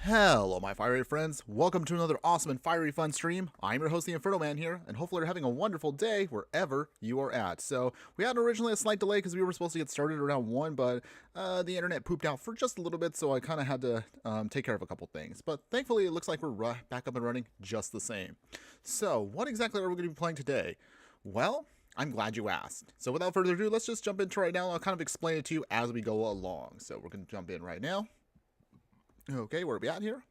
Hello my fiery friends, welcome to another awesome and fiery fun stream. I'm your host the Infernoman here, and hopefully you're having a wonderful day wherever you are at. So, we had originally a slight delay because we were supposed to get started around 1, but the internet pooped out for just a little bit, so I kind of had to take care of a couple things. But thankfully it looks like we're back up and running just the same. So, what exactly are we going to be playing today? Well, I'm glad you asked. So without further ado, let's just jump into right now. I'll kind of explain it to you as we go along. So we're going to jump in right now. Okay, where are we at here?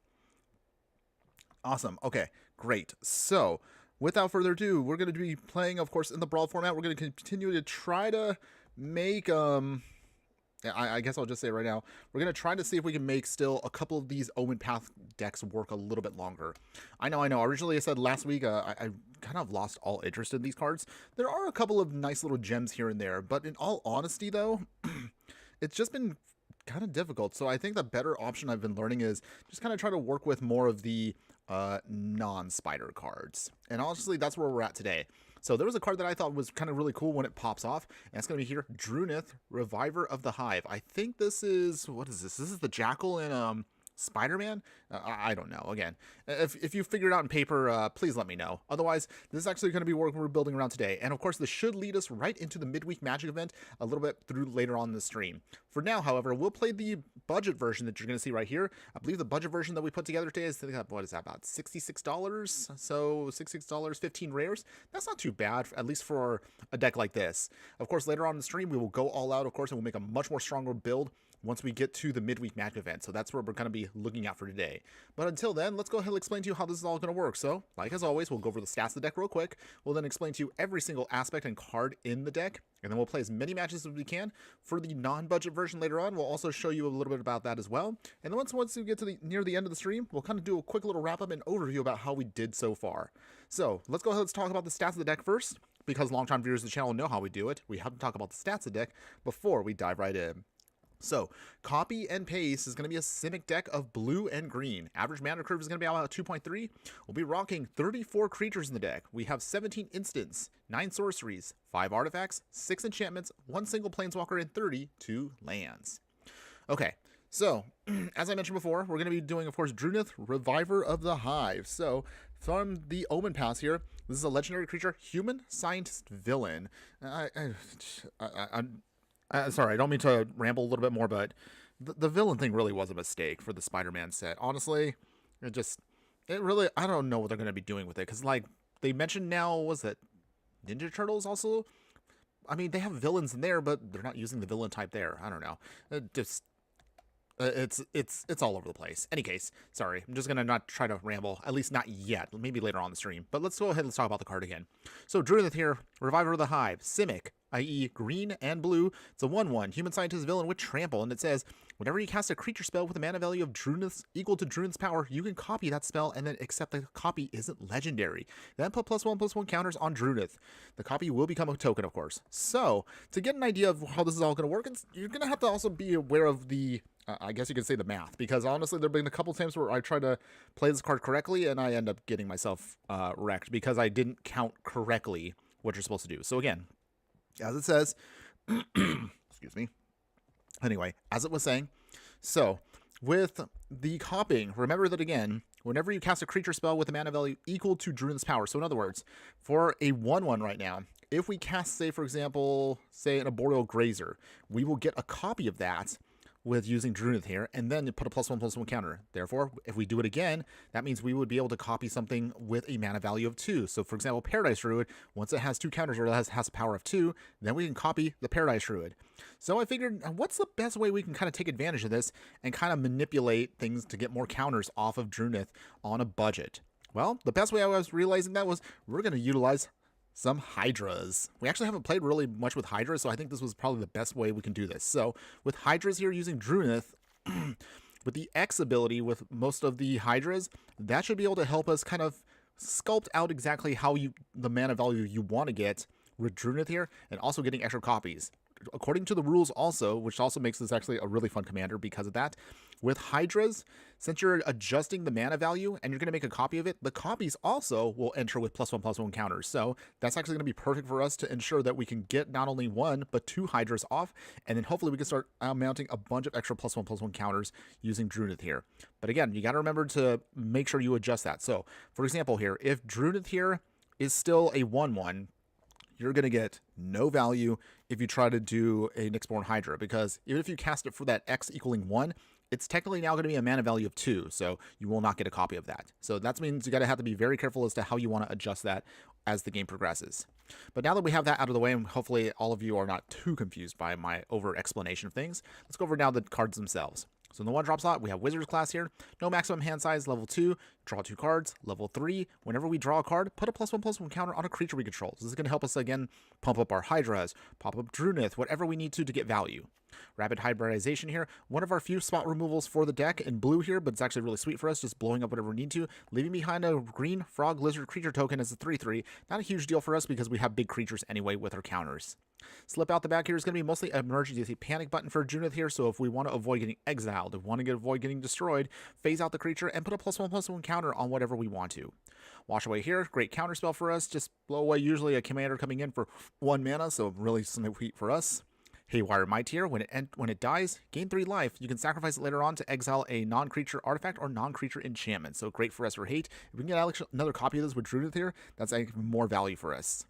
Awesome. Okay, great. So, without further ado, we're going to be playing, of course, in the Brawl format. We're going to continue to try to make, I guess I'll just say right now, we're going to try to see if we can make still a couple of these Omenpaths decks work a little bit longer. I know. Originally, I said last week, I kind of lost all interest in these cards. There are a couple of nice little gems here and there, but in all honesty, though, it's just been kind of difficult. So I think the better option I've been learning is just kind of try to work with more of the non-spider cards. And honestly, that's where we're at today. So there was a card that I thought was kind of really cool when it pops off, and it's going to be here, Druneth, Reviver of the Hive. I think this is, what is this? This is the Jackal in Spider-Man? I don't know. Again, if you figure it out in paper, please let me know. Otherwise, this is actually going to be what we're building around today. And of course, this should lead us right into the midweek magic event a little bit through later on in the stream. For now, however, we'll play the budget version that you're going to see right here. I believe the budget version that we put together today is, what is that, about $66? So $66, 15 rares. That's not too bad, at least for a deck like this. Of course, later on in the stream, we will go all out, of course, and we'll make a much more stronger build once we get to the midweek magic event. So that's where we're going to be looking at for today. But until then, let's go ahead and explain to you how this is all going to work. So, like as always, we'll go over the stats of the deck real quick. We'll then explain to you every single aspect and card in the deck. And then we'll play as many matches as we can. For the non-budget version later on, we'll also show you a little bit about that as well. And then once we get to near the end of the stream, we'll kind of do a quick little wrap-up and overview about how we did so far. So, let's go ahead and talk about the stats of the deck first. Because long-time viewers of the channel know how we do it. We have to talk about the stats of the deck before we dive right in. So, copy and paste is going to be a Simic deck of blue and green. Average mana curve is going to be about 2.3. We'll be rocking 34 creatures in the deck. We have 17 instants, 9 sorceries, 5 artifacts, 6 enchantments, 1 single planeswalker, and 32 lands. Okay, so, as I mentioned before, we're going to be doing, of course, Druneth, Reviver of the Hive. So, from the Omenpaths here, this is a legendary creature, human scientist villain. Sorry, I don't mean to ramble a little bit more, but the villain thing really was a mistake for the Spider-Man set. Honestly, it really, I don't know what they're going to be doing with it. Because, like, they mentioned now, was that Ninja Turtles also? I mean, they have villains in there, but they're not using the villain type there. I don't know. It's all over the place. Any case, sorry, I'm just gonna not try to ramble, at least not yet, maybe later on the stream. But let's go ahead and let's talk about the card again. So Druneth here, Reviver of the Hive, Simic, i.e. green and blue. It's a 1/1 human scientist villain with trample, and it says whenever you cast a creature spell with a mana value of Druneth's equal to Druneth's power, you can copy that spell and then accept the copy isn't legendary. Then put +1/+1 counters on Druneth. The copy will become a token, of course. So to get an idea of how this is all going to work, you're going to have to also be aware of the I guess you could say the math, because honestly there have been a couple times where I try to play this card correctly and I end up getting myself wrecked because I didn't count correctly what you're supposed to do. So again, as it says, excuse me. Anyway, as it was saying, so with the copying, remember that again, whenever you cast a creature spell with a mana value equal to Druneth's power, so in other words, for a 1/1 right now, if we cast, say, for example, say an Arboreal Grazer, we will get a copy of that with using Druneth here, and then you put a +1/+1 counter. Therefore, if we do it again, that means we would be able to copy something with a mana value of 2. So, for example, Paradise Druid, once it has 2 counters or it has a power of 2, then we can copy the Paradise Druid. So I figured, what's the best way we can kind of take advantage of this and kind of manipulate things to get more counters off of Druneth on a budget? Well, the best way I was realizing that was we're going to utilize some Hydras. We actually haven't played really much with Hydras, so I think this was probably the best way we can do this. So with Hydras here using Druneth, with the X ability with most of the Hydras, that should be able to help us kind of sculpt out exactly how the mana value you want to get with Druneth here, and also getting extra copies. according to the rules also, which also makes this actually a really fun commander because of that, with Hydras, since you're adjusting the mana value and you're going to make a copy of it, the copies also will enter with +1/+1 counters. So that's actually going to be perfect for us to ensure that we can get not only 1, but 2 Hydras off, and then hopefully we can start mounting a bunch of extra +1/+1 counters using Druneth here. But again, you got to remember to make sure you adjust that. So, for example here, if Druneth here is still a 1/1, you're going to get no value if you try to do a Nyxborn Hydra, because even if you cast it for that X equaling 1, it's technically now going to be a mana value of 2, so you will not get a copy of that. So that means you got to have to be very careful as to how you want to adjust that as the game progresses. But now that we have that out of the way, and hopefully all of you are not too confused by my over explanation of things, let's go over now the cards themselves. So in the 1-drop slot, we have Wizard's class here. No maximum hand size, level 2. Draw 2 cards. Level 3, whenever we draw a card, put a +1/+1 counter on a creature we control. So this is going to help us, again, pump up our Hydras, pop up Druneth, whatever we need to get value. Rapid hybridization here. One of our few spot removals for the deck in blue here, but it's actually really sweet for us, just blowing up whatever we need to. Leaving behind a green frog lizard creature token as a 3/3. Not a huge deal for us because we have big creatures anyway with our counters. Slip out the back here is going to be mostly an emergency panic button for Druneth here, so if we want to avoid getting exiled, if we want to avoid getting destroyed, phase out the creature and put a +1/+1 counter on whatever we want to. Wash away here, great counter spell for us, just blow away usually a commander coming in for 1 mana, so really sweet for us. Haywire Might here, when it dies, gain 3 life. You can sacrifice it later on to exile a non-creature artifact or non-creature enchantment, so great for us for hate. If we can get another copy of this with Druneth here, that's even more value for us.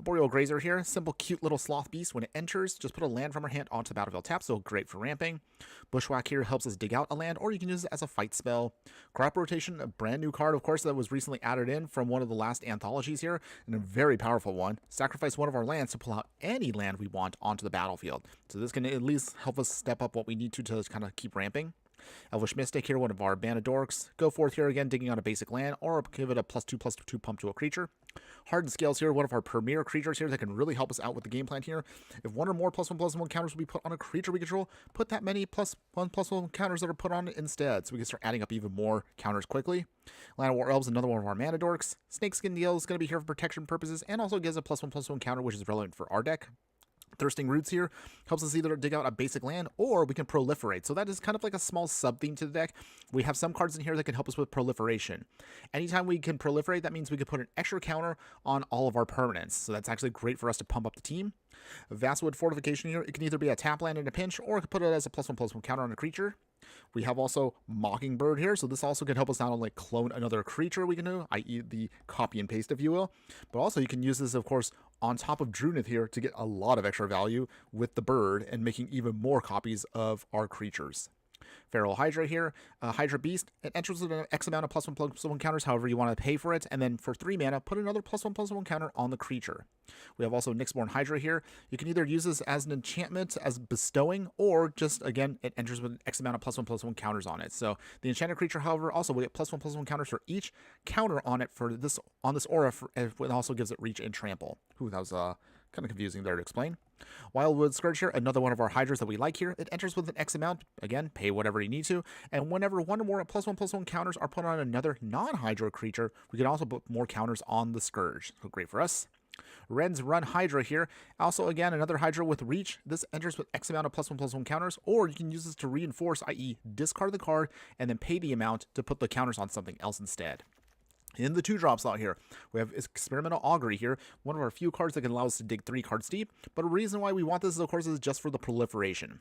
Boreal Grazer here, simple cute little sloth beast. When it enters, just put a land from our hand onto the battlefield tap, so great for ramping. Bushwhack here helps us dig out a land, or you can use it as a fight spell. Crop Rotation, a brand new card, of course, that was recently added in from one of the last anthologies here, and a very powerful one. Sacrifice one of our lands to pull out any land we want onto the battlefield. So this can at least help us step up what we need to kind of keep ramping. Elvish Mystic here, one of our Bana Dorks. Go forth here again, digging out a basic land, or give it a +2/+2 pump to a creature. Hardened Scales here, one of our premier creatures here that can really help us out with the game plan here. If one or more +1/+1 counters will be put on a creature we control, put that many +1/+1 counters that are put on it instead, so we can start adding up even more counters quickly. Land of War Elves, another one of our Mana Dorks. Snakeskin Deal is going to be here for protection purposes, and also gives a +1/+1 counter, which is relevant for our deck. Thirsting Roots here helps us either dig out a basic land or we can proliferate. So that is kind of like a small sub-theme to the deck. We have some cards in here that can help us with proliferation. Anytime we can proliferate, that means we can put an extra counter on all of our permanents. So that's actually great for us to pump up the team. Vastwood Fortification here, it can either be a tap land in a pinch, or I could put it as a +1/+1 counter on a creature. We have also Mockingbird here, so this also can help us not only clone another creature we can do, i.e. the copy and paste if you will, but also you can use this, of course, on top of Druneth here to get a lot of extra value with the bird and making even more copies of our creatures. Feral Hydra here, Hydra Beast, it enters with an X amount of +1/+1 counters, however you want to pay for it, and then for 3 mana, put another +1/+1 counter on the creature. We have also Nyxborn Hydra here. You can either use this as an enchantment, as bestowing, or just, again, it enters with an X amount of +1/+1 counters on it. So the enchanted creature, however, also will get +1/+1 counters for each counter on it for this on this aura, it also gives it reach and trample. Ooh, that was kind of confusing there to explain. Wildwood Scourge here, another one of our Hydras that we like here. It enters with an X amount. Again, pay whatever you need to. And whenever one or more +1/+1 counters are put on another non-Hydra creature, we can also put more counters on the Scourge. So great for us. Ren's Run Hydra here. Also, again, another Hydra with reach. This enters with X amount of +1/+1 counters, or you can use this to reinforce, i.e. discard the card and then pay the amount to put the counters on something else instead. In the 2-drop slot here, we have Experimental Augury here, one of our few cards that can allow us to dig 3 cards deep, but a reason why we want this, of course, is just for the proliferation.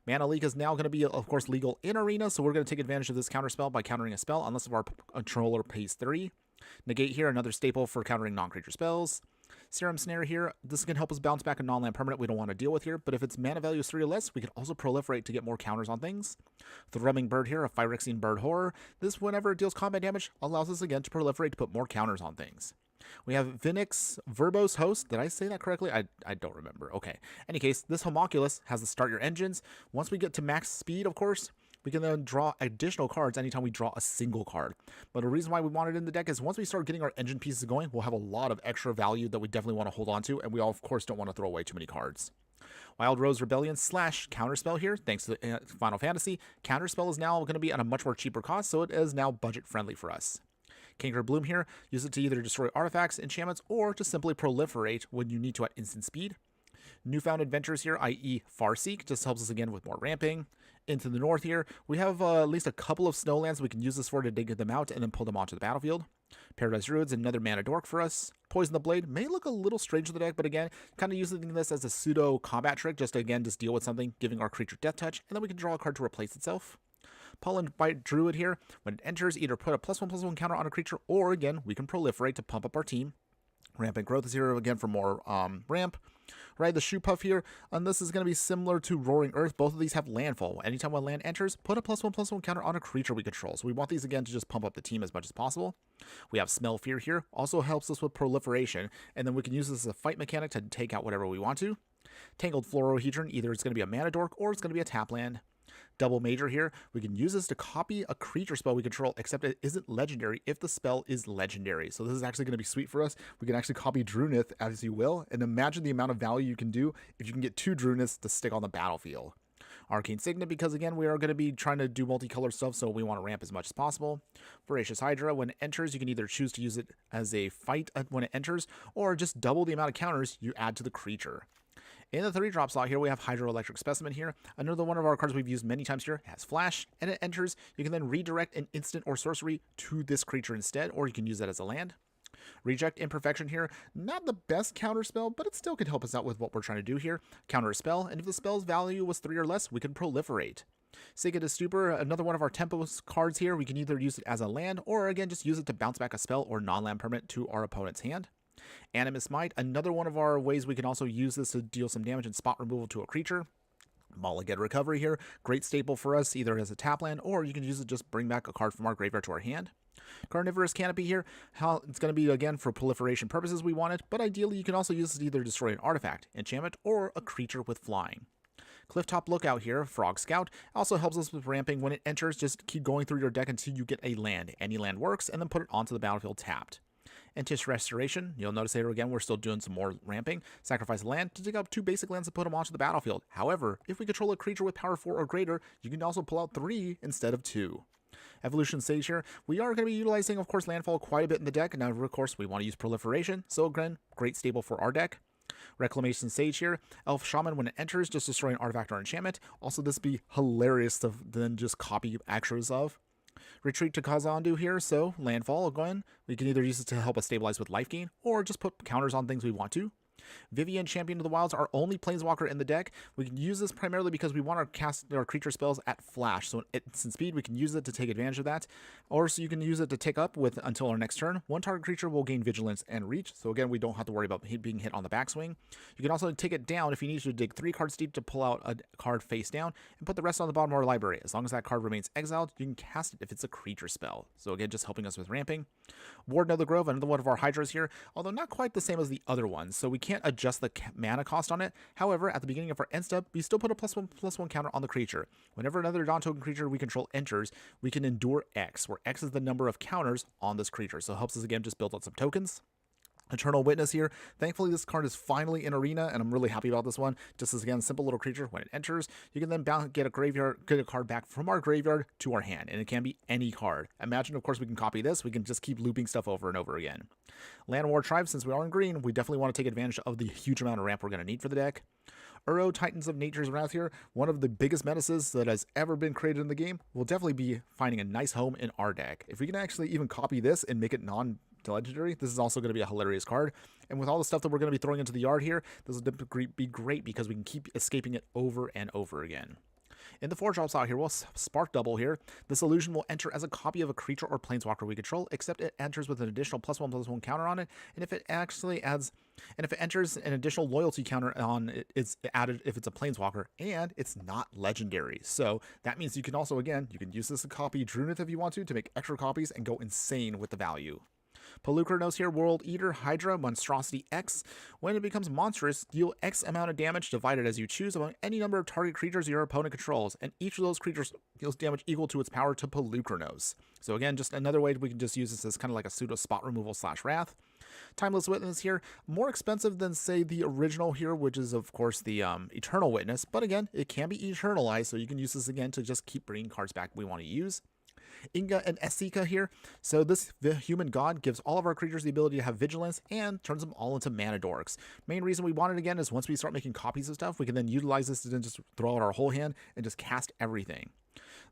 Mana Leak is now going to be, of course, legal in Arena, so we're going to take advantage of this counter spell by countering a spell, unless if our controller pays 3. Negate here, another staple for countering non-creature spells. Serum Snare here, this can help us bounce back a non-land permanent we don't want to deal with here, but if its mana value is 3 or less, we can also proliferate to get more counters on things. Thrumming Bird here, a Phyrexian Bird Horror. This, whenever it deals combat damage, allows us again to proliferate to put more counters on things. We have Vinix Verbose Host. Did I say that correctly? I don't remember. Okay. Any case, this Homunculus has to start your engines. Once we get to max speed, of course, we can then draw additional cards anytime we draw a single card. But the reason why we want it in the deck is once we start getting our engine pieces going, we'll have a lot of extra value that we definitely want to hold on to, and we all, of course, don't want to throw away too many cards. Wild Rose Rebellion / Counterspell here, thanks to Final Fantasy. Counterspell is now going to be at a much more cheaper cost, so it is now budget friendly for us. Canker Bloom here, use it to either destroy artifacts, enchantments, or to simply proliferate when you need to at instant speed. Newfound Adventures here, i.e. Farseek, just helps us again with more ramping. Into the north here, we have at least a couple of snowlands we can use this for to dig them out and then pull them onto the battlefield. Paradise Druids, another mana dork for us. Poison the Blade may look a little strange to the deck, but again, kind of using this as a pseudo combat trick, just to again just deal with something, giving our creature death touch, and then we can draw a card to replace itself. Pollen Bite Druid here, when it enters, either put a +1/+1 counter on a creature, or again, we can proliferate to pump up our team. Rampant Growth is here again for more ramp. Right, the Shoe Puff here, and this is going to be similar to Roaring Earth. Both of these have landfall. Anytime one land enters, put a +1/+1 counter on a creature we control. So we want these again to just pump up the team as much as possible. We have Smell Fear here, also helps us with proliferation, and then we can use this as a fight mechanic to take out whatever we want to. Tangled Fluorohedron, either it's going to be a mana dork or it's going to be a tap land. Double Major here, we can use this to copy a creature spell we control, except it isn't legendary if the spell is legendary. So this is actually going to be sweet for us. We can actually copy Druneth as you will, and imagine the amount of value you can do if you can get 2 Druneths to stick on the battlefield. Arcane Signet, because again, we are going to be trying to do multicolored stuff, so we want to ramp as much as possible. Voracious Hydra, when it enters, you can either choose to use it as a fight when it enters, or just double the amount of counters you add to the creature. In the 3-drop slot here, we have Hydroelectric Specimen here. Another one of our cards we've used many times here. It has Flash, and it enters. You can then redirect an instant or sorcery to this creature instead, or you can use that as a land. Reject Imperfection here. Not the best counter spell, but it still could help us out with what we're trying to do here. Counter a spell, and if the spell's value was 3 or less, we can proliferate. Sacred Stupor, another one of our Tempos cards here. We can either use it as a land, or again, just use it to bounce back a spell or non-land permanent to our opponent's hand. Animus Might, another one of our ways we can also use this to deal some damage and spot removal to a creature. Mulligan Recovery here, great staple for us, either as a tap land, or you can use it to just bring back a card from our graveyard to our hand. Carnivorous Canopy here, it's going to be again for proliferation purposes we want it, but ideally you can also use it to either destroy an artifact, enchantment, or a creature with flying. Clifftop Lookout here, Frog Scout, also helps us with ramping. When it enters, just keep going through your deck until you get a land. Any land works, and then put it onto the battlefield tapped. Entish Restoration, you'll notice here again, we're still doing some more ramping. Sacrifice a land to dig up 2 basic lands and put them onto the battlefield. However, if we control a creature with power 4 or greater, you can also pull out 3 instead of 2. Evolution Sage here, we are going to be utilizing, of course, landfall quite a bit in the deck. Now, of course, we want to use proliferation, so again, great stable for our deck. Reclamation Sage here, Elf Shaman, when it enters, just destroy an artifact or enchantment. Also, this would be hilarious to then just copy extras of. Retreat to Kazandu here, so landfall again. We can either use it to help us stabilize with life gain, or just put counters on things we want to. Vivian, Champion of the Wilds, our only planeswalker in the deck. We can use this primarily because we want to cast our creature spells at flash. So at instant speed, we can use it to take advantage of that. Or so you can use it to tick up with until our next turn. One target creature will gain vigilance and reach. So again, we don't have to worry about being hit on the backswing. You can also take it down if you need to dig 3 cards deep to pull out a card face down and put the rest on the bottom of our library. As long as that card remains exiled, you can cast it if it's a creature spell. So again, just helping us with ramping. Warden of the Grove, another one of our Hydras here, although not quite the same as the other ones. So we can't adjust the mana cost on it. However, at the beginning of our end step, we still put a +1/+1 counter on the creature. Whenever another non-token creature we control enters, we can endure X, where X is the number of counters on this creature. So it helps us again just build out some tokens. Eternal Witness here. Thankfully, this card is finally in Arena, and I'm really happy about this one. Just as, again, simple little creature. When it enters, you can then get a card back from our graveyard to our hand, and it can be any card. Imagine, of course, we can copy this. We can just keep looping stuff over and over again. Land War Tribe, since we are in green, we definitely want to take advantage of the huge amount of ramp we're going to need for the deck. Uro, Titans of Nature's Wrath here, one of the biggest menaces that has ever been created in the game, will definitely be finding a nice home in our deck. If we can actually even copy this and make it non-legendary, this is also going to be a hilarious card. And with all the stuff that we're going to be throwing into the yard here, this will be great because we can keep escaping it over and over again. In the 4-drop slot here, we'll Spark Double here. This illusion will enter as a copy of a creature or planeswalker we control, except it enters with an additional +1/+1 counter on it. And if it enters an additional loyalty counter on it, it's added if it's a planeswalker, and it's not legendary. So that means you can also, again, you can use this to copy Druneth if you want to make extra copies and go insane with the value. Pelucranos here, World Eater, Hydra, Monstrosity X. When it becomes monstrous, deal X amount of damage divided as you choose among any number of target creatures your opponent controls, and each of those creatures deals damage equal to its power to Pelucranos. So again, just another way we can just use this as kind of like a pseudo spot removal / wrath. Timeless Witness here, more expensive than, say, the original here, which is, of course, the Eternal Witness, but again, it can be eternalized, so you can use this again to just keep bringing cards back we want to use. Inga and Esika here. So this human god gives all of our creatures the ability to have vigilance and turns them all into mana dorks. Main reason we want it again is once we start making copies of stuff, we can then utilize this to then just throw out our whole hand and just cast everything.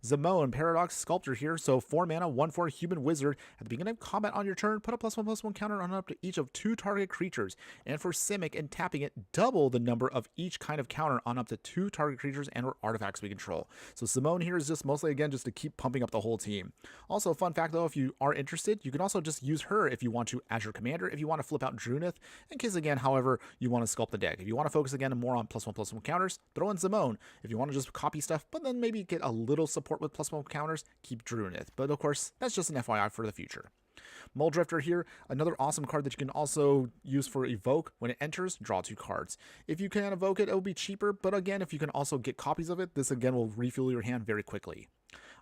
Zemo and Paradox Sculptor here, so 4 mana, 1/4 human wizard. At the beginning of combat on your turn, put a +1/+1 counter on up to each of 2 target creatures. And for Simic and tapping it, double the number of each kind of counter on up to 2 target creatures and or artifacts we control. So Simone here is just mostly, again, just to keep pumping up the whole team. Also, fun fact though, if you are interested, you can also just use her if you want to as your commander, if you want to flip out Druneth, in case, again, however, you want to sculpt the deck. If you want to focus, again, more on +1/+1 counters, throw in Simone. If you want to just copy stuff, but then maybe get a little support with +1 counters, keep Druneth. But of course, that's just an FYI for the future. Muldrifter here, another awesome card that you can also use for Evoke. When it enters, draw 2 cards. If you can evoke it, it will be cheaper, but again, if you can also get copies of it, this again will refuel your hand very quickly.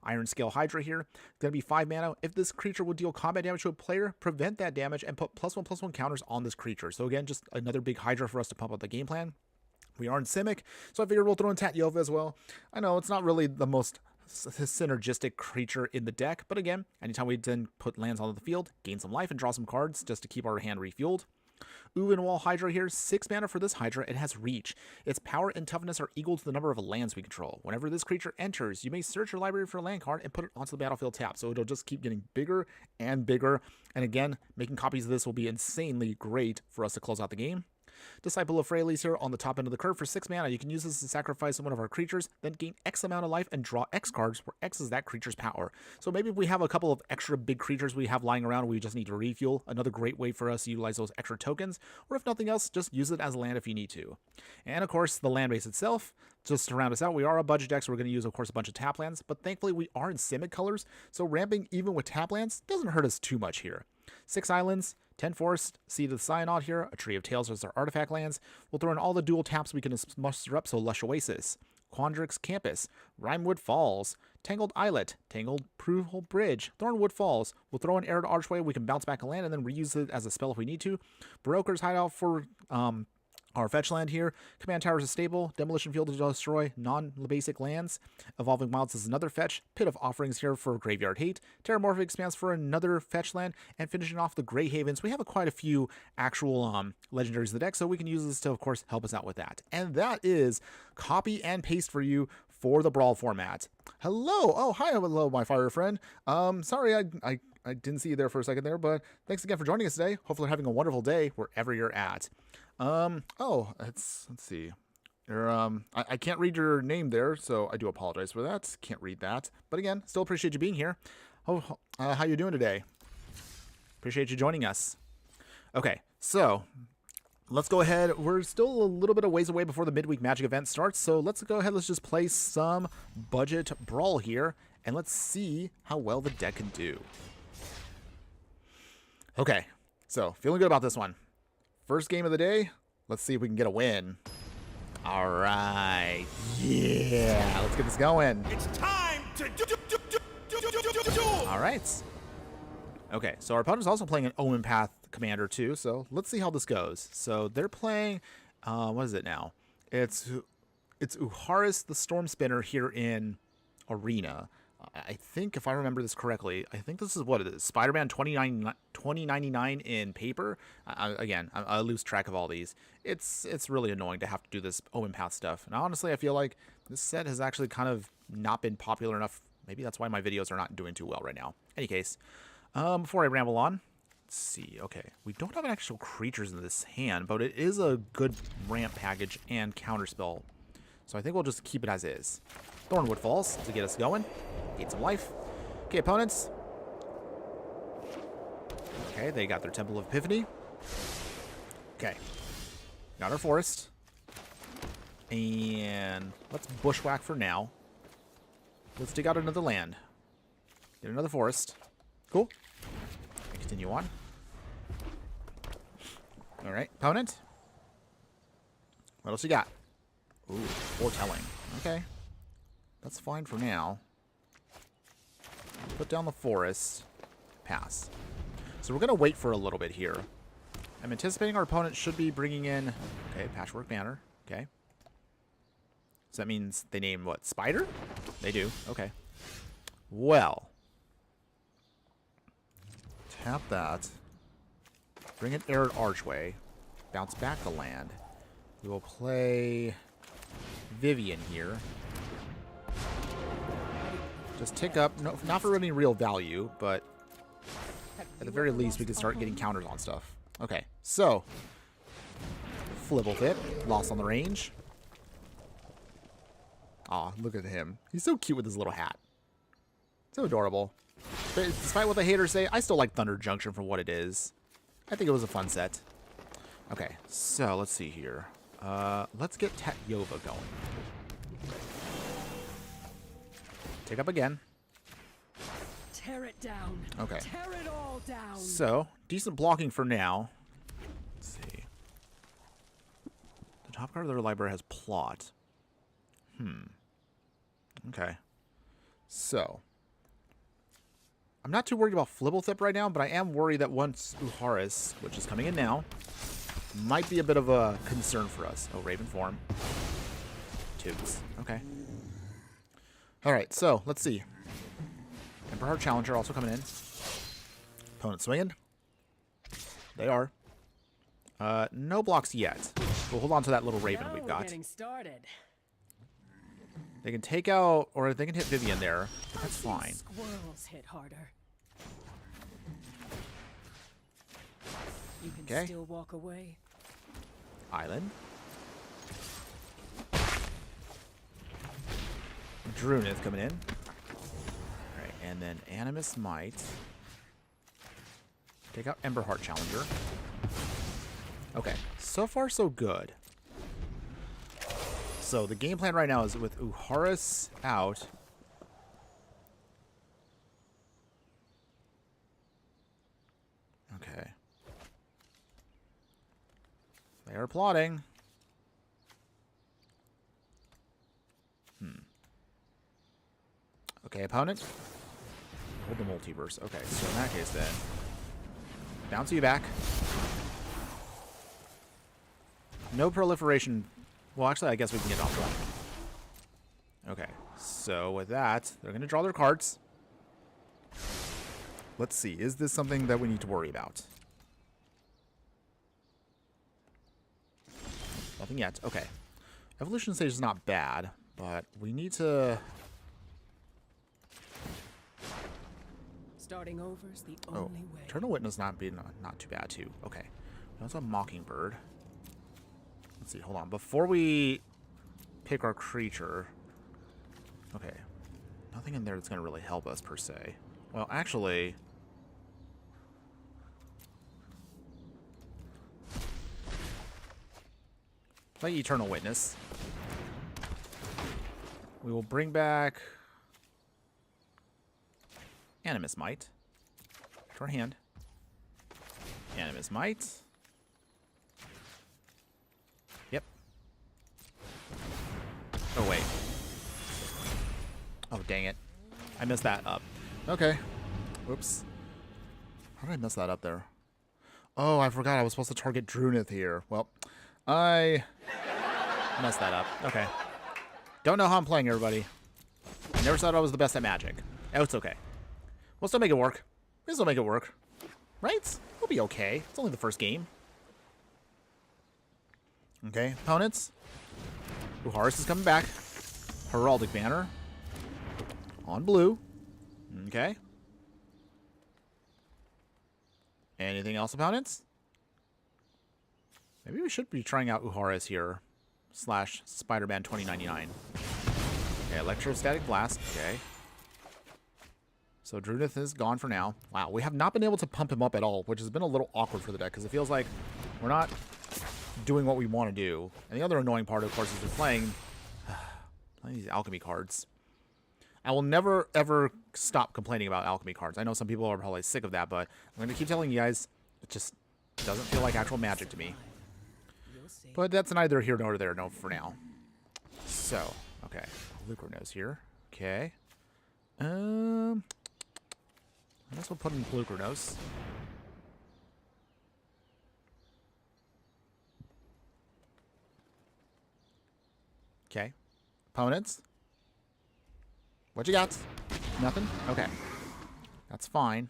Iron Scale Hydra here, going to be 5 mana. If this creature will deal combat damage to a player, prevent that damage and put +1/+1 counters on this creature. So again, just another big Hydra for us to pump up the game plan. We are in Simic, so I figured we'll throw in Tatyova as well. I know it's not really the most synergistic creature in the deck, but again, anytime we then put lands onto the field, gain some life and draw some cards just to keep our hand refueled. Wall Hydra here, 6 mana for this Hydra. It has reach. Its power and toughness are equal to the number of lands we control. Whenever this creature enters, you may search your library for a land card and put it onto the battlefield tap. So it'll just keep getting bigger and bigger. And again, making copies of this will be insanely great for us to close out the game. Disciple of Freyalise here on the top end of the curve for 6 mana. You can use this to sacrifice one of our creatures, then gain X amount of life and draw X cards, where X is that creature's power. So maybe if we have a couple of extra big creatures we have lying around, we just need to refuel. Another great way for us to utilize those extra tokens, or if nothing else, just use it as a land if you need to. And of course, the land base itself, just to round us out, we are a budget deck, so we're going to use, of course, a bunch of tap lands, but thankfully we are in Simic colors, so ramping even with tap lands doesn't hurt us too much here. 6 islands, 10 Forest, Seed of the Cyanod here, a Tree of Tales as our artifact lands. We'll throw in all the dual taps we can muster up, so Lush Oasis, Quandrix Campus, Rimewood Falls, Tangled Islet, Tangled Pruhole Bridge, Thornwood Falls. We'll throw in Arid Archway, we can bounce back a land and then reuse it as a spell if we need to. Baroker's Hideout for our fetch land here. Command Tower is a staple. Demolition Field to destroy non-basic lands. Evolving Wilds is another fetch. Pit of Offerings here for Graveyard Hate. Terramorphic Expanse for another fetch land. And finishing off the Grey Havens. We have quite a few actual legendaries in the deck, so we can use this to, of course, help us out with that. And that is copy and paste for you for the Brawl format. Hello! Oh, hi, hello, my fire friend. Sorry, I didn't see you there for a second there, but thanks again for joining us today. Hopefully you're having a wonderful day wherever you're at. Let's see. I can't read your name there, so I do apologize for that. Can't read that. But again, still appreciate you being here. How you doing today? Appreciate you joining us. Okay, so let's go ahead. We're still a little bit of ways away before the midweek Magic event starts, so let's go ahead. Let's just play some budget Brawl here, and let's see how well the deck can do. Okay, so feeling good about this one. First game of the day. Let's see if we can get a win. All right. Yeah. Let's get this going. It's time to do. All right. Okay. So our opponent's also playing an Omenpath commander too. So let's see how this goes. So they're playing. What is it now? It's Uharis the Storm Spinner here in Arena. I think, if I remember this correctly, I think this is what it is. Spider-Man 2099 in paper. I lose track of all these. It's really annoying to have to do this Omenpath stuff. And honestly, I feel like this set has actually kind of not been popular enough. Maybe that's why my videos are not doing too well right now. Any case, before I ramble on, let's see. Okay, we don't have actual creatures in this hand, but it is a good ramp package and counterspell. So I think we'll just keep it as is. Thornwood Falls to get us going. Gain some life. Okay, opponents. Okay, they got their Temple of Epiphany. Okay. Got our forest. And let's bushwhack for now. Let's dig out another land. Get another forest. Cool. And continue on. Alright, opponent. What else you got? Ooh, foretelling. Okay. That's fine for now. Put down the forest. Pass. So we're going to wait for a little bit here. I'm anticipating our opponent should be bringing in... Okay, Patchwork Banner. Okay. So that means they name what? Spider? They do. Okay. Well. tap that. Bring an Arid Archway. Bounce back the land. We will play Vivian here. Just tick up. No, not for any real value, but at the very least, we can start getting counters on stuff. Okay, so Flibblethip, lost on the range. Aw, look at him. He's so cute with his little hat. So adorable. But despite what the haters say, I still like Thunder Junction for what it is. I think it was a fun set. Okay, so let's see here. Let's get Tatyova going. Take up again. Tear it down. Okay. Tear it all down. So, decent blocking for now. Let's see. The top card of their library has Plot. Okay. So, I'm not too worried about Flibblethip right now, but I am worried that once Uharis, which is coming in now, might be a bit of a concern for us. Oh, Raven form. Tubes. Okay. Alright, so, let's see. Emperor Challenger also coming in. Opponent swinging. They are. No blocks yet. We'll hold on to that little Raven we've got. Getting started. They can take out, or they can hit Vivian there. But that's fine. Squirrels hit harder. You can Okay. still walk away. Island. Druneth coming in. Alright, and then Animus Might. Take out Emberheart Challenger. Okay, so far so good. So the game plan right now is with Uharis out. Okay. They are plotting. Okay, opponent. Hold the multiverse. Okay, so in that case then. Bounce you back. No proliferation. Well, actually, I guess we can get off one. Okay, so with that, they're going to draw their cards. Let's see. Is this something that we need to worry about? Nothing yet. Okay. Evolution stage is not bad, but we need to... Starting over's the only way. Eternal Witness not too bad, too. Okay. That's a Mockingbird. Let's see. Hold on. Before we pick our creature... Okay. Nothing in there that's going to really help us, per se. Well, actually... Play Eternal Witness. We will bring back Animus Might to our hand. Animus Might. Yep. Oh, wait. Oh, dang it. I messed that up. Okay. Whoops. How did I mess that up there? Oh, I forgot I was supposed to target Druneth here. Well, I messed that up. Okay. Don't know how I'm playing, everybody. I never thought I was the best at Magic. Oh, it's okay. We'll still make it work. We'll still make it work. Right? We'll be okay. It's only the first game. Okay, opponents. Uharis is coming back. Heraldic Banner. On blue. Okay. Anything else, opponents? Maybe we should be trying out Uharis here. / Spider-Man 2099. Okay, Electrostatic Blast. Okay. So Druneth is gone for now. Wow, we have not been able to pump him up at all, which has been a little awkward for the deck, because it feels like we're not doing what we want to do. And the other annoying part, of course, is we're playing these alchemy cards. I will never, ever stop complaining about alchemy cards. I know some people are probably sick of that, but I'm going to keep telling you guys, it just doesn't feel like actual Magic to me. But that's neither here nor there, no, for now. So, okay. Lucronos here. Okay. I guess we'll put in Lucronos. Okay. Opponents. What you got? Nothing? Okay. That's fine.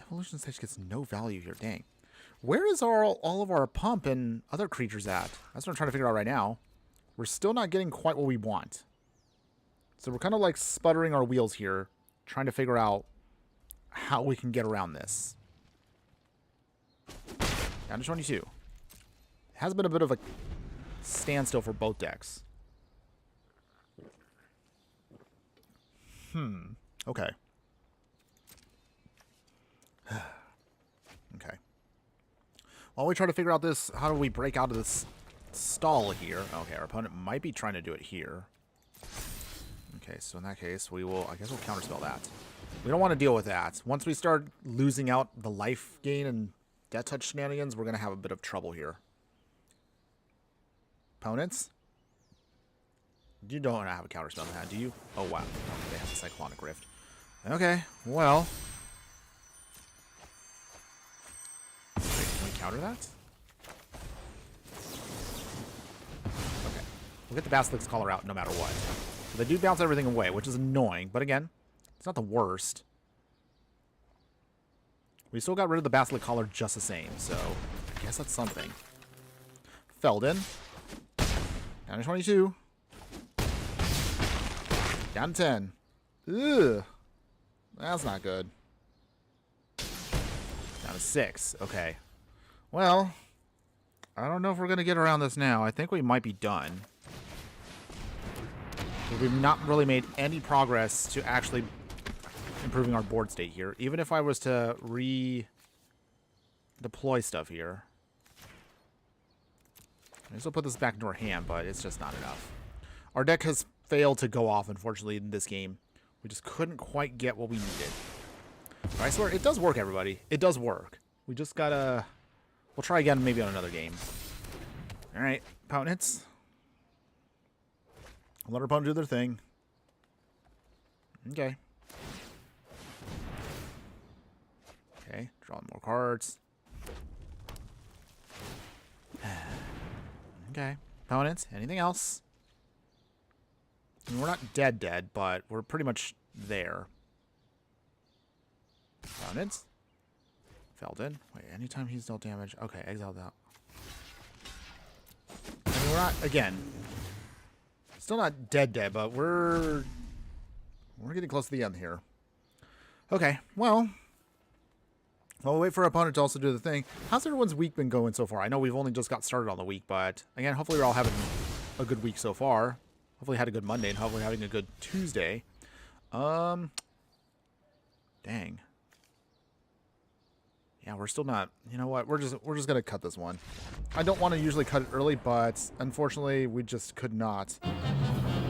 Evolution stage gets no value here. Dang. Where is all of our pump and other creatures at? That's what I'm trying to figure out right now. We're still not getting quite what we want. So we're kind of like sputtering our wheels here, trying to figure out how we can get around this. Down to 22. It has been a bit of a standstill for both decks. Okay. Okay. While we try to figure out this, how do we break out of this stall here? Okay, our opponent might be trying to do it here. Okay, so in that case, we will, I guess we'll counterspell that. We don't want to deal with that. Once we start losing out the life gain and death touch shenanigans, we're going to have a bit of trouble here. Opponents? You don't have a counterspell in hand, do you? Oh, wow. Okay, they have the Cyclonic Rift. Okay, well. Wait, can we counter that? Okay. We'll get the Basilisk's Collar out no matter what. So they do bounce everything away, which is annoying. But again, it's not the worst. We still got rid of the Basilisk Collar just the same, so I guess that's something. Feldon. Down to 22. Down to 10. Ugh. That's not good. Down to 6. Okay. Well, I don't know if we're going to get around this now. I think we might be done. We've not really made any progress to actually improving our board state here. Even if I was to redeploy stuff here. I still put this back into our hand, but it's just not enough. Our deck has failed to go off, unfortunately, in this game. We just couldn't quite get what we needed. But I swear, it does work, everybody. It does work. We just gotta... We'll try again maybe on another game. Alright, opponents. Let our opponent do their thing. Okay. Okay, draw more cards. Okay. Opponents, anything else? I mean, we're not dead, but we're pretty much there. Opponents. Feldon. Wait, anytime he's dealt damage. Okay, exile that. I mean, we're not, again, still not dead, but we're getting close to the end here. Okay, well, while we wait for our opponent to also do the thing, how's everyone's week been going so far? I know we've only just got started on the week, but again, hopefully we're all having a good week so far. Hopefully had a good Monday and hopefully having a good Tuesday. Dang. Yeah, we're still not. You know what? We're just gonna cut this one. I don't want to usually cut it early, but unfortunately, we just could not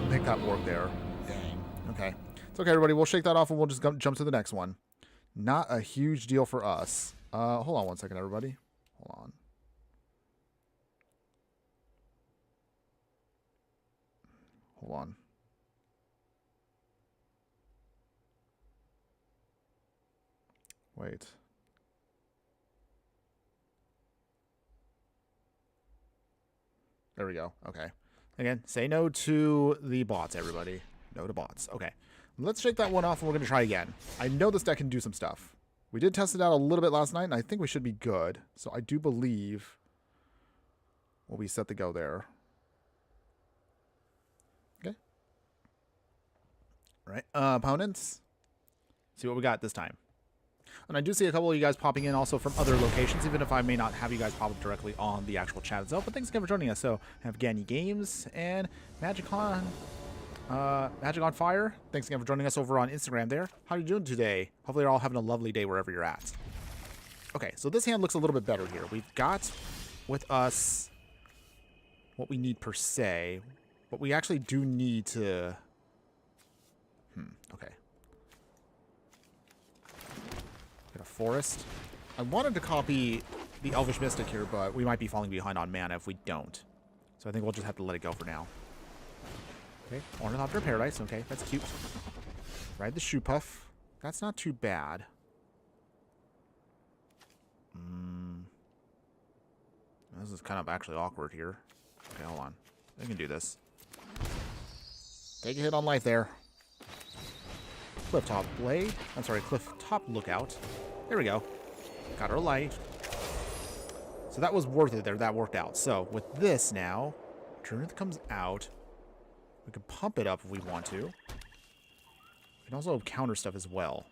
make that work there. Dang. Okay. It's okay, everybody. We'll shake that off and we'll just jump to the next one. Not a huge deal for us. Hold on one second, everybody. Hold on. Hold on. Wait. There we go. Okay. Again, say no to the bots, everybody. No to bots. Okay. Let's shake that one off and we're going to try again. I know this deck can do some stuff. We did test it out a little bit last night, and I think we should be good. So I do believe we'll be set to go there. Okay. All right. Opponents. See what we got this time. And I do see a couple of you guys popping in also from other locations, even if I may not have you guys pop up directly on the actual chat itself. But thanks again for joining us. So I have Ganny Games and Magic on Fire. Thanks again for joining us over on Instagram there. How are you doing today? Hopefully you're all having a lovely day wherever you're at. Okay, so this hand looks a little bit better here. We've got with us what we need per se, but we actually do need to... okay. Got a forest. I wanted to copy the Elvish Mystic here, but we might be falling behind on mana if we don't. So I think we'll just have to let it go for now. Okay, Ornithopter Paradise. Okay, that's cute. Ride the Shoe Puff. That's not too bad. This is kind of actually awkward here. Okay, hold on. I can do this. Take a hit on life there. Cliff Top Blade. I'm sorry, Cliff Top Lookout. There we go. Got our light. So that was worth it there. That worked out. So with this now, Druneth comes out. We can pump it up if we want to. We can also counter stuff as well.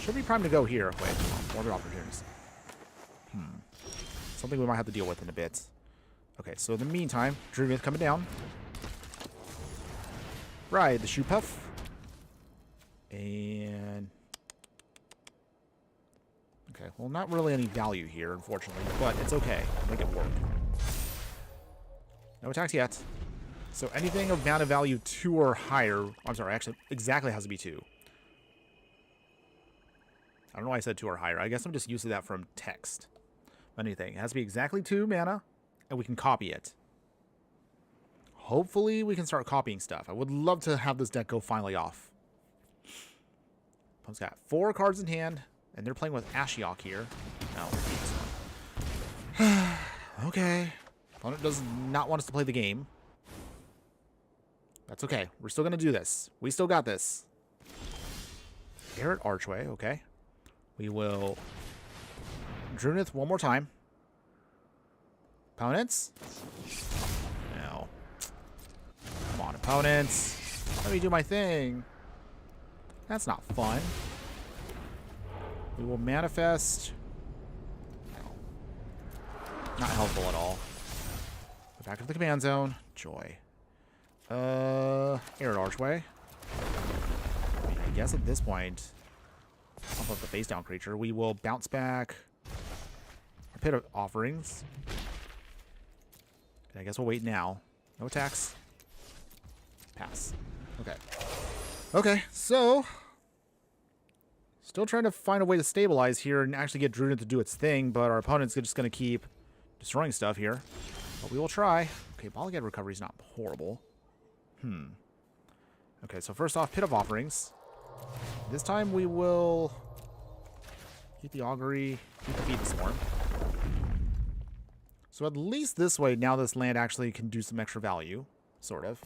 Should be primed to go here. Wait, more other opportunities. Something we might have to deal with in a bit. Okay, so in the meantime, Druneth coming down. Right, the shoe puff. And... okay, well, not really any value here, unfortunately, but it's okay. Make it work. No attacks yet. So anything of mana value 2 or higher... I'm sorry, actually, exactly has to be 2. I don't know why I said 2 or higher. I guess I'm just used to that from text. Anything. It has to be exactly 2 mana, and we can copy it. Hopefully, we can start copying stuff. I would love to have this deck go finally off. Opponent's got 4 cards in hand, and they're playing with Ashiok here. No, this one. Okay. Opponent does not want us to play the game. That's okay. We're still going to do this. We still got this. Garrett Archway, okay. We will... Druneth one more time. Opponents? No. Come on, opponents. Let me do my thing. That's not fun. We will manifest. No. Not helpful at all. Go back to the command zone. Joy. Arid Archway. I mean, I guess at this point, pump up the face down creature. We will bounce back. Pit of offerings. I guess we'll wait now. No attacks. Pass. Okay. Okay, so... still trying to find a way to stabilize here and actually get Druneth to do its thing, but our opponent's just going to keep destroying stuff here. But we will try. Okay, Bolligad recovery is not horrible. Okay, so first off, Pit of Offerings. This time we will... keep the Augury, keep the Feed Swarm. So at least this way, now this land actually can do some extra value. Sort of.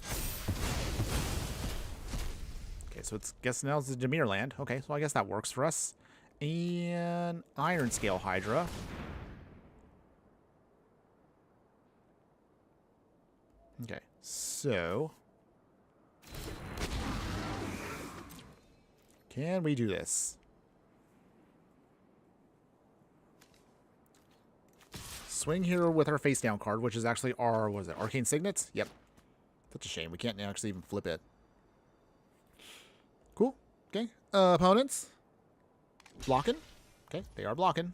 Okay, so it's guess now it's the Dimir land. Okay, so I guess that works for us. And Iron Scale Hydra. Okay, so... can we do this? Swing here with our face down card, which is actually our, what is it, Arcane Signets? Yep. Such a shame. We can't actually even flip it. Cool. Okay. Opponents. Blocking. Okay, they are blocking.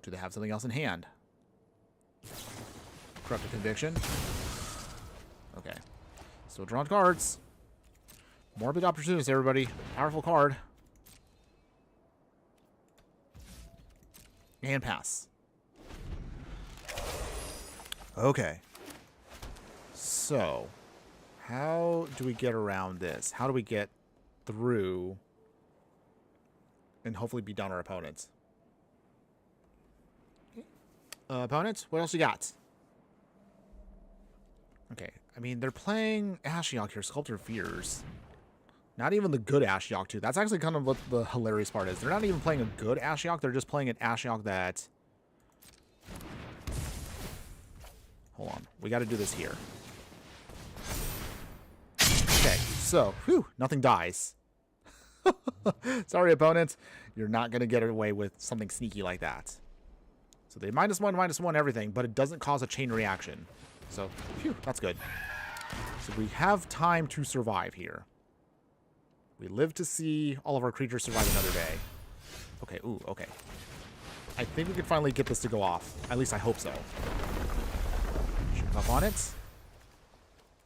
Do they have something else in hand? Corrupted Conviction. Okay. So drawn cards. Morbid Opportunist, everybody. Powerful card. And pass. Okay. So, how do we get around this? How do we get through and hopefully beat down our opponents? Opponents, what else you got? Okay, I mean, they're playing Ashiok here, Sculptor of Fears. Not even the good Ashiok, too. That's actually kind of what the hilarious part is. They're not even playing a good Ashiok. They're just playing an Ashiok that... hold on. We got to do this here. Okay, so, whew, nothing dies. Sorry, opponents. You're not going to get away with something sneaky like that. So they -1/-1 everything, but it doesn't cause a chain reaction. So, phew, that's good. So we have time to survive here. We live to see all of our creatures survive another day. Okay, ooh, okay. I think we can finally get this to go off. At least I hope so. Shoot up on it.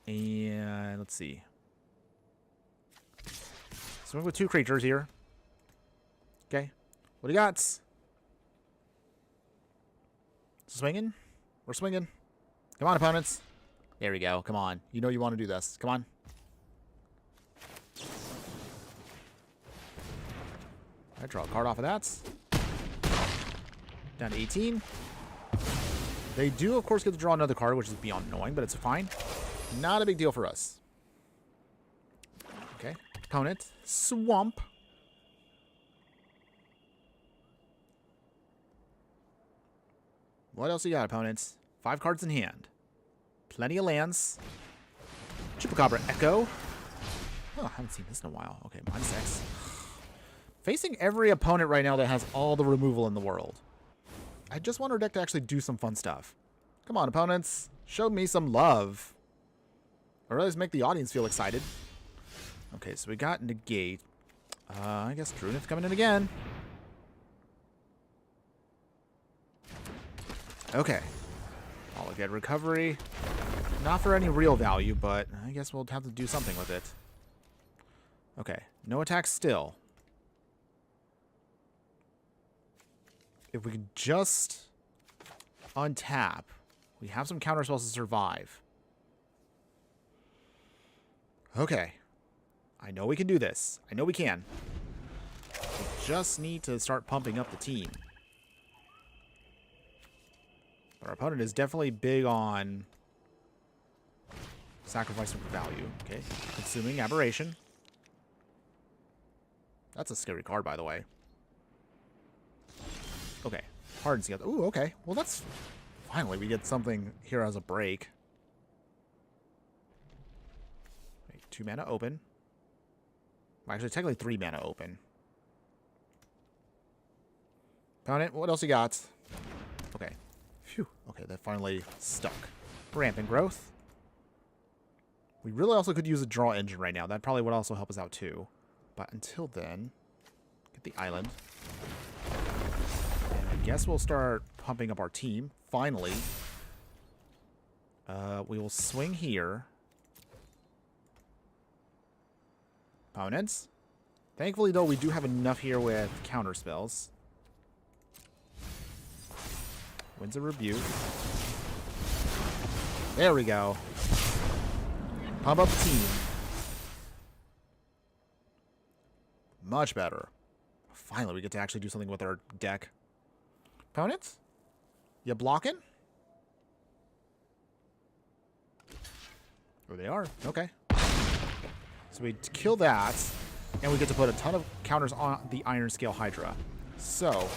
And let's see. Swing with 2 creatures here. Okay. What do you got? Swinging? We're swinging. Come on, opponents. There we go. Come on. You know you want to do this. Come on. I draw a card off of that. Down to 18. They do, of course, get to draw another card, which is beyond annoying, but it's fine. Not a big deal for us. Okay. Opponent, Swamp. What else you got, opponents? 5 cards in hand. Plenty of lands. Chupacabra Echo. Oh, I haven't seen this in a while. Okay, -X. Facing every opponent right now that has all the removal in the world. I just want our deck to actually do some fun stuff. Come on, opponents. Show me some love. Or at least make the audience feel excited. Okay, so we got Negate. I guess Druneth coming in again. Okay. I'll get recovery. Not for any real value, but I guess we'll have to do something with it. Okay, no attack still. If we could just untap, we have some counter spells to survive. Okay. I know we can do this. I know we can. We just need to start pumping up the team. But our opponent is definitely big on sacrificing for value. Okay. Consuming Aberration. That's a scary card, by the way. Okay. Hardened Scale. Ooh, okay. Well, that's... Finally, we get something here as a break. Okay, 2 mana open. Well, actually, technically 3 mana open. Opponent, what else you got? Okay. Phew. Okay, that finally stuck. Rampant Growth. We really also could use a draw engine right now. That probably would also help us out too. But until then, get the island. And I guess we'll start pumping up our team. Finally. We will swing here. Opponents. Thankfully, though, we do have enough here with counter spells. Winds of Rebuke. There we go. Pump up the team. Much better. Finally, we get to actually do something with our deck. Opponents? You blocking? Oh, they are. Okay. So we kill that, and we get to put a ton of counters on the Iron Scale Hydra. So,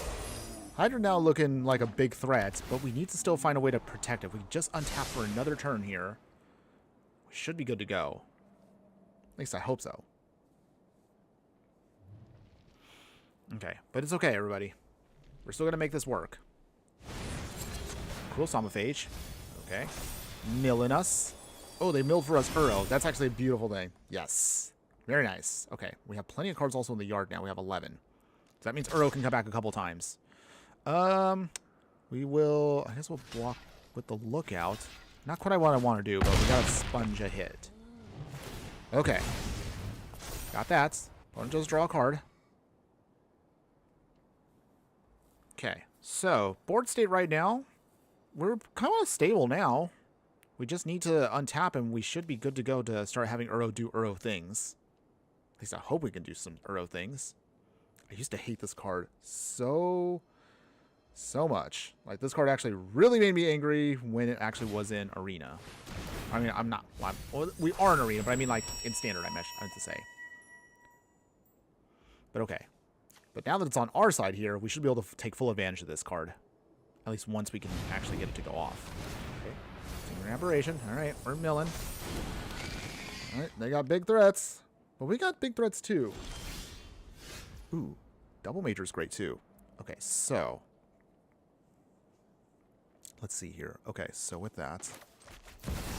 Hydra now looking like a big threat, but we need to still find a way to protect it. If we just untap for another turn here, we should be good to go. At least I hope so. Okay, but it's okay, everybody. We're still going to make this work. Cool Somophage. Okay. Milling us. Oh, they milled for us Uro. That's actually a beautiful thing. Yes. Very nice. Okay, we have plenty of cards also in the yard now. We have 11. So that means Uro can come back a couple times. We will... I guess we'll block with the Lookout. Not quite what I want to do, but we gotta sponge a hit. Okay. Got that. Opponent just draw a card. Okay, so board state right now, we're kind of stable now. We just need to untap and we should be good to go to start having Uro do Uro things. At least I hope we can do some Uro things. I used to hate this card so much. Like, this card actually really made me angry when it actually was in Arena. I mean, well, we are in Arena, but I mean, like, in Standard, I meant to say. But okay. But now that it's on our side here, we should be able to take full advantage of this card. At least once we can actually get it to go off. Okay. Finger Aberration. Alright, we're milling. Alright, they got big threats. But we got big threats too. Ooh, Double Major is great too. Okay, so... let's see here. Okay, so with that...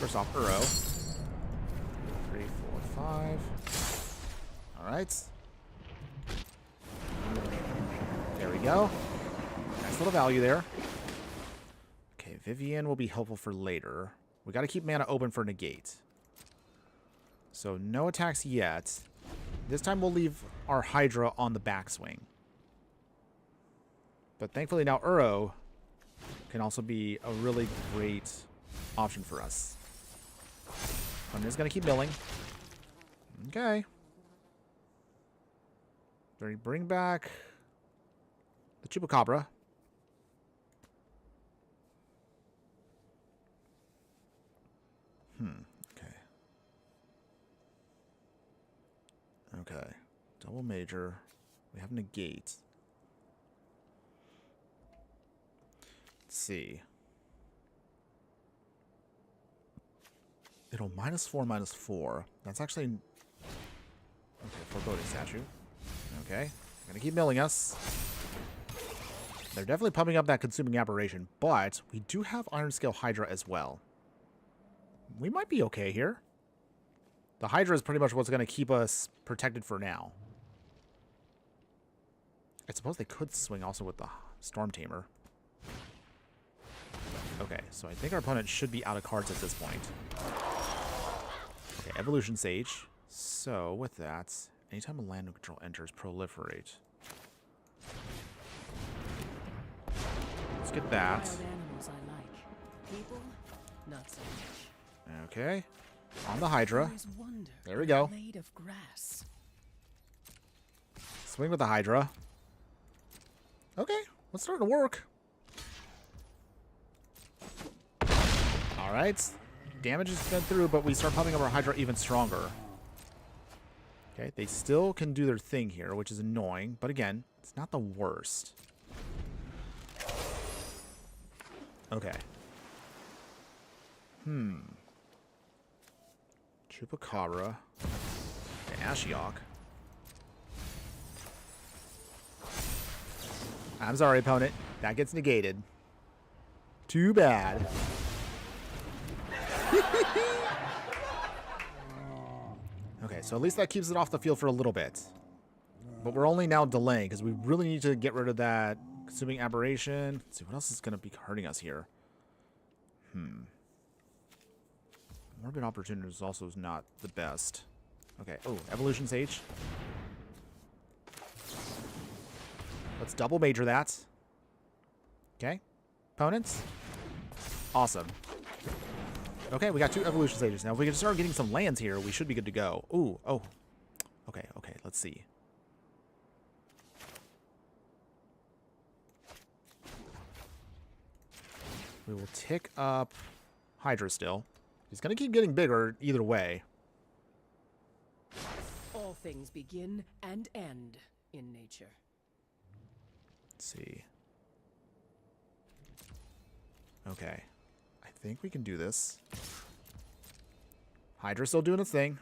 first off, Uro. 3, 4, 5. Alright. There we go. Nice little value there. Okay, Vivian will be helpful for later. We got to keep mana open for Negate. So no attacks yet. This time we'll leave our Hydra on the backswing. But thankfully now Uro can also be a really great option for us. I'm just going to keep milling. Okay. Bring back the Chupacabra. Okay. Okay. Double major. We have negate. Let's see. It'll -4/-4. That's actually... Okay, foreboding statue. Okay. Gonna keep milling us. They're definitely pumping up that consuming aberration, but we do have Iron Scale Hydra as well. We might be okay here. The Hydra is pretty much what's going to keep us protected for now. I suppose they could swing also with the Storm Tamer. Okay, so I think our opponent should be out of cards at this point. Okay, Evolution Sage. So, with that, anytime a land control enters, proliferate. Let's get that. Wild animals I like. People, not so much. Okay. On the Hydra. Always wonder There we go. blade of grass. Swing with the Hydra. Okay, what's starting to work? Alright. Damage has been through, but we start pumping up our Hydra even stronger. Okay, they still can do their thing here, which is annoying. But again, it's not the worst. Okay. Chupacabra. Okay, Ashiok. I'm sorry, opponent. That gets negated. Too bad. Okay, so at least that keeps it off the field for a little bit. But we're only now delaying because we really need to get rid of that consuming aberration. Let's see, what else is going to be hurting us here? Morbid Opportunities also is not the best. Okay, oh, Evolution Sage. Let's double major that. Okay, opponents. Awesome. Okay, we got 2 Evolution Sages. Now, if we can start getting some lands here, we should be good to go. Ooh, oh. Okay, let's see. We will tick up Hydra still. He's going to keep getting bigger either way. All things begin and end in nature. Let's see. Okay. I think we can do this. Hydra's still doing its thing.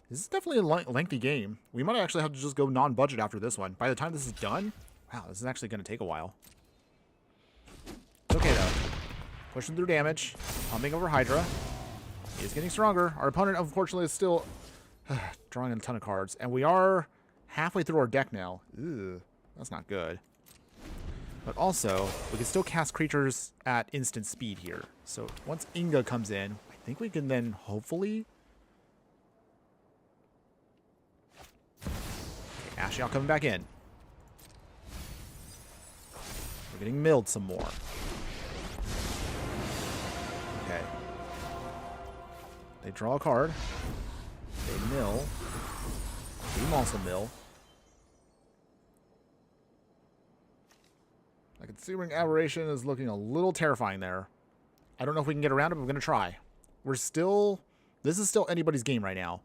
This is definitely a lengthy game. We might actually have to just go non-budget after this one. By the time this is done... Wow, this is actually going to take a while. It's okay, though. Pushing through damage. Pumping over Hydra. He is getting stronger. Our opponent, unfortunately, is still drawing a ton of cards. And we are halfway through our deck now. Ew, that's not good. But also, we can still cast creatures at instant speed here. So once Inga comes in, I think we can then hopefully... Okay, Ashiok coming back in. We're getting milled some more. Okay. They draw a card. They mill. We also mill. The consuming aberration is looking a little terrifying there. I don't know if we can get around it, but we're going to try. We're still... This is still anybody's game right now.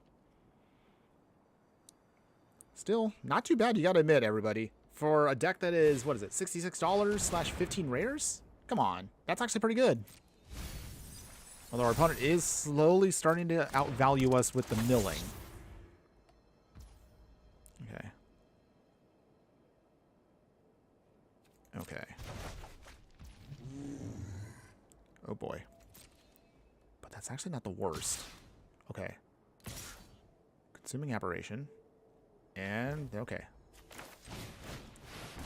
Still, not too bad, you got to admit, everybody. For a deck that is, what is it, $66/15 rares? Come on, that's actually pretty good. Although our opponent is slowly starting to outvalue us with the milling. Okay. Okay. Oh boy. But that's actually not the worst. Okay. Consuming aberration. And, okay.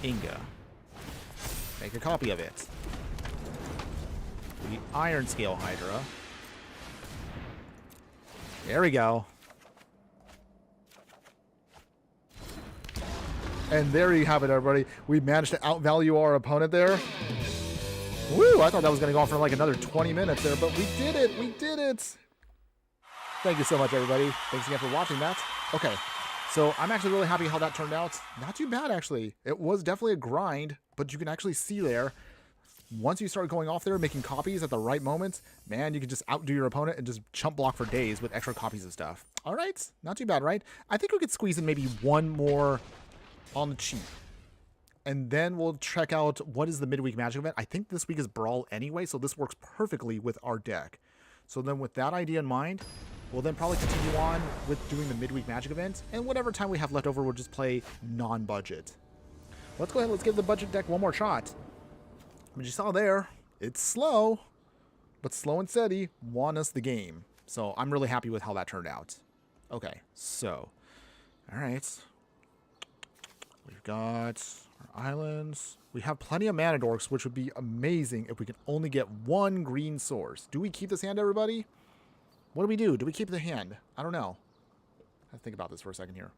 Inga. Make a copy of it. The Iron Scale Hydra. There we go. And there you have it, everybody. We managed to outvalue our opponent there. Woo! I thought that was going to go on for like another 20 minutes there, but we did it! We did it! Thank you so much, everybody. Thanks again for watching that. Okay, so I'm actually really happy how that turned out. Not too bad, actually. It was definitely a grind, but you can actually see there once you start going off there making copies at the right moment, man, you can just outdo your opponent and just chump block for days with extra copies of stuff. All right, not too bad, right? I think we could squeeze in maybe one more on the cheap. And then we'll check out what is the midweek magic event. I think this week is Brawl anyway, so this works perfectly with our deck. So then with that idea in mind, we'll then probably continue on with doing the midweek magic event. And whatever time we have left over, we'll just play non-budget. Let's go ahead, let's give the budget deck one more shot. As you saw there, it's slow, but slow and steady won us the game. So I'm really happy with how that turned out. Okay, so, all right. We've got our islands. We have plenty of mana dorks, which would be amazing if we could only get one green source. Do we keep this hand, everybody? What do we do? Do we keep the hand? I don't know. I have to think about this for a second here.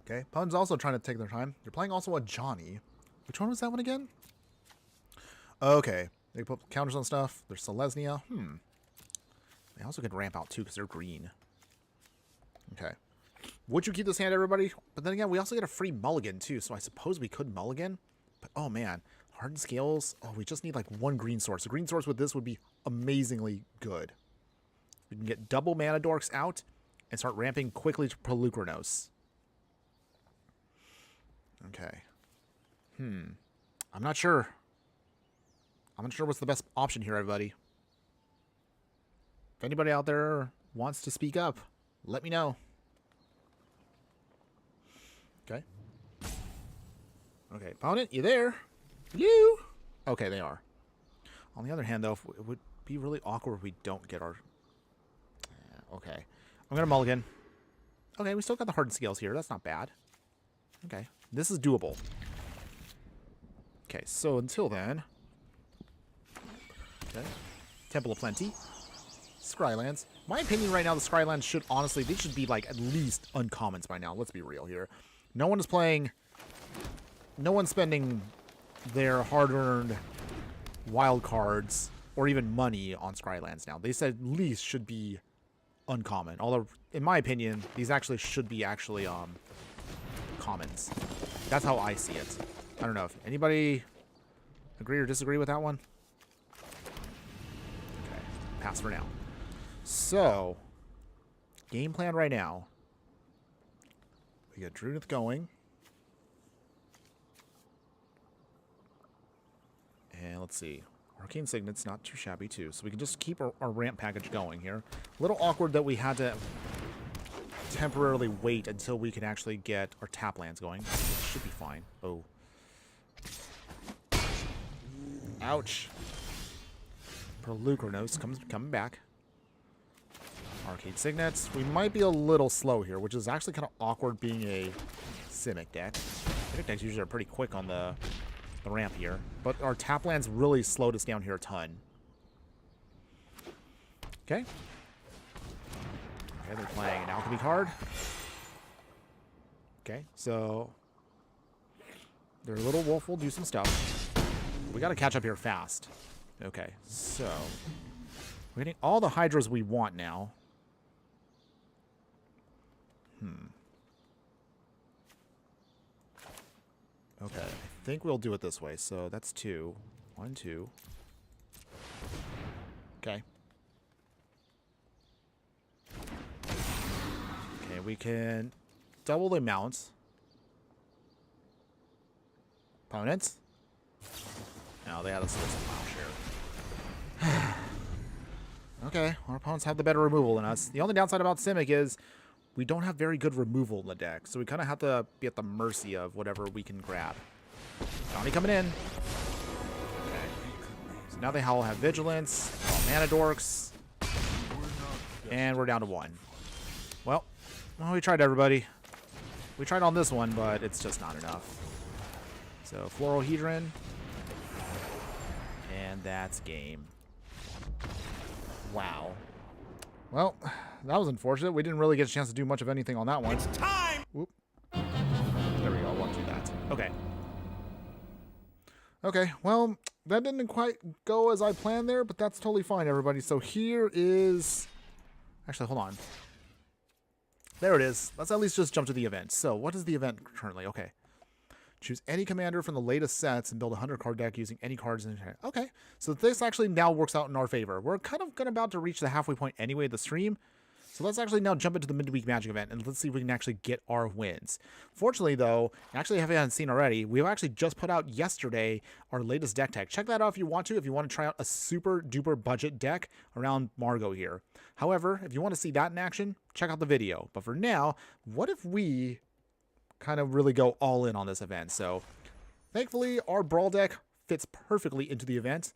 Okay, Pun's also trying to take their time. You're playing also a Johnny. Which one was that one again? Okay, they put counters on stuff. There's Selesnya. They also could ramp out too because they're green. Okay. Would you keep this hand, everybody? But then again, we also get a free mulligan too, so I suppose we could mulligan. But oh man, hardened scales. Oh, we just need like one green source. A green source with this would be amazingly good. We can get double mana dorks out and start ramping quickly to Pelucranos. Okay. I'm not sure. I'm not sure what's the best option here, everybody. If anybody out there wants to speak up, let me know. Okay. Okay, opponent, you there? You? Okay, they are. On the other hand, though, it would be really awkward if we don't get our... Okay. I'm going to mulligan. Okay, we still got the hardened scales here. That's not bad. Okay. This is doable. Okay, so until then... Okay. Temple of Plenty. Scrylands. My opinion right now, the Scrylands should honestly, they should be like at least uncommons by now. Let's be real here. No one is playing... No one's spending their hard-earned wild cards or even money on Scrylands now. They said at least should be uncommon. Although, in my opinion, these actually should be commons. That's how I see it. I don't know if anybody agree or disagree with that one. Okay, pass for now. So, game plan right now. We got Druneth going. And let's see. Arcane Signet's not too shabby too, so we can just keep our ramp package going here. A little awkward that we had to temporarily wait until we can actually get our tap lands going. Should be fine. Oh. Ouch. Pelucranos coming back. Arcade Signets. We might be a little slow here, which is actually kind of awkward being a Simic deck. Simic decks usually are pretty quick on the ramp here, but our tap lands really slowed us down here a ton. Okay. Okay, they're playing an alchemy card. Okay, so their little wolf will do some stuff. We got to catch up here fast. Okay, so we're getting all the hydras we want now. Okay, I think we'll do it this way. So that's 2. 1, 2. Okay. Okay, we can double the amount. Opponents? No, they had a source of plowshare. Okay, our opponents have the better removal than us. The only downside about Simic is we don't have very good removal in the deck, so we kind of have to be at the mercy of whatever we can grab. Johnny coming in. Okay. So now they all have Vigilance, all mana dorks, and we're down to 1. Well, we tried, everybody. We tried on this one, but it's just not enough. So, Floral Hedron. And that's game. Wow. Well, that was unfortunate. We didn't really get a chance to do much of anything on that one. It's time! Whoop. There we go. I won't do that. Okay. Okay, well, that didn't quite go as I planned there, but that's totally fine, everybody. So here is Actually, hold on. There it is. Let's at least just jump to the event. So what is the event currently? Okay. Choose any commander from the latest sets and build a 100 card deck using any cards in it. Okay. So this actually now works out in our favor. We're kind of about to reach the halfway point anyway of the stream. So let's actually now jump into the midweek Magic event and let's see if we can actually get our wins. Fortunately, though, actually, if you haven't seen already, we've actually just put out yesterday our latest deck tag. Check that out if you want to try out a super duper budget deck around Margot here. However, if you want to see that in action, check out the video. But for now, what if we kind of really go all in on this event? So thankfully, our Brawl deck fits perfectly into the event.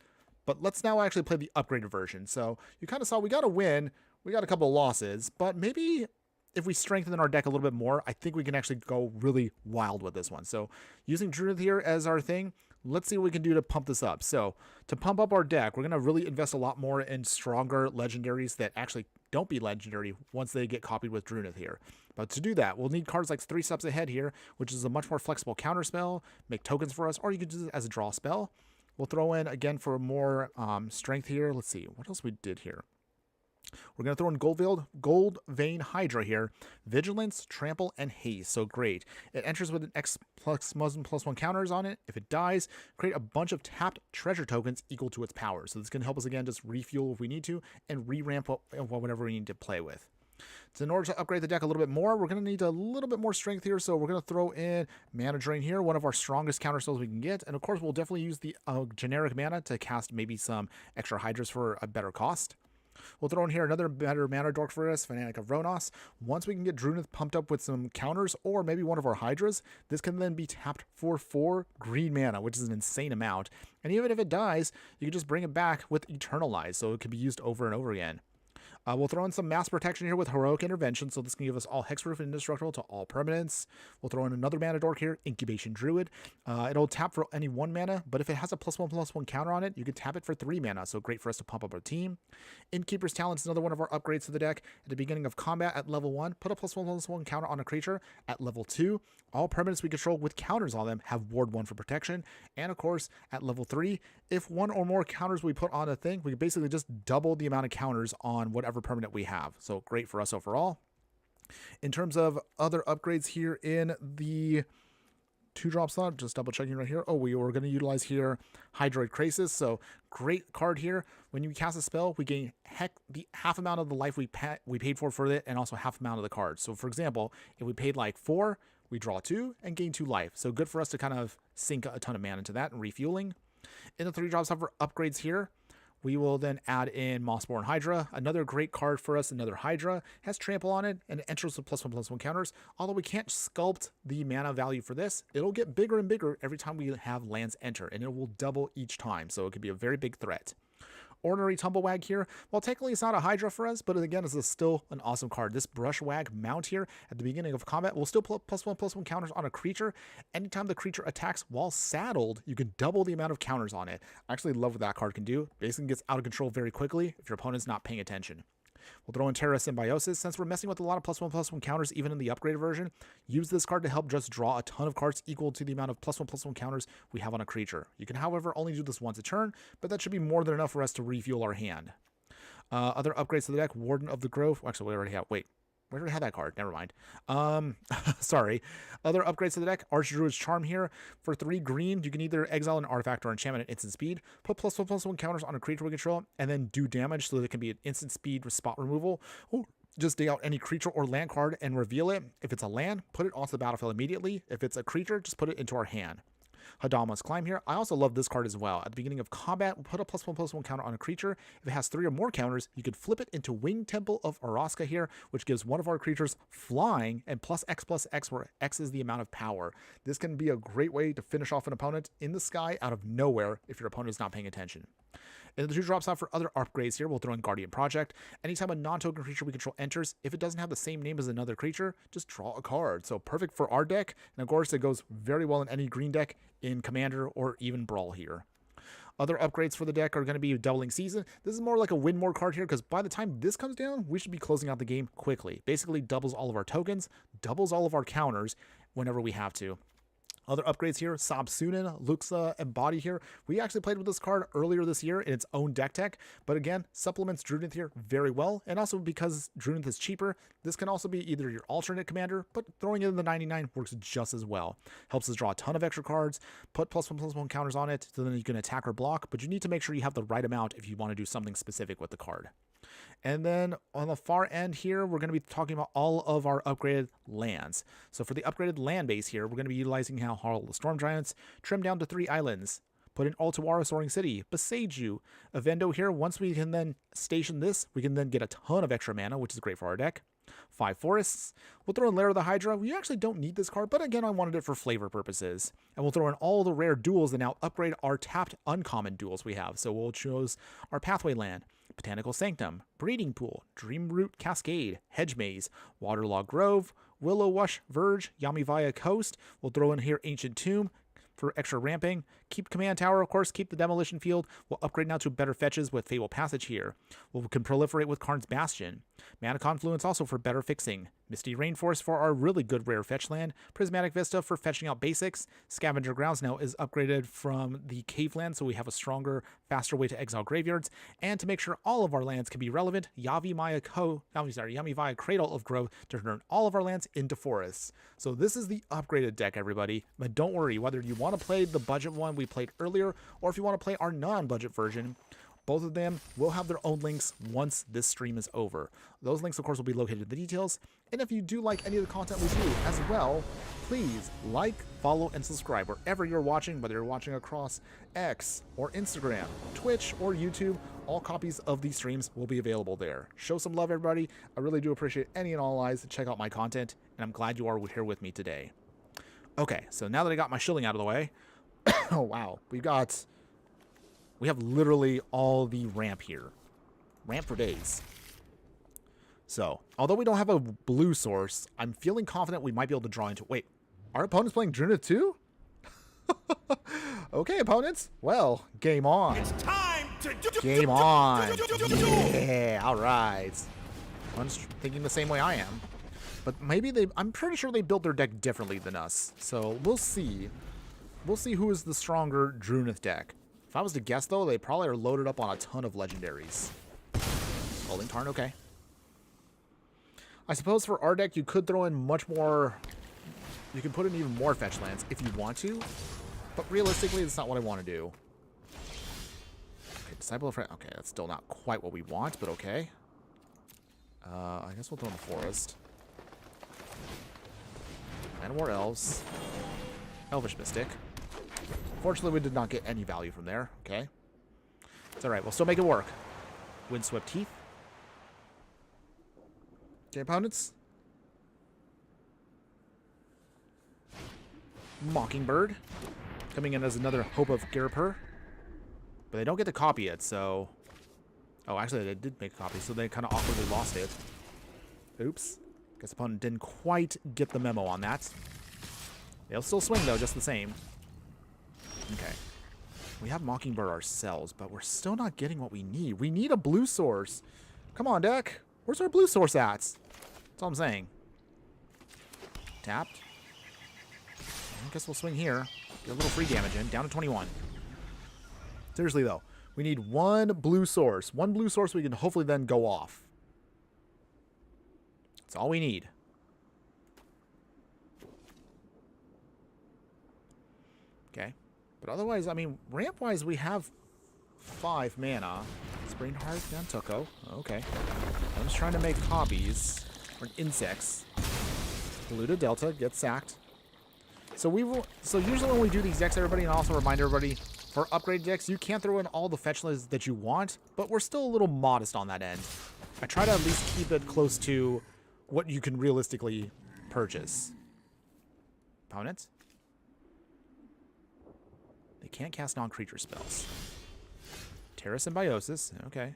But let's now actually play the upgraded version. So you kind of saw we got a win. We got a couple of losses, but maybe if we strengthen our deck a little bit more, I think we can actually go really wild with this one. So using Druneth here as our thing, let's see what we can do to pump this up. So to pump up our deck, we're going to really invest a lot more in stronger legendaries that actually don't be legendary once they get copied with Druneth here. But to do that, we'll need cards like 3 Steps Ahead here, which is a much more flexible counter spell, make tokens for us, or you can use it as a draw spell. We'll throw in, again, for more strength here. Let's see, what else we did here. We're going to throw in Gold Vein Hydra here. Vigilance, Trample, and Haste. So great. It enters with an X plus +1 counters on it. If it dies, create a bunch of tapped treasure tokens equal to its power. So this can help us, again, just refuel if we need to and re-ramp whatever we need to play with. So in order to upgrade the deck a little bit more, we're going to need a little bit more strength here. So we're going to throw in Mana Drain here, one of our strongest counter spells we can get. And of course, we'll definitely use the generic mana to cast maybe some extra Hydras for a better cost. We'll throw in here another better mana dork for us, Fanatic of Ronos. Once we can get Druneth pumped up with some counters or maybe one of our Hydras, this can then be tapped for 4 green mana, which is an insane amount. And even if it dies, you can just bring it back with Eternalize, so it can be used over and over again. We'll throw in some mass protection here with Heroic Intervention, so this can give us all Hexproof and Indestructible to all permanents. We'll throw in another mana dork here, Incubation Druid. It'll tap for any 1 mana, but if it has a +1/+1 counter on it, you can tap it for 3 mana, so great for us to pump up our team. Innkeeper's Talent is another one of our upgrades to the deck. At the beginning of combat at level 1, put a +1/+1 counter on a creature. At level 2, all permanents we control with counters on them have Ward 1 for protection. And of course, at level 3, if 1 or more counters we put on a thing, we can basically just double the amount of counters on whatever permanent we have. So great for us overall. In terms of other upgrades here in the 2-drop slot, just double checking right here. Oh, we were going to utilize here Hydroid Krasis. So great card here. When you cast a spell, we gain the half amount of the life we paid for it, and also half amount of the card. So for example, if we paid like 4, we draw 2 and gain 2 life. So good for us to kind of sink a ton of mana into that and refueling. In the 3-drop slot for upgrades here, we will then add in Mossborn Hydra, another great card for us, another Hydra, has Trample on it, and it enters with +1/+1 counters. Although we can't sculpt the mana value for this, it'll get bigger and bigger every time we have lands enter, and it will double each time, so it could be a very big threat. Ordinary Tumblewag here, well, technically it's not a Hydra for us, but again, it's still an awesome card. This Brushwag mount here at the beginning of combat will still put +1/+1 counters on a creature. Anytime the creature attacks while saddled, you can double the amount of counters on it. I actually love what that card can do. Basically gets out of control very quickly if your opponent's not paying attention. We'll throw in Terra Symbiosis. Since we're messing with a lot of +1/+1 counters even in the upgraded version, use this card to help just draw a ton of cards equal to the amount of +1/+1 counters we have on a creature. You can, however, only do this once a turn, but that should be more than enough for us to refuel our hand. Other upgrades to the deck, Warden of the Grove. Actually, we already have, wait. We already had that card. Never mind. Sorry. Other upgrades to the deck. Archdruid's Charm here. For 3 green, you can either exile an artifact or enchantment at instant speed. Put +1/+1 counters on a creature we control, and then do damage so that it can be an instant speed spot removal. Or just dig out any creature or land card and reveal it. If it's a land, put it onto the battlefield immediately. If it's a creature, just put it into our hand. Hadama's Climb here. I also love this card as well. At the beginning of combat, we'll put a +1/+1 counter on a creature. If it has 3 or more counters, you could flip it into Winged Temple of Araska here, which gives one of our creatures flying and +X/+X, where X is the amount of power. This can be a great way to finish off an opponent in the sky out of nowhere if your opponent is not paying attention. In the 2-drop slot for other upgrades here, we'll throw in Guardian Project. Anytime a non-token creature we control enters, if it doesn't have the same name as another creature, just draw a card. So perfect for our deck, and of course it goes very well in any green deck, in Commander or even Brawl here. Other upgrades for the deck are going to be Doubling Season. This is more like a win more card here, because by the time this comes down, we should be closing out the game quickly. Basically doubles all of our tokens, doubles all of our counters whenever we have to. Other upgrades here, Sabsunin, Luxa, and Body here. We actually played with this card earlier this year in its own deck tech, but again, supplements Druneth here very well, and also because Druneth is cheaper, this can also be either your alternate commander, but throwing it in the 99 works just as well. Helps us draw a ton of extra cards, put +1/+1 counters on it, so then you can attack or block, but you need to make sure you have the right amount if you want to do something specific with the card. And then on the far end here, we're going to be talking about all of our upgraded lands. So for the upgraded land base here, we're going to be utilizing how Harl the Storm Giants, trim down to 3 islands, put in Altawara Soaring City, Beseiju, Avendo here. Once we can then station this, we can then get a ton of extra mana, which is great for our deck. 5 forests. We'll throw in Lair of the Hydra. We actually don't need this card, but again, I wanted it for flavor purposes. And we'll throw in all the rare duels that now upgrade our tapped uncommon duels we have. So we'll choose our Pathway Land, Botanical Sanctum, Breeding Pool, Dreamroot Cascade, Hedge Maze, Waterlog Grove, Willow Wash Verge, Yamivaya Coast. We'll throw in here Ancient Tomb for extra ramping. Keep Command Tower, of course, keep the Demolition Field. We'll upgrade now to better fetches with Fable Passage here. We can proliferate with Karn's Bastion. Mana Confluence also for better fixing. Misty Rainforest for our really good rare fetch land. Prismatic Vista for fetching out basics. Scavenger Grounds now is upgraded from the Cave Land, so we have a stronger, faster way to exile graveyards. And to make sure all of our lands can be relevant, Yamivaya Cradle of Growth to turn all of our lands into forests. So this is the upgraded deck, everybody. But don't worry, whether you want to play the budget one we played earlier, or if you want to play our non-budget version, both of them will have their own links once this stream is over. Those links, of course, will be located in the details. And if you do like any of the content we do as well, please like, follow, and subscribe wherever you're watching, whether you're watching across X or Instagram, Twitch, or YouTube. All copies of these streams will be available there. Show some love, everybody. I really do appreciate any and all eyes to check out my content, and I'm glad you are here with me today. Okay, so now that I got my shilling out of the way, oh wow, we have literally all the ramp here. Ramp for days. So, although we don't have a blue source, I'm feeling confident we might be able to draw into... Wait, our opponent's playing Druneth too? Okay, opponents. Well, game on. It's time to Game on. Yeah, all right. I'm just thinking the same way I am. But maybe I'm pretty sure they built their deck differently than us. So, we'll see. We'll see who is the stronger Druneth deck. If I was to guess, though, they probably are loaded up on a ton of legendaries. Holding Tarn, okay. I suppose for our deck, you could throw in much more... You can put in even more fetch lands if you want to. But realistically, that's not what I want to do. Okay, Disciple of... Okay, that's still not quite what we want, but okay. I guess we'll throw in the Forest. And more Elves. Elvish Mystic. Fortunately, we did not get any value from there. Okay. It's alright. We'll still make it work. Windswept Teeth. Okay, opponents. Mockingbird. Coming in as another Hope of Garipur. But they don't get to copy it, so... Oh, actually, they did make a copy, so they kind of awkwardly lost it. Oops. Guess opponent didn't quite get the memo on that. They'll still swing, though, just the same. Okay. We have Mockingbird ourselves, but we're still not getting what we need. We need a blue source. Come on, deck. Where's our blue source at? That's all I'm saying. Tapped. I guess we'll swing here. Get a little free damage in. Down to 21. Seriously, though. We need one blue source. One blue source we can hopefully then go off. That's all we need. Okay. But otherwise, I mean, ramp-wise, we have 5 mana. Spring Heart, Nantuko. Okay. I'm just trying to make copies. Or insects. Polluted Delta, get sacked. So usually when we do these decks, everybody, and also remind everybody, for upgrade decks, you can't throw in all the fetch lands that you want, but we're still a little modest on that end. I try to at least keep it close to what you can realistically purchase. Opponents? They can't cast non-creature spells. Terra Symbiosis, okay.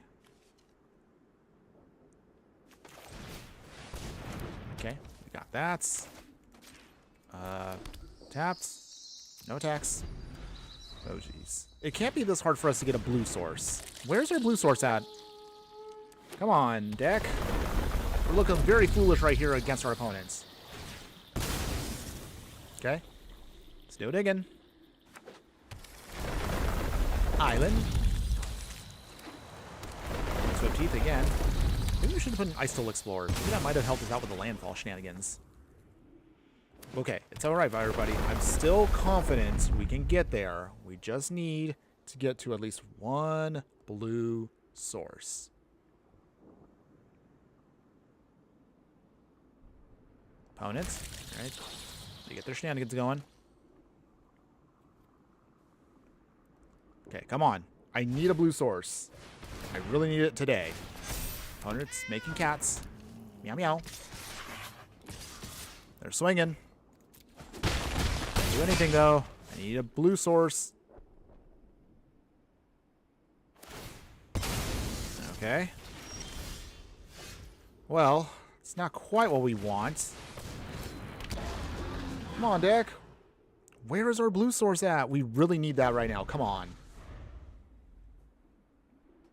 Okay, we got that. Tapped. No attacks. Oh, jeez. It can't be this hard for us to get a blue source. Where's our blue source at? Come on, deck. We're looking very foolish right here against our opponents. Okay. Still digging. Island. Swift Teeth again. Maybe we should have put an Ice Toll Explorer. Maybe that might have helped us out with the landfall shenanigans. Okay, it's alright, everybody. I'm still confident we can get there. We just need to get to at least one blue source. Opponents. Alright. They get their shenanigans going. Okay, come on. I need a blue source. I really need it today. Opponents making cats. Meow meow. They're swinging. Can't do anything though. I need a blue source. Okay. Well, it's not quite what we want. Come on, deck. Where is our blue source at? We really need that right now. Come on.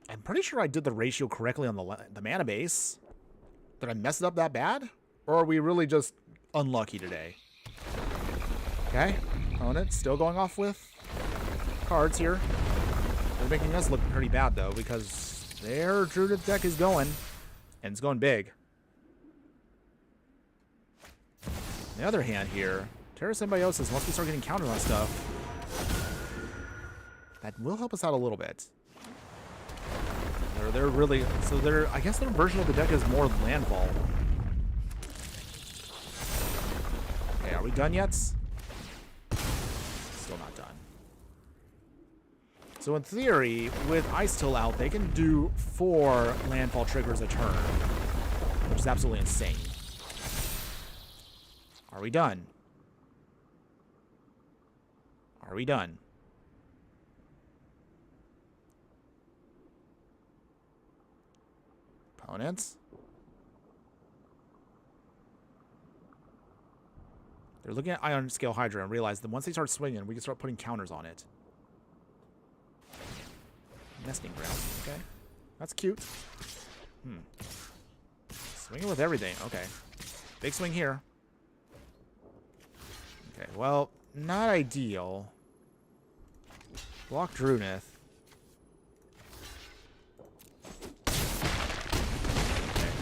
I'm pretty sure I did the ratio correctly on the mana base. Did I mess it up that bad? Or are we really just unlucky today? Okay. Opponent still going off with cards here. They're making us look pretty bad, though, because their Druneth deck is going. And it's going big. On the other hand here, Terra Symbiosis, once we start getting counters on stuff, that will help us out a little bit. They're really, so they're, I guess their version of the deck is more landfall. Okay, are we done yet? Still not done. So in theory, with Ice Toll out, they can do 4 landfall triggers a turn, which is absolutely insane. Are we done? Are we done? Opponents. They're looking at Ion Scale Hydra and realize that once they start swinging, we can start putting counters on it. Nesting ground. Okay. That's cute. Swinging with everything. Okay. Big swing here. Okay, well, not ideal. Block Druneth.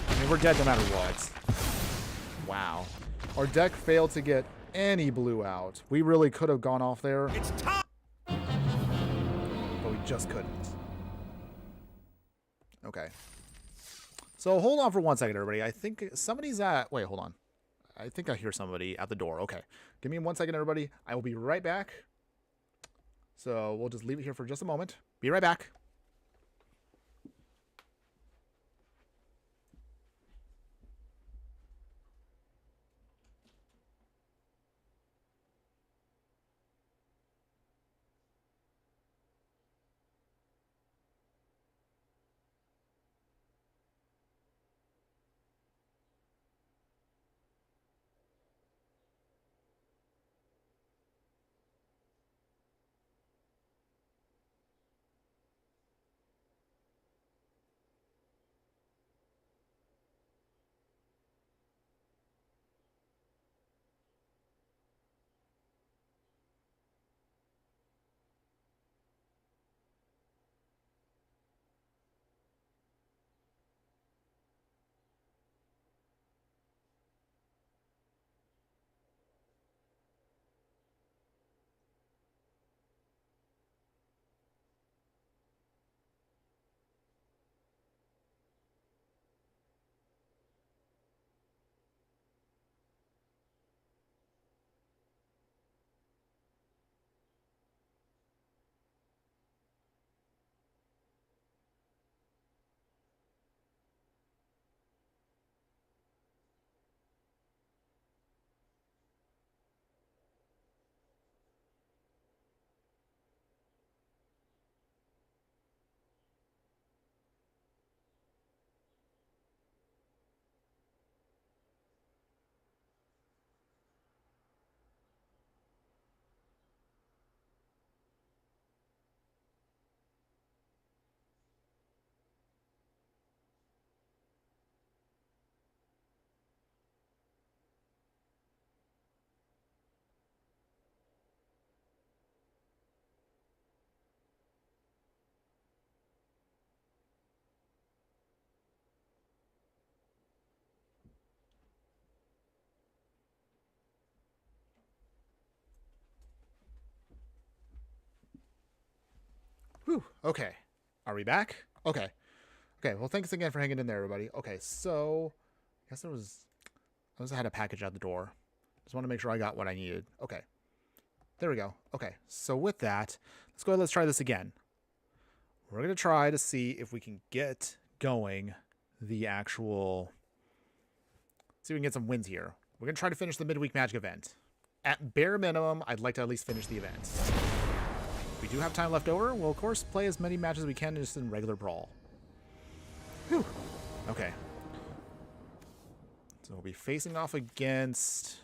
I mean, we're dead no matter what. Wow. Our deck failed to get any blue out. We really could have gone off there. It's time. But we just couldn't. Okay. So hold on for 1 second, everybody. I think somebody's at... Wait, hold on. I think I hear somebody at the door. Okay. Give me 1 second, everybody. I will be right back. So we'll just leave it here for just a moment. Be right back. Whew. Okay. Are we back? Okay. Okay, well, thanks again for hanging in there, everybody. Okay, so I guess I had a package out the door. Just want to make sure I got what I needed. Okay. There we go. Okay, so with that, let's go ahead, let's try this again. We're going to try to see if we can get going the actual... See if we can get some wins here. We're going to try to finish the midweek magic event. At bare minimum, I'd like to at least finish the event. If we do have time left over, we'll of course play as many matches as we can just in regular Brawl. Whew. Okay. So we'll be facing off against...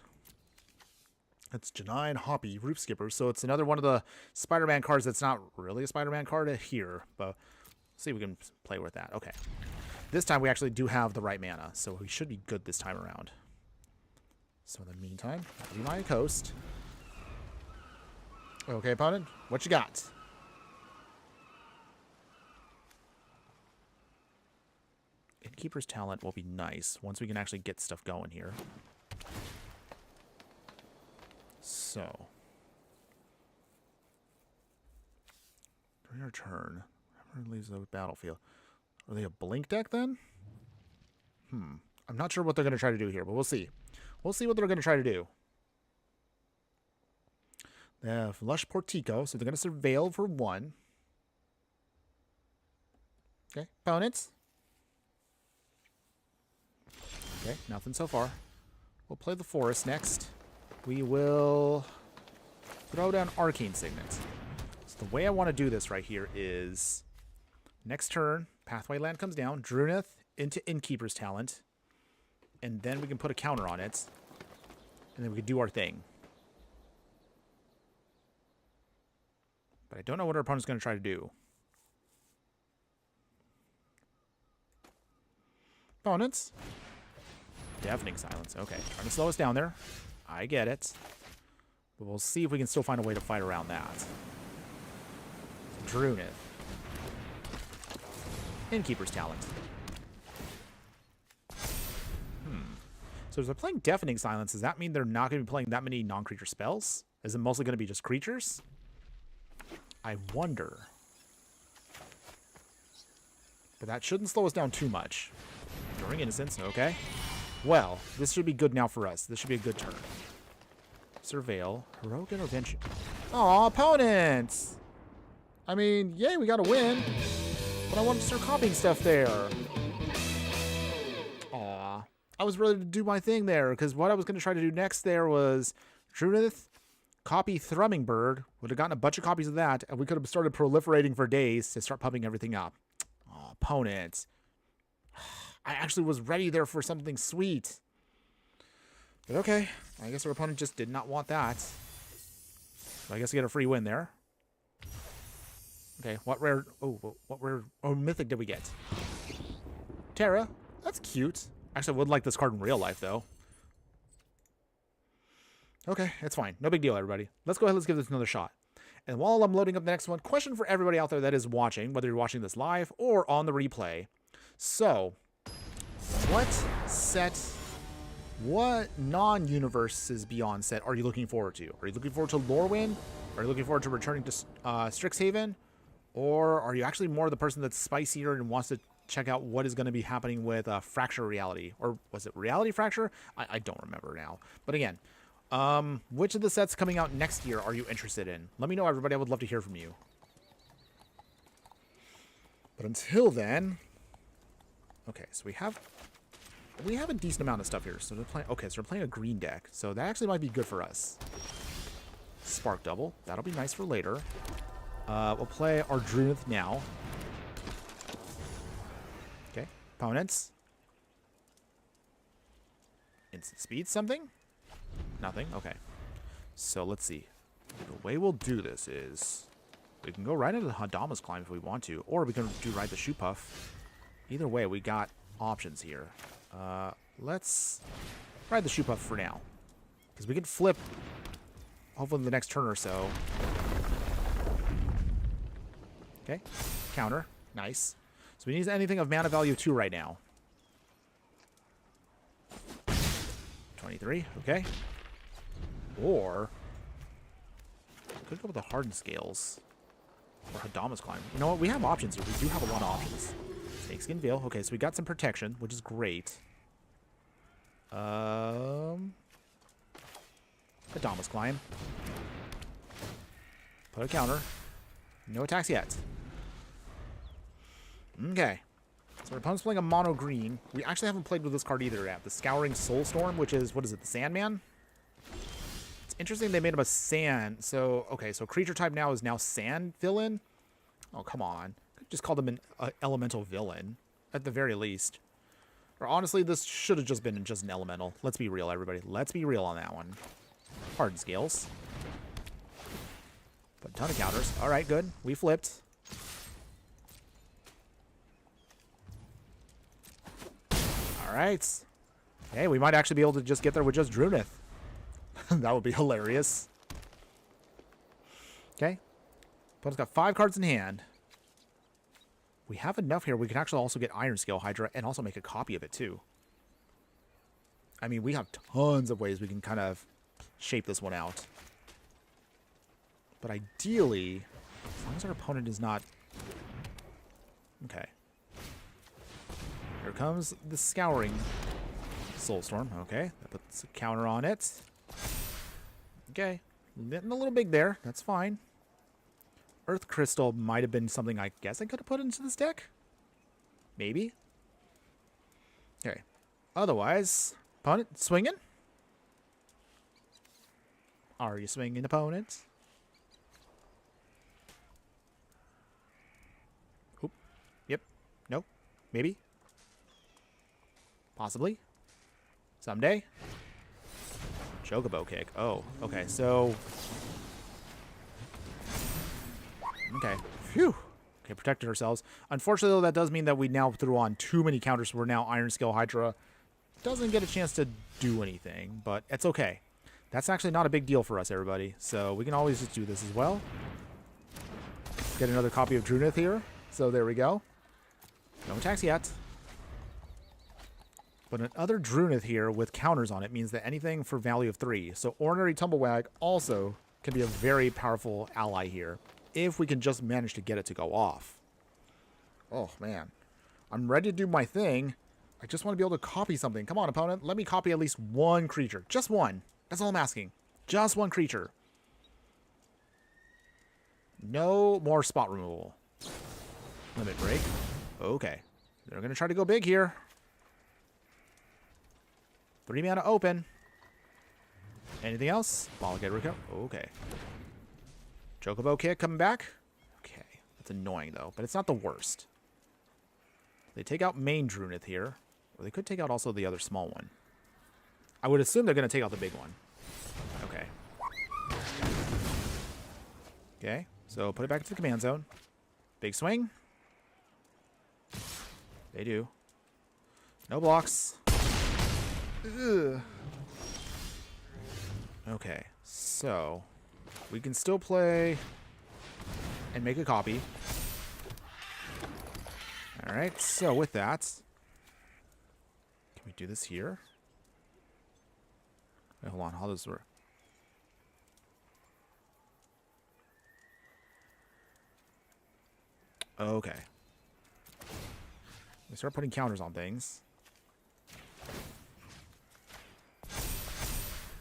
It's Janine Hoppy, Roof Skipper. So it's another one of the Spider-Man cards that's not really a Spider-Man card here. But see if we can play with that. Okay. This time we actually do have the right mana. So we should be good this time around. So in the meantime, I'll be my coast. Okay, opponent. What you got? Innkeeper's Talent will be nice once we can actually get stuff going here. So, during our turn, whoever leaves the battlefield. Are they a blink deck then? I'm not sure what they're going to try to do here, but we'll see. We'll see what they're going to try to do. They have Lush Portico, so they're going to surveil for 1. Okay, opponents. Okay, nothing so far. We'll play the Forest next. We will throw down Arcane Signet. So the way I want to do this right here is next turn, Pathway Land comes down, Druneth into Innkeeper's Talent, and then we can put a counter on it, and then we can do our thing. But I don't know what our opponent's going to try to do. Opponents. Deafening Silence. Okay, trying to slow us down there. I get it. But we'll see if we can still find a way to fight around that. Druneth. Innkeeper's Talent. So if they're playing Deafening Silence, does that mean they're not going to be playing that many non-creature spells? Is it mostly going to be just creatures? I wonder. But that shouldn't slow us down too much. Enduring Innocence, okay. Well, this should be good now for us. This should be a good turn. Surveil. Heroic Intervention. Aw, opponents! I mean, yay, we got a win. But I want to start copying stuff there. Aw. I was ready to do my thing there, because what I was going to try to do next there was Druneth, copy Thrumming Bird. Would have gotten a bunch of copies of that, and we could have started proliferating for days to start pumping everything up. Aw, opponents. I actually was ready there for something sweet. But okay, I guess our opponent just did not want that. So I guess we get a free win there. Okay, what rare... Oh, mythic did we get? Terra. That's cute. Actually, I would like this card in real life, though. Okay, it's fine. No big deal, everybody. Let's go ahead, let's give this another shot. And while I'm loading up the next one, question for everybody out there that is watching, whether you're watching this live or on the replay. So... what non-universes beyond set are you looking forward to? Are you looking forward to Lorwyn? Are you looking forward to returning to Strixhaven? Or are you actually more the person that's spicier and wants to check out what is going to be happening with Fracture Reality? Or was it Reality Fracture? I don't remember now. But again, which of the sets coming out next year are you interested in? Let me know, everybody. I would love to hear from you. But until then... Okay, so we have a decent amount of stuff here. So they're playing. Okay, so we're playing a green deck. So that actually might be good for us. Spark Double. That'll be nice for later. We'll play our Druneth now. Okay, opponents. Instant speed something? Nothing. Okay. So let's see. The way we'll do this is we can go right into the Hadama's Climb if we want to, or we can do Ride the Shoe Puff. Either way, we got options here. Let's ride the Shoe Puff for now. Because we can flip, hopefully in the next turn or so. Okay, counter. Nice. So we need anything of mana value 2 right now. 23, okay. Or, could go with the Hardened Scales. Or Hadama's Climb. You know what? We have options here. We do have a lot of options. Snakeskin Veil. Okay, so we got some protection, which is great. Hadama's Climb. Put a counter. No attacks yet. Okay. So our opponent's playing a mono green. We actually haven't played with this card either yet. The Scouring Soulstorm, which is, what is it, the Sandman? It's interesting they made him a sand. So, okay, so creature type now is now sand villain? Oh, come on. Just called him an elemental villain, at the very least. Or honestly, this should have just been just an elemental. Let's be real, everybody. Let's be real on that one. Hardened Scales. Put a ton of counters. All right, good. We flipped. All right. Hey, we might actually be able to just get there with just Druneth. That would be hilarious. Okay. Opponent's got 5 cards in hand. We have enough here. We can actually also get Iron Scale Hydra and also make a copy of it too. I mean, we have tons of ways we can kind of shape this one out. But ideally, as long as our opponent is not... Okay. Here comes the Scouring Soulstorm. Okay, that puts a counter on it. Okay, getting a little big there. That's fine. Earth Crystal might have been something I guess I could have put into this deck. Maybe. Okay. Otherwise, opponent swinging. Are you swinging, opponent? Oop. Yep. Nope. Maybe. Possibly. Someday. Chocobo Kick. Oh, okay. So... Okay. Phew. Okay, protected ourselves. Unfortunately, though, that does mean that we now threw on too many counters. We're now Iron Scale Hydra doesn't get a chance to do anything, but it's okay. That's actually not a big deal for us, everybody. So we can always just do this as well. Get another copy of Druneth here. So there we go. No attacks yet. But another Druneth here with counters on it means that anything for value of 3. So Ordinary Tumblewag also can be a very powerful ally here, if we can just manage to get it to go off. Oh, man. I'm ready to do my thing. I just want to be able to copy something. Come on, opponent. Let me copy at least one creature. Just one. That's all I'm asking. Just one creature. No more spot removal. Limit break. Okay. They're going to try to go big here. 3 mana open. Anything else? Bolliger. Okay. Chocobo Kick coming back. Okay. That's annoying, though. But it's not the worst. They take out main Druneth here. Or they could take out also the other small one. I would assume they're going to take out the big one. Okay. Okay. So put it back to the command zone. Big swing. They do. No blocks. Ugh. Okay. So we can still play and make a copy. Alright, so with that, can we do this here? Wait, hold on, how does this work? Okay. We start putting counters on things.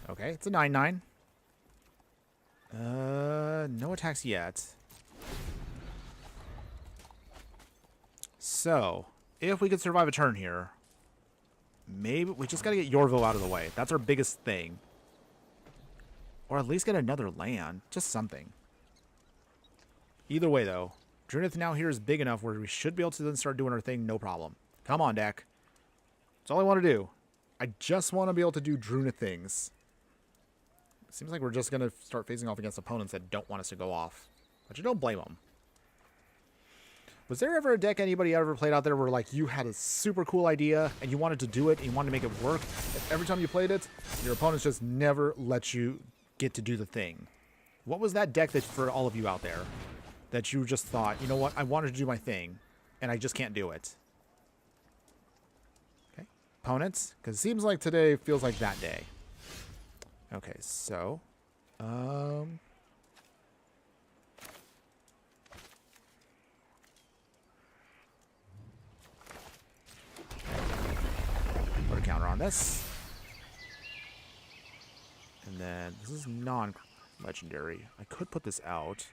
Okay, it's a 9/9. No attacks yet. So, if we could survive a turn here, maybe we just gotta get Yorville out of the way. That's our biggest thing. Or at least get another land. Just something. Either way, though, Druneth now here is big enough where we should be able to then start doing our thing, no problem. Come on, deck. That's all I want to do. I just want to be able to do Druneth things. Seems like we're just going to start facing off against opponents that don't want us to go off. But you don't blame them. Was there ever a deck anybody ever played out there where, like, you had a super cool idea and you wanted to do it and you wanted to make it work, and every time you played it, your opponents just never let you get to do the thing? What was that deck that, for all of you out there, that you just thought, you know what, I wanted to do my thing and I just can't do it? Okay. Opponents? Because it seems like today feels like that day. Okay, so, on this. And then this is non-legendary. I could put this out.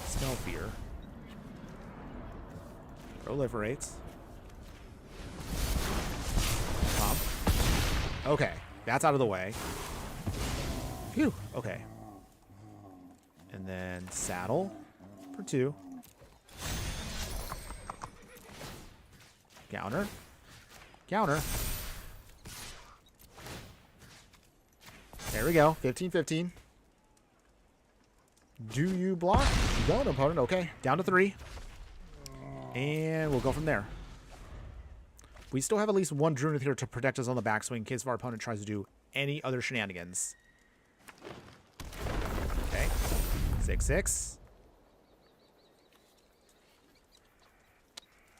Smell fear. Proliferates. Pump. Okay, that's out of the way. Phew. Okay. And then saddle for 2. Counter. Counter. There we go. 15-15. Do you block? You don't, opponent. Okay. Down to 3. And we'll go from there. We still have at least one Druneth here to protect us on the backswing in case our opponent tries to do any other shenanigans. Okay. 6-6.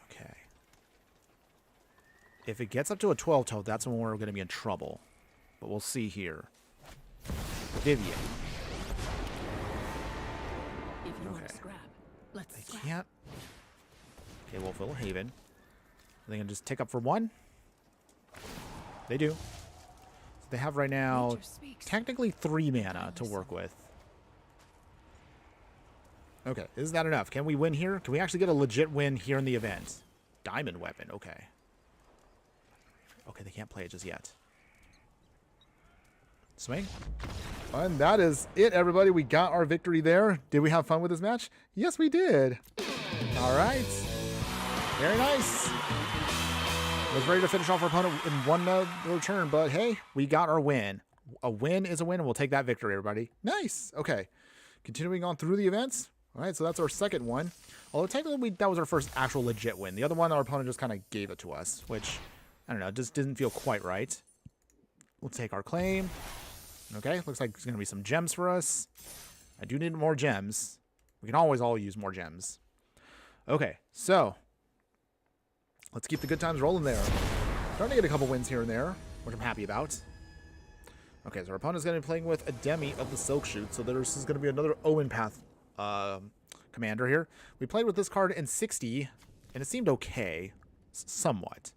Okay. If it gets up to a 12-toe, that's when we're going to be in trouble. But we'll see here. Vivian. If you want to scrap, let's They scrap. can't. Okay, well, Fill Haven. Are they going to just take up for 1? They do. So they have right now Nature speaks. technically 3 mana to work with. Okay, is that enough? Can we win here? Can we actually get a legit win here in the event? Diamond Weapon, okay. Okay, they can't play it just yet. Swing. And that is it, everybody. We got our victory there. Did we have fun with this match? Yes, we did. All right. Very nice. Was ready to finish off our opponent in one turn, but hey, we got our win. A win is a win, and we'll take that victory, everybody. Nice. Okay. Continuing on through the events. All right, so that's our second one. Although technically that was our first actual legit win. The other one, our opponent just kind of gave it to us, which, I don't know, just didn't feel quite right. We'll take our claim. Okay, looks like there's going to be some gems for us. I do need more gems. We can always all use more gems. Okay, so let's keep the good times rolling there. Starting to get a couple wins here and there, which I'm happy about. Okay, so our opponent's going to be playing with a Demi of the Silk Shoot, so this is going to be another Omenpath commander here. We played with this card in 60, and it seemed okay, somewhat.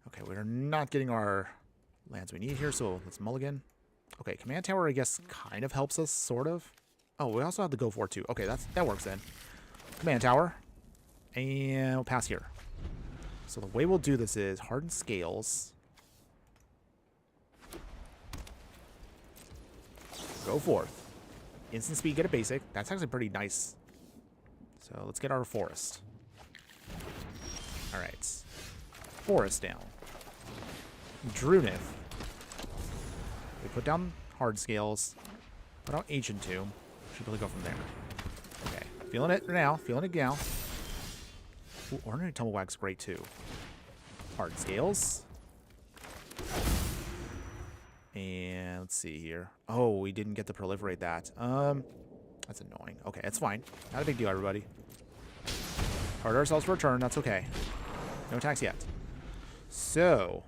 Okay, we're not getting our lands we need here, so let's mulligan. Okay, Command Tower, I guess, kind of helps us, sort of. Oh, we also have to go for it, too. Okay, that works then. Command Tower. And we'll pass here. So the way we'll do this is Hardened Scales. Go forth. Instant speed, get a basic. That's actually pretty nice. So let's get our Forest. Alright. Forest down. Druneth. We put down Hard Scales. Put out Ancient Tomb. Should really go from there. Okay. Feeling it now. Feeling it now. Ooh, Ordinary Tumblewag's great too. Hard Scales. And let's see here. Oh, we didn't get to proliferate that. That's annoying. Okay, it's fine. Not a big deal, everybody. Hard ourselves for a turn. That's okay. No attacks yet. So,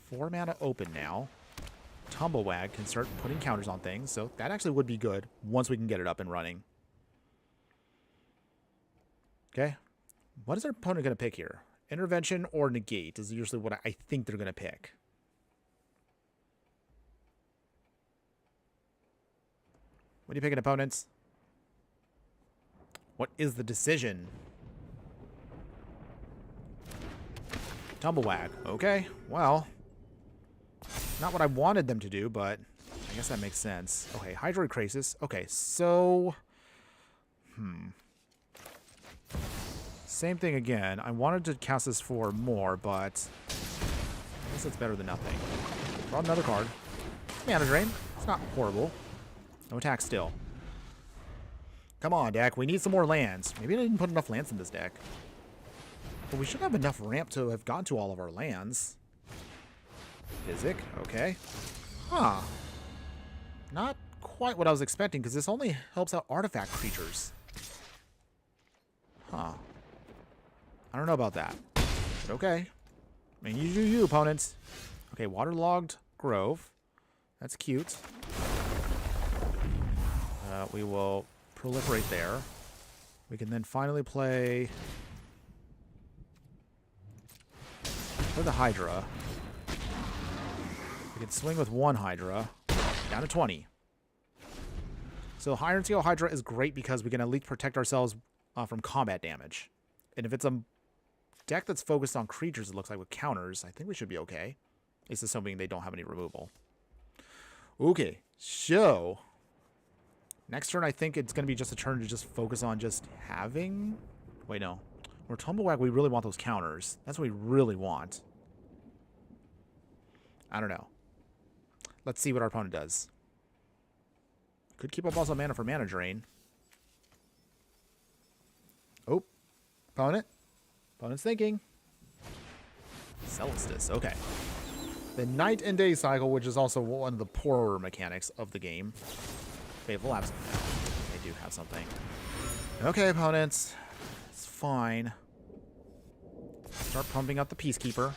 4 mana open now. Tumblewag can start putting counters on things, so that actually would be good once we can get it up and running. Okay. What is our opponent going to pick here? Intervention or Negate is usually what I think they're going to pick. What are you picking, opponents? What is the decision? Tumblewag. Okay, well, not what I wanted them to do, but I guess that makes sense. Okay, Hydroid Crisis. Okay, so... Same thing again. I wanted to cast this for more, but I guess it's better than nothing. Draw another card. Mana Drain. It's not horrible. No attack still. Come on, deck. We need some more lands. Maybe I didn't put enough lands in this deck. But we should have enough ramp to have gone to all of our lands. Physic. Okay. Huh. Not quite what I was expecting, because this only helps out artifact creatures. Huh. I don't know about that. But okay. I mean, you do you, opponents. Okay, Waterlogged Grove. That's cute. We will proliferate there. We can then finally play the Hydra. We can swing with one Hydra. Down to 20. So Iron Scale Hydra is great because we can at least protect ourselves from combat damage. And if it's a deck that's focused on creatures, it looks like, with counters, I think we should be okay. At least assuming they don't have any removal. Okay, so next turn I think it's going to be just a turn to just focus on just having... Wait, no. Or Tumblewag, we really want those counters. That's what we really want. I don't know. Let's see what our opponent does. Could keep up also mana for mana drain. Oh. Opponent. Opponent's thinking. Celestis. Okay. The night and day cycle, which is also one of the poorer mechanics of the game. Fateful Lapse. They do have something. Okay, opponents. It's fine. Start pumping up the Peacekeeper.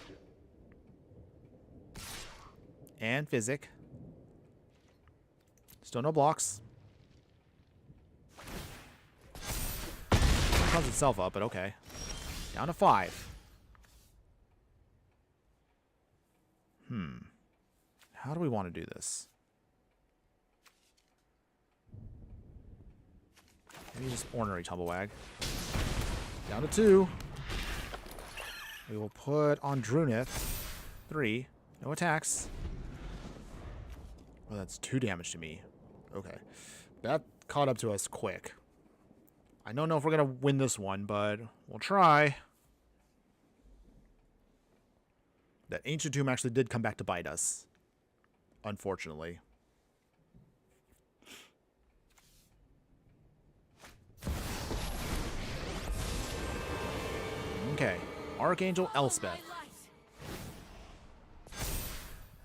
And Physic. Still no blocks. It comes itself up, but okay. Down to 5. How do we want to do this? Maybe just ordinary Tumblewag. Down to 2. We will put on Druneth 3. No attacks. Well, that's 2 damage to me. Okay. That caught up to us quick. I don't know if we're going to win this one, but we'll try. That Ancient Tomb actually did come back to bite us. Unfortunately. Okay. Archangel Elspeth.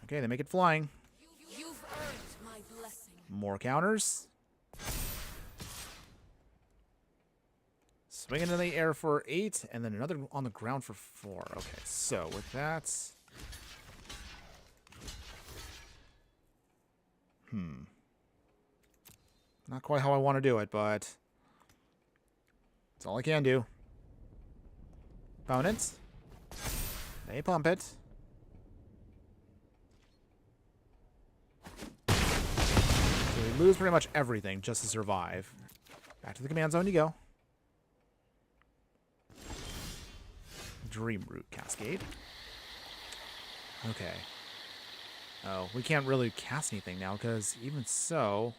Okay, they make it flying. You've earned my blessing. More counters. Swing into the air for 8, and then another on the ground for 4. Okay, so with that... Not quite how I want to do it, but... It's all I can do. Opponents. They pump it. So we lose pretty much everything just to survive. Back to the command zone you go. Dream Root Cascade. Okay. Oh, we can't really cast anything now, because even so...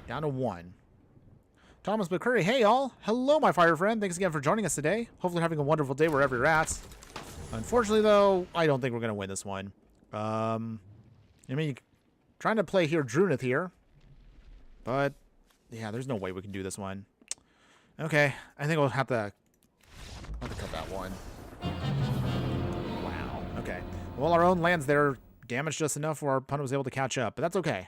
Down to 1. Thomas McCurry, hey y'all! Hello, my fire friend. Thanks again for joining us today. Hopefully having a wonderful day wherever you're at. Unfortunately, though, I don't think we're going to win this one. I mean, trying to play here Druneth here. But, yeah, there's no way we can do this one. Okay, I think we'll have to cut that one. Wow, okay. Well, our own lands there damaged us enough where our opponent was able to catch up, but that's okay.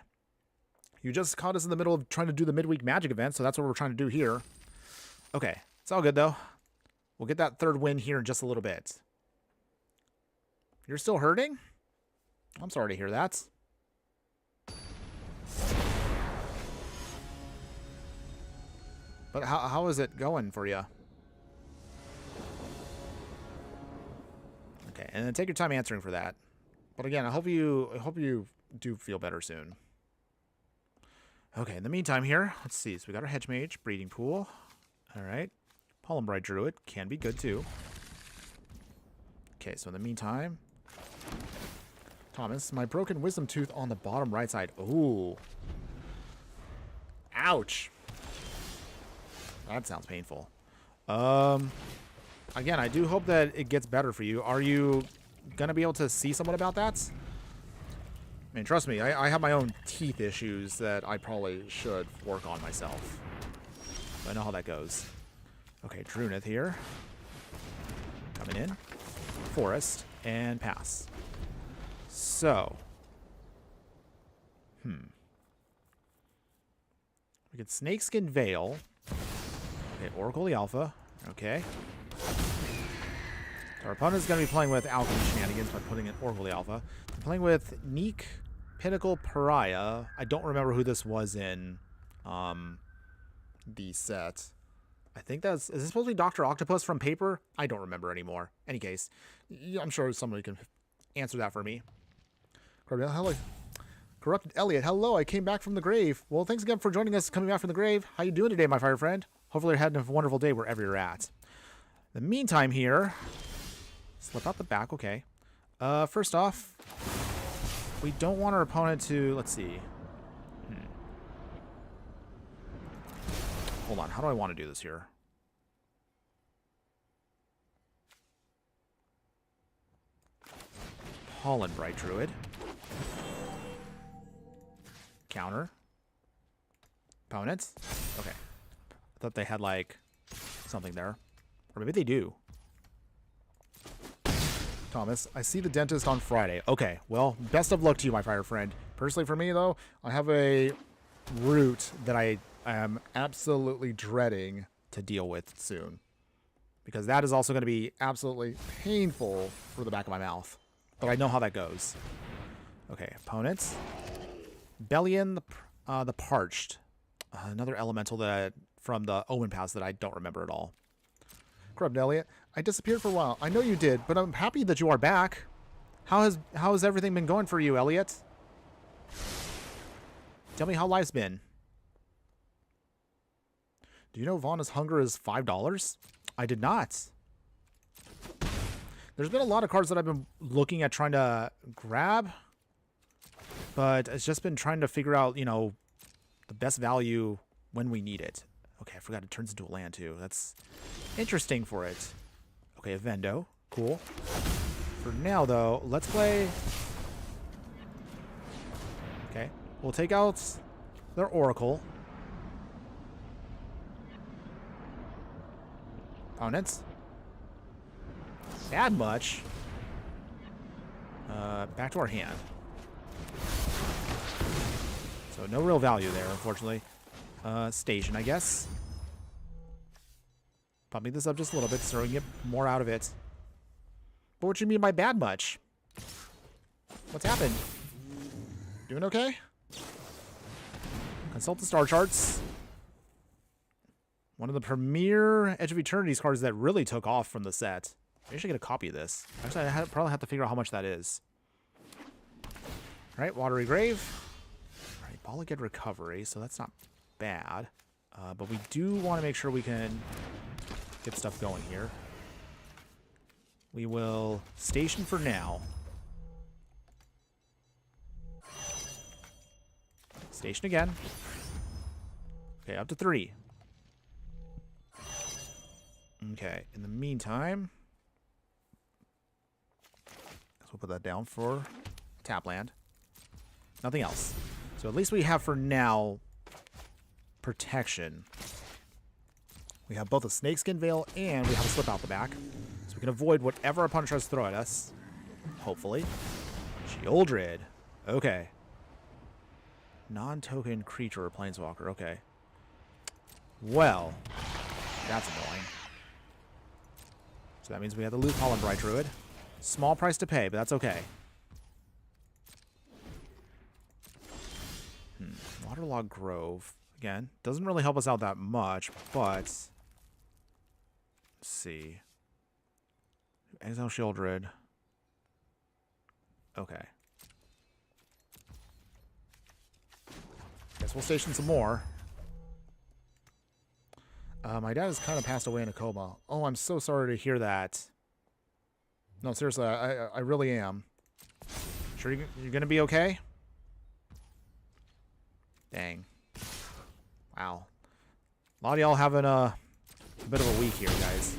You just caught us in the middle of trying to do the midweek magic event, so that's what we're trying to do here. Okay, it's all good, though. We'll get that 3rd win here in just a little bit. You're still hurting? I'm sorry to hear that. But how is it going for you? Okay, and then take your time answering for that. But again, I hope you do feel better soon. Okay, in the meantime here, let's see. So we got our Hedge Mage, Breeding Pool. All right. Pollen Bride Druid can be good too. Okay, so in the meantime, Thomas, my broken wisdom tooth on the bottom right side. Ooh. Ouch. That sounds painful. Again, I do hope that it gets better for you. Are you going to be able to see someone about that? I mean, trust me, I have my own teeth issues that I probably should work on myself. I know how that goes. Okay, Druneth here. Coming in. Forest. And pass. So. We get Snakeskin Veil. Okay, Oracle the Alpha. Okay. Our opponent is going to be playing with Alchemy Shenanigans by putting in Orgully Alpha. I'm playing with Neek, Pinnacle, Pariah. I don't remember who this was in the set. I think that's... Is this supposed to be Dr. Octopus from Paper? I don't remember anymore. Any case, I'm sure somebody can answer that for me. Corrupted Elliot, hello, I came back from the grave. Well, thanks again for joining us coming back from the grave. How you doing today, my fire friend? Hopefully you're having a wonderful day wherever you're at. In the meantime here... Slip out the back, okay. First off, we don't want our opponent to... Let's see. Hold on, how do I want to do this here? Pollen Bright Druid. Counter. Opponents. Okay. I thought they had, like, something there. Or maybe they do. Thomas, I see the dentist on Friday. Okay, well, best of luck to you, my fire friend. Personally, for me, though, I have a root that I am absolutely dreading to deal with soon. Because that is also going to be absolutely painful for the back of my mouth. But I know how that goes. Okay, opponents. Bellion, the Parched. Another elemental that from the Omenpaths that I don't remember at all. Corrupt Elliot, I disappeared for a while. I know you did, but I'm happy that you are back. How has everything been going for you, Elliot? Tell me how life's been. Do you know Vana's hunger is $5? I did not. There's been a lot of cards that I've been looking at trying to grab, but it's just been trying to figure out, you know, the best value when we need it. Okay, I forgot it turns into a land too. That's interesting for it. Okay, a Vendo. Cool. For now, though, let's play... Okay, we'll take out their Oracle. Opponents. Bad much. Back to our hand. So no real value there, unfortunately. Station, I guess. Pumping this up just a little bit, so we can get more out of it. But what do you mean by bad much? What's happened? Doing okay? Consult the star charts. One of the premier Edge of Eternity's cards that really took off from the set. I should get a copy of this. Actually, probably have to figure out how much that is. Alright, Watery Grave. Alright, Ball Again Recovery, so that's not bad. But we do want to make sure we can get stuff going here. We will station for now. Station again. Okay, up to 3. Okay, in the meantime, guess we'll put that down for tap land. Nothing else. So at least we have for now protection. We have both a Snakeskin Veil and we have a Slip Out the back. So we can avoid whatever our opponent tries to throw at us. Hopefully. Shieldred. Okay. Non-token creature or planeswalker. Okay. Well, that's annoying. So that means we have to lose Pollen Bright Druid. Small price to pay, but that's okay. Waterlogged Grove. Again, doesn't really help us out that much, but... Let's see. Exile Shieldred. Okay. Guess we'll station some more. My dad has kind of passed away in a coma. Oh, I'm so sorry to hear that. No, seriously, I really am. Sure you're going to be okay? Dang. Wow. A lot of y'all having a bit of a week here, guys.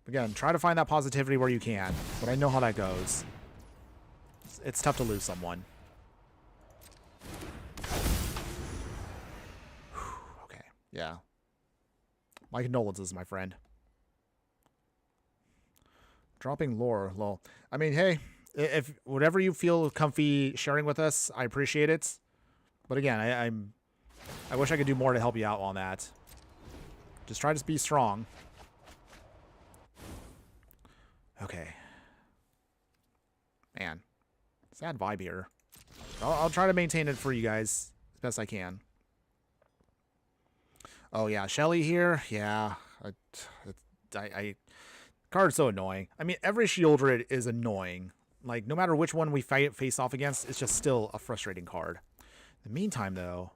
Again, try to find that positivity where you can, but I know how that goes. It's tough to lose someone. Okay, yeah. My condolences, my friend. Dropping lore, lol. I mean, hey, if whatever you feel comfy sharing with us, I appreciate it. But again, I wish I could do more to help you out on that. Just try to be strong. Okay. Man. Sad vibe here. I'll try to maintain it for you guys as best I can. Oh, yeah. Shelly here. Yeah. Card's so annoying. I mean, every shield raid is annoying. Like, no matter which one we face off against, it's just still a frustrating card. In the meantime, though,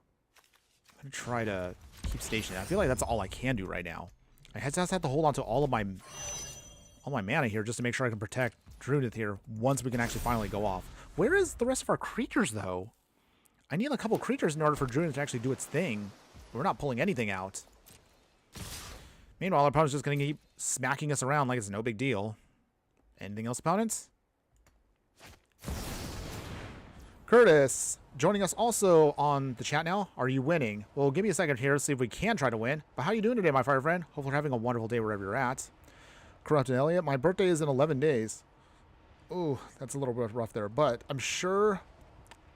I'm going to try to keep stationary. I feel like that's all I can do right now. I just have to hold on to all my mana here just to make sure I can protect Druneth here once we can actually finally go off. Where is the rest of our creatures, though? I need a couple creatures in order for Druneth to actually do its thing. We're not pulling anything out. Meanwhile, our opponent's just going to keep smacking us around like it's no big deal. Anything else, opponents? Curtis, joining us also on the chat now. Are you winning? Well, give me a second here to see if we can try to win. But how are you doing today, my fire friend? Hopefully you're having a wonderful day wherever you're at. Corrupted Elliot, my birthday is in 11 days. Ooh, that's a little bit rough there. But I'm sure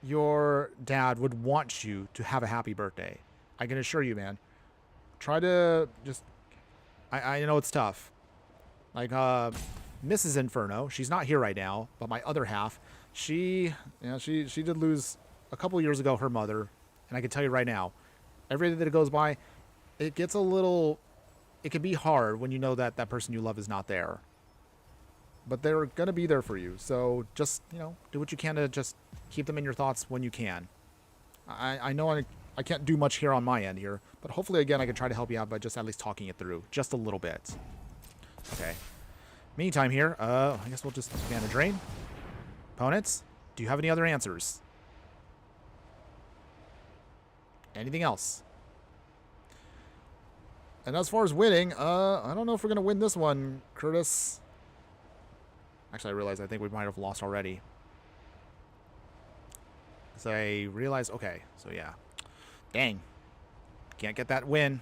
your dad would want you to have a happy birthday. I can assure you, man. Try to just... I know it's tough. Like, Mrs. Inferno, she's not here right now, but my other half, she did lose a couple years ago her mother, and I can tell you right now, every day that it goes by, it gets a little... It can be hard when you know that that person you love is not there. But they're going to be there for you, so just, do what you can to just keep them in your thoughts when you can. I know I can't do much here on my end here, but hopefully, again, I can try to help you out by just at least talking it through just a little bit. Okay. Meantime here, I guess we'll just mana drain. Opponents, do you have any other answers? Anything else? And as far as winning, I don't know if we're going to win this one, Curtis. Actually, I realize I think we might have lost already. So I realize, okay, so yeah. Dang. Can't get that win.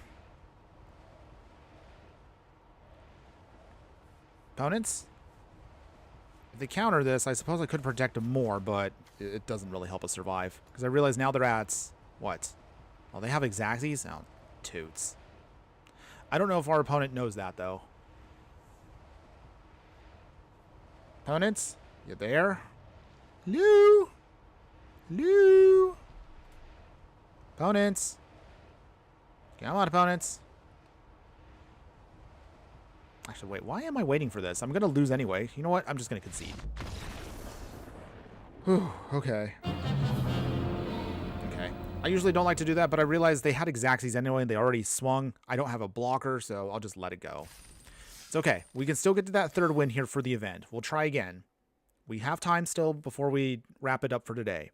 Opponents? If they counter this, I suppose I could protect them more, but it doesn't really help us survive. Because I realize now they're at, what? Oh, they have Exacxies? Oh, toots. I don't know if our opponent knows that, though. Opponents? You there? Hello? Hello? Opponents? Come on, opponents. Actually, wait. Why am I waiting for this? I'm going to lose anyway. You know what? I'm just going to concede. Whew, okay. Okay. I usually don't like to do that, but I realized they had Exacxies anyway, and they already swung. I don't have a blocker, so I'll just let it go. It's okay. We can still get to that third win here for the event. We'll try again. We have time still before we wrap it up for today.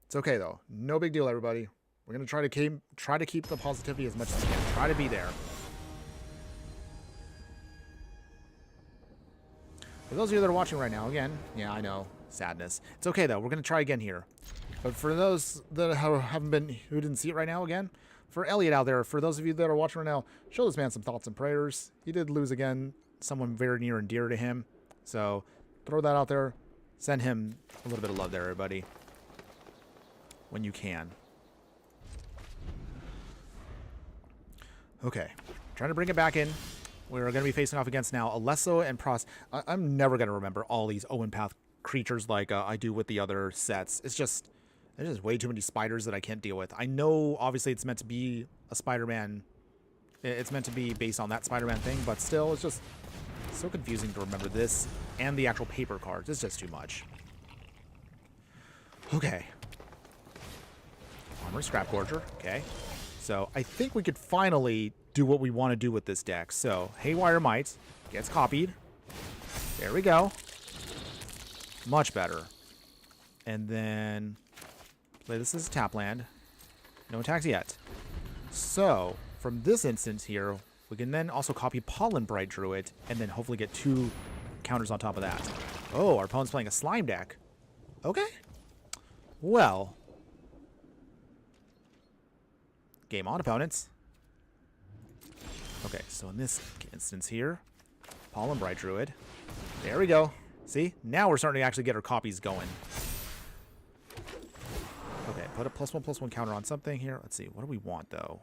It's okay, though. No big deal, everybody. We're going to try to keep the positivity as much as we can. Try to be there. For those of you that are watching right now, again, yeah, I know, sadness. It's okay, though. We're going to try again here. But for those that who didn't see it right now, again, for Elliot out there, for those of you that are watching right now, show this man some thoughts and prayers. He did lose again, someone very near and dear to him. So throw that out there. Send him a little bit of love there, everybody. When you can. Okay. Trying to bring it back in. We're going to be facing off against now Alesso and Pros. I'm never going to remember all these Omenpath creatures like I do with the other sets. There's just way too many spiders that I can't deal with. I know, obviously, it's meant to be a Spider-Man. It's meant to be based on that Spider-Man thing, but still, it's just so confusing to remember this and the actual paper cards. It's just too much. Okay. Armor Scrap Gorger. Okay. So I think we could finally do what we want to do with this deck. So Haywire Might gets copied. There we go. Much better. And then play this as a tap land. No attacks yet. So from this instance here, we can then also copy Pollen Bright Druid and then hopefully get 2 counters on top of that. Oh, our opponent's playing a slime deck. Okay. Well. Game on, opponents. Okay, so in this instance here, Pollen Bright Druid. There we go. See? Now we're starting to actually get our copies going. Okay, put a +1/+1 counter on something here. Let's see. What do we want, though?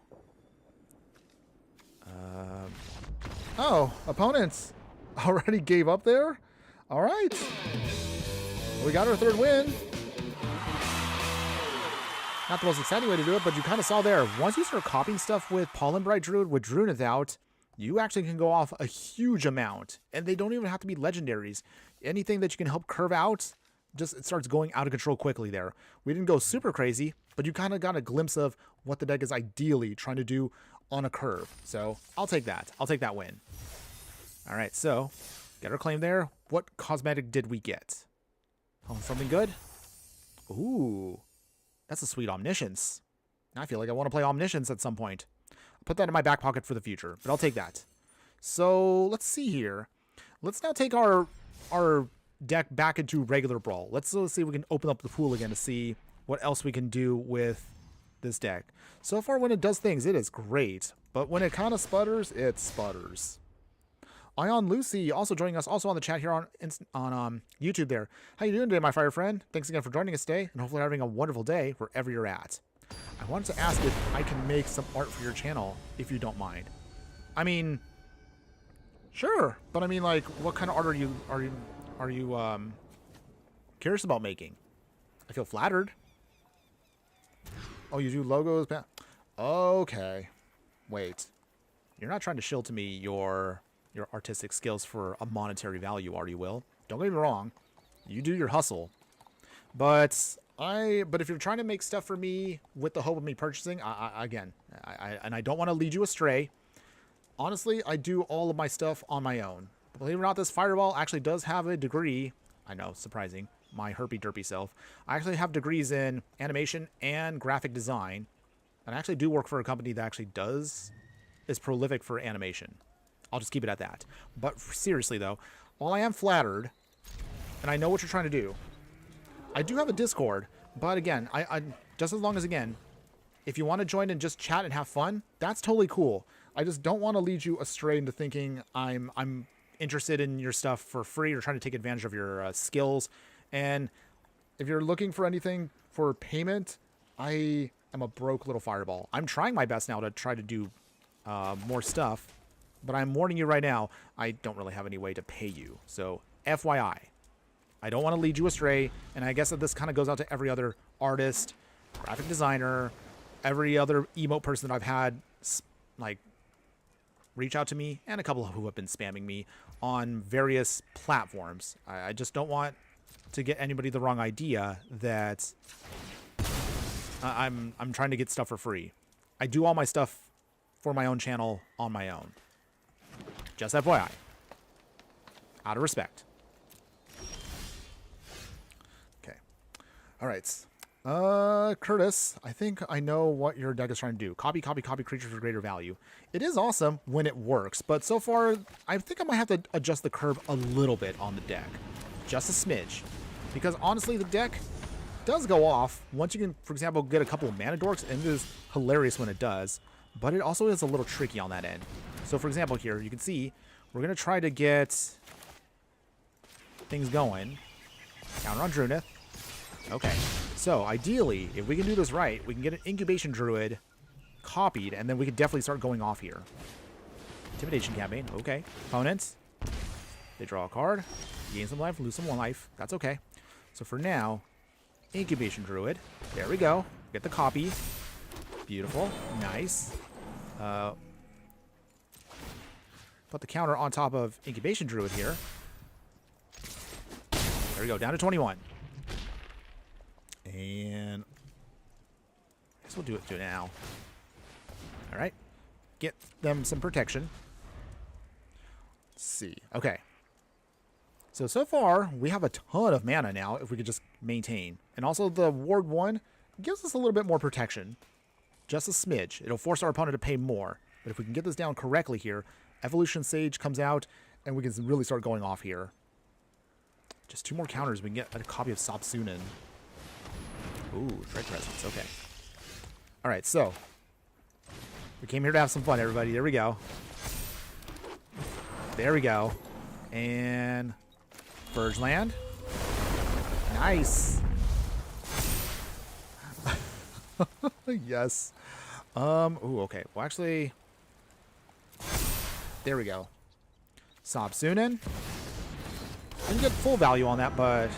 Oh, opponents already gave up there? All right. We got our third win. Not the most exciting way to do it, but you kind of saw there. Once you start copying stuff with Pollen Bright Druid with Druneth out, you actually can go off a huge amount. And they don't even have to be legendaries. Anything that you can help curve out, just it starts going out of control quickly there. We didn't go super crazy, but you kind of got a glimpse of what the deck is ideally trying to do on a curve. So I'll take that. I'll take that win. All right, so get our claim there. What cosmetic did we get? Oh, something good? Ooh. That's a sweet Omniscience. I feel like I want to play Omniscience at some point. I'll put that in my back pocket for the future, but I'll take that. So let's see here. Let's now take our deck back into regular Brawl. Let's see if we can open up the pool again to see what else we can do with this deck. So far, when it does things, it is great. But when it kind of sputters, it sputters. Ion Lucy also joining us also on the chat here on YouTube there. How you doing today, my fire friend? Thanks again for joining us today, and hopefully having a wonderful day wherever you're at. I wanted to ask if I can make some art for your channel, if you don't mind. I mean, sure, but I mean, like, what kind of art are you curious about making? I feel flattered. Oh, you do logos? Okay. Wait. You're not trying to shill to me your artistic skills for a monetary value, are you, Will? Don't get me wrong. You do your hustle. But if you're trying to make stuff for me with the hope of me purchasing, I don't want to lead you astray. Honestly, I do all of my stuff on my own. Believe it or not, this Fireball actually does have a degree. I know, surprising. My herpy-derpy self. I actually have degrees in animation and graphic design. And I actually do work for a company that actually is prolific for animation. I'll just keep it at that. But seriously, though, while I am flattered, and I know what you're trying to do, I do have a Discord. But again, I just as long as, again, if you want to join and just chat and have fun, that's totally cool. I just don't want to lead you astray into thinking I'm interested in your stuff for free or trying to take advantage of your skills. And if you're looking for anything for payment, I am a broke little fireball. I'm trying my best now to try to do more stuff. But I'm warning you right now, I don't really have any way to pay you. So, FYI. I don't want to lead you astray. And I guess that this kind of goes out to every other artist, graphic designer, every other emote person that I've had, like, reach out to me, and a couple who have been spamming me on various platforms. I just don't want to get anybody the wrong idea that I'm trying to get stuff for free. I do all my stuff for my own channel on my own. Just FYI. Out of respect. Okay. All right. Curtis, I think I know what your deck is trying to do. Copy creatures for greater value. It is awesome when it works, but so far, I think I might have to adjust the curve a little bit on the deck. Just a smidge. Because honestly, the deck does go off once you can, for example, get a couple of mana dorks, and it is hilarious when it does, but it also is a little tricky on that end. So, for example, here, you can see, we're going to try to get things going. Counter on Druneth. Okay. So, ideally, if we can do this right, we can get an Incubation Druid copied, and then we can definitely start going off here. Intimidation campaign. Okay. Opponents. They draw a card. Gain some life, lose some life. That's okay. So, for now, Incubation Druid. There we go. Get the copy. Beautiful. Nice. Put the counter on top of Incubation Druid here. There we go, down to 21. And I guess we'll do it now. All right. Get them some protection. Let's see. Okay. So far, we have a ton of mana now if we could just maintain. And also the Ward 1 gives us a little bit more protection. Just a smidge. It'll force our opponent to pay more. But if we can get this down correctly here, Evolution Sage comes out, and we can really start going off here. Just 2 more counters, we can get a copy of Sapsunin. Ooh, Dread Presence, okay. Alright, so. We came here to have some fun, everybody. There we go. There we go. And Verge Land. Nice. Yes. Ooh, okay. Well, actually, there we go. Sabsunin. Didn't get full value on that, but...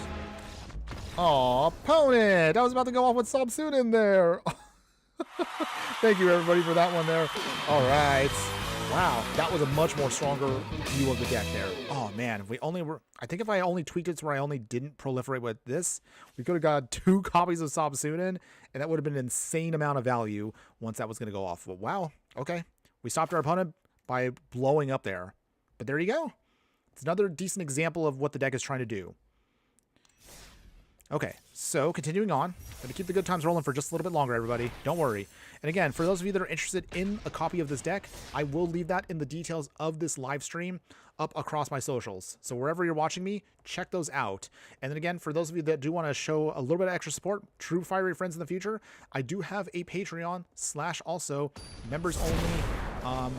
Oh, opponent! I was about to go off with Sabsunin there. Thank you, everybody, for that one there. All right. Wow, that was a much more stronger view of the deck there. Oh, man, if we only were... I think if I only tweaked it to where I only didn't proliferate with this, we could have got 2 copies of Sabsunin, and that would have been an insane amount of value once that was going to go off. But wow, okay. We stopped our opponent by blowing up there. But there you go. It's another decent example of what the deck is trying to do. Okay, so continuing on. Going to keep the good times rolling for just a little bit longer, everybody. Don't worry. And again, for those of you that are interested in a copy of this deck, I will leave that in the details of this live stream up across my socials. So wherever you're watching me, check those out. And then again, for those of you that do want to show a little bit of extra support, true fiery friends in the future, I do have a Patreon / also members only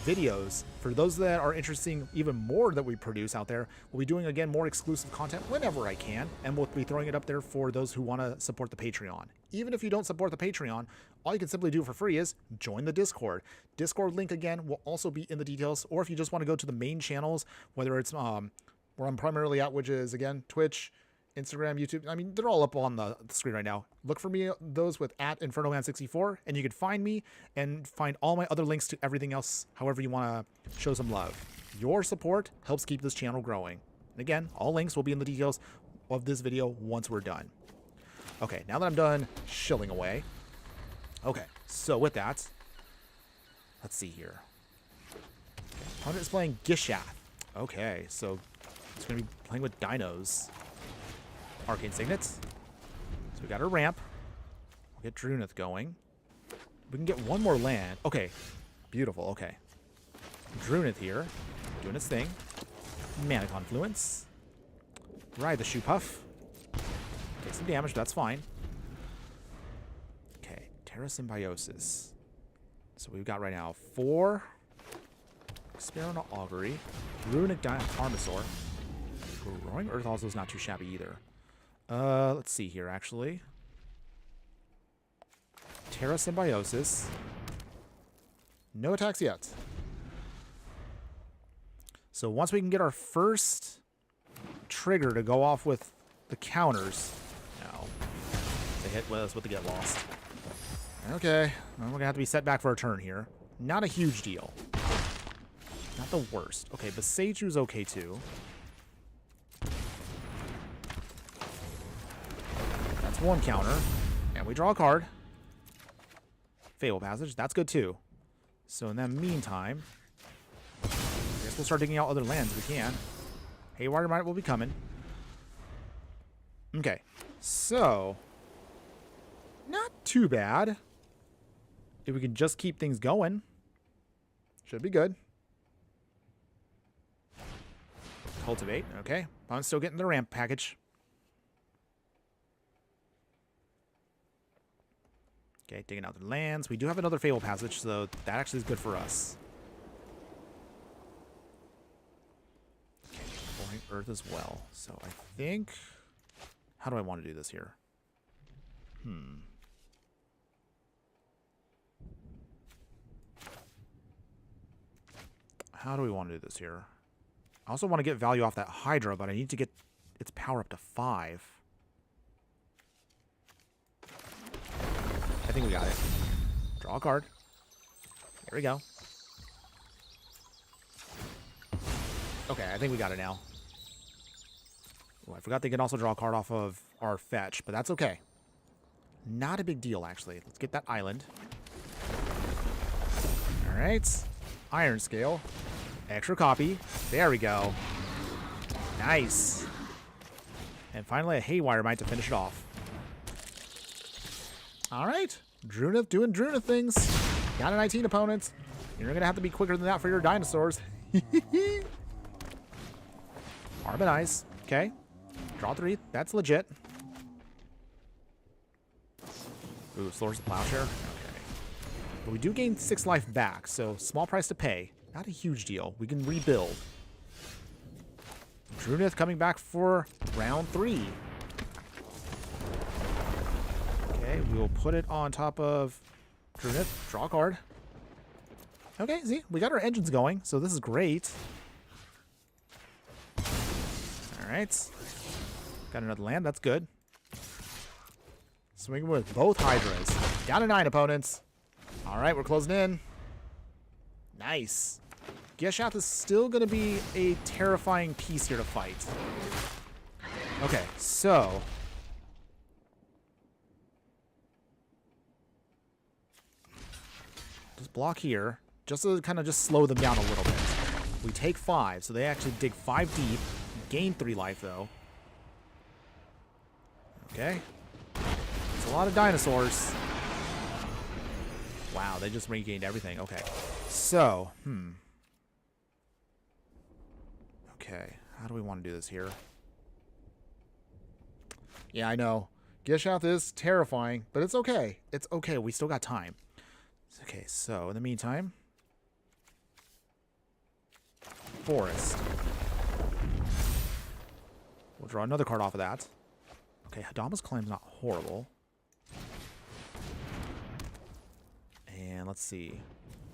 videos. For those that are interested in even more that we produce out there, we'll be doing, again, more exclusive content whenever I can, and we'll be throwing it up there for those who want to support the Patreon. Even if you don't support the Patreon, all you can simply do for free is join the Discord. Discord link, again, will also be in the details, or if you just want to go to the main channels, whether it's where I'm primarily at, which is, again, Twitch, Instagram, YouTube. I mean, they're all up on the screen right now. Look for me, those with @Infernoman64, and you can find me and find all my other links to everything else, however you want to show some love. Your support helps keep this channel growing. And again, all links will be in the details of this video once we're done. Okay, now that I'm done shilling away. Okay, so with that, let's see here. Opponent is playing Gishath. Okay, so it's going to be playing with dinos. Arcane Signets. So we got our ramp. We'll get Druneth going. We can get one more land. Okay. Beautiful. Okay. Druneth here. Doing its thing. Mana Confluence. Ride the Shoe Puff. Take some damage. That's fine. Okay. Terra Symbiosis. So we've got right now 4 Experimental Augury. Runic Armasaur. Roaring Earth also is not too shabby either. Let's see here, actually. Terra Symbiosis. No attacks yet. So once we can get our first trigger to go off with the counters. No. They hit with us with the get lost. Okay. Well, we're going to have to be set back for a turn here. Not a huge deal. Not the worst. Okay, but Seiju's okay too. That's one counter. And we draw a card. Fatal Passage. That's good too. So in the meantime, I guess we'll start digging out other lands if we can. Haywire Might will be coming. Okay. So, not too bad. If we can just keep things going, should be good. Cultivate. Okay. I'm still getting the ramp package. Okay, digging out the lands. We do have another Fatal Passage, so that actually is good for us. Okay, Roaring Earth as well. So I think... How do I want to do this here? How do we want to do this here? I also want to get value off that Hydra, but I need to get its power up to 5. I think we got it. Draw a card. There we go. Okay, I think we got it now. Oh, I forgot they can also draw a card off of our fetch, but that's okay. Not a big deal, actually. Let's get that island. All right. Iron Scale. Extra copy. There we go. Nice. And finally, a Haywire Might to finish it off. All right. Druneth doing Druneth things. Got a 19 opponent. You're going to have to be quicker than that for your dinosaurs. Harmonize. Okay. Draw 3. That's legit. Ooh, Slurs the Plowshare. Okay. But we do gain 6 life back, so small price to pay. Not a huge deal. We can rebuild. Druneth coming back for round 3. Okay, we will put it on top of Druneth. Draw a card. Okay, see, we got our engines going, so this is great. Alright. Got another land. That's good. Swinging with both Hydras. Down to 9 opponents. Alright, we're closing in. Nice. Geshath is still going to be a terrifying piece here to fight. Okay, so... just block here. Just to kind of just slow them down a little bit. We take 5, so they actually dig 5 deep. Gain 3 life, though. Okay. It's a lot of dinosaurs. Wow, they just regained everything. Okay. So, okay, how do we want to do this here? Yeah, I know. Geshath is terrifying, but it's okay. It's okay. We still got time. Okay, so in the meantime, Forest. We'll draw another card off of that. Okay, Hadama's Claim's not horrible. And let's see.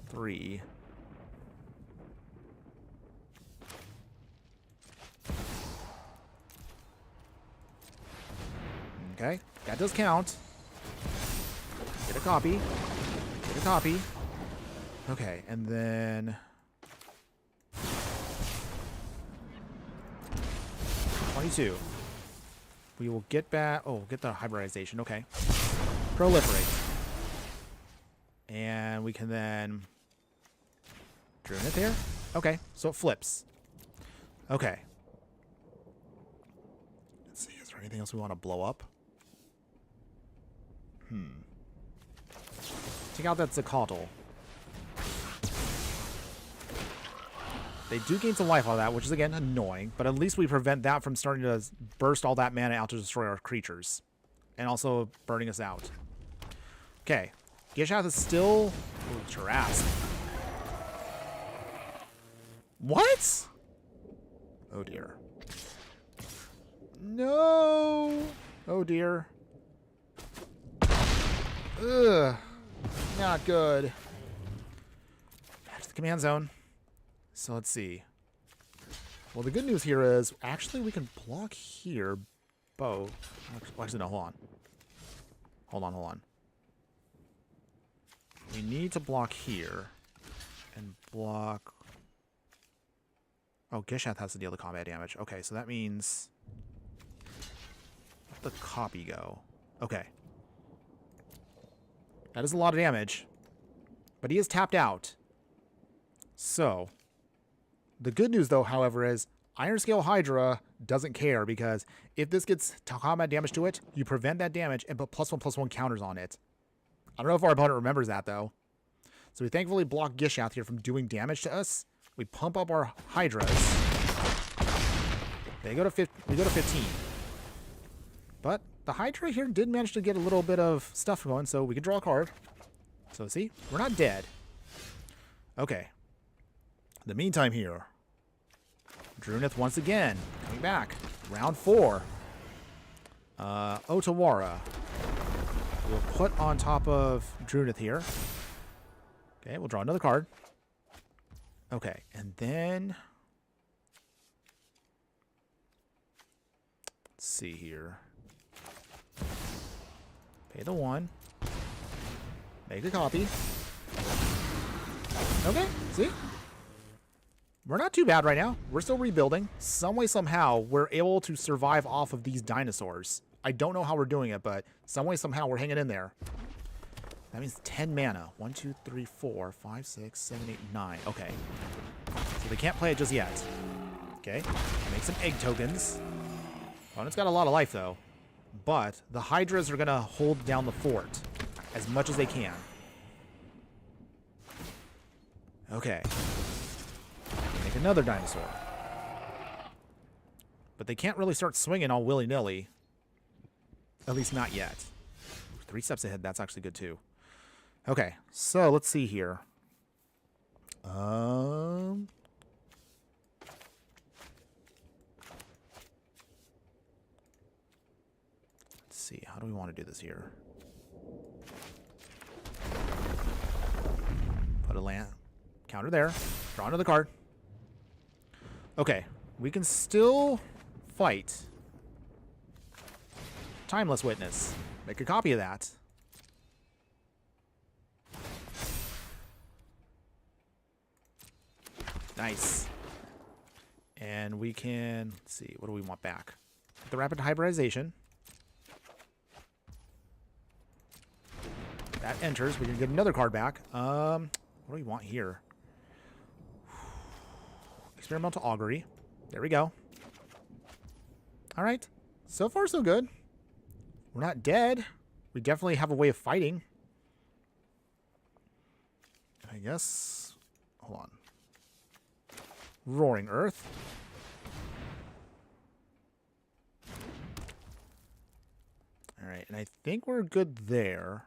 3. Okay, that does count. Get a copy. Get a copy. Okay, and then... 22. We will get back... oh, we'll get the hybridization. Okay. Proliferate. And we can then... Druneth here? Okay, so it flips. Okay. Let's see, is there anything else we want to blow up? Take out that Zacatl. They do gain some life out of that, which is, again, annoying. But at least we prevent that from starting to burst all that mana out to destroy our creatures. And also burning us out. Okay. Geshath is still... ooh, Jurassic. What? Oh, dear. No! Oh, dear. Ugh. Not good. Back to the command zone. So let's see. Well, the good news here is, actually, we can block here. Both. Actually, no, hold on. Hold on. We need to block here. And block... oh, Geshath has to deal the combat damage. Okay, so that means... let the copy go. Okay. That is a lot of damage. But he is tapped out. So... the good news, though, however, is Iron Scale Hydra doesn't care, because if this gets combat damage to it, you prevent that damage and put +1/+1 counters on it. I don't know if our opponent remembers that, though. So we thankfully block Geshath here from doing damage to us. We pump up our Hydras. We go to 15. But the Hydra here did manage to get a little bit of stuff going, so we can draw a card. So see, we're not dead. Okay. In the meantime here, Druneth once again, coming back. Round 4. Otawara. We'll put on top of Druneth here. Okay, we'll draw another card. Okay, and then... let's see here. Pay the 1. Make a copy. Okay, see? We're not too bad right now. We're still rebuilding. Some way, somehow, we're able to survive off of these dinosaurs. I don't know how we're doing it, but some way, somehow, we're hanging in there. That means 10 mana. 1, 2, 3, 4, 5, 6, 7, 8, 9. Okay. So they can't play it just yet. Okay. Make some egg tokens. Opponent's got a lot of life, though. But the Hydras are going to hold down the fort as much as they can. Okay. Make another dinosaur. But they can't really start swinging all willy-nilly. At least not yet. 3 steps ahead, that's actually good too. Okay, so let's see here. Let's see, how do we want to do this here? Put a land counter there. Draw another card. Okay, we can still fight. Timeless Witness. Make a copy of that. Nice. And we can, let's see, what do we want back? The rapid hybridization. That enters. We can get another card back. What do we want here? Experimental Augury. There we go. All right. So far, so good. We're not dead. We definitely have a way of fighting. I guess. Hold on. Roaring Earth. All right. And I think we're good there.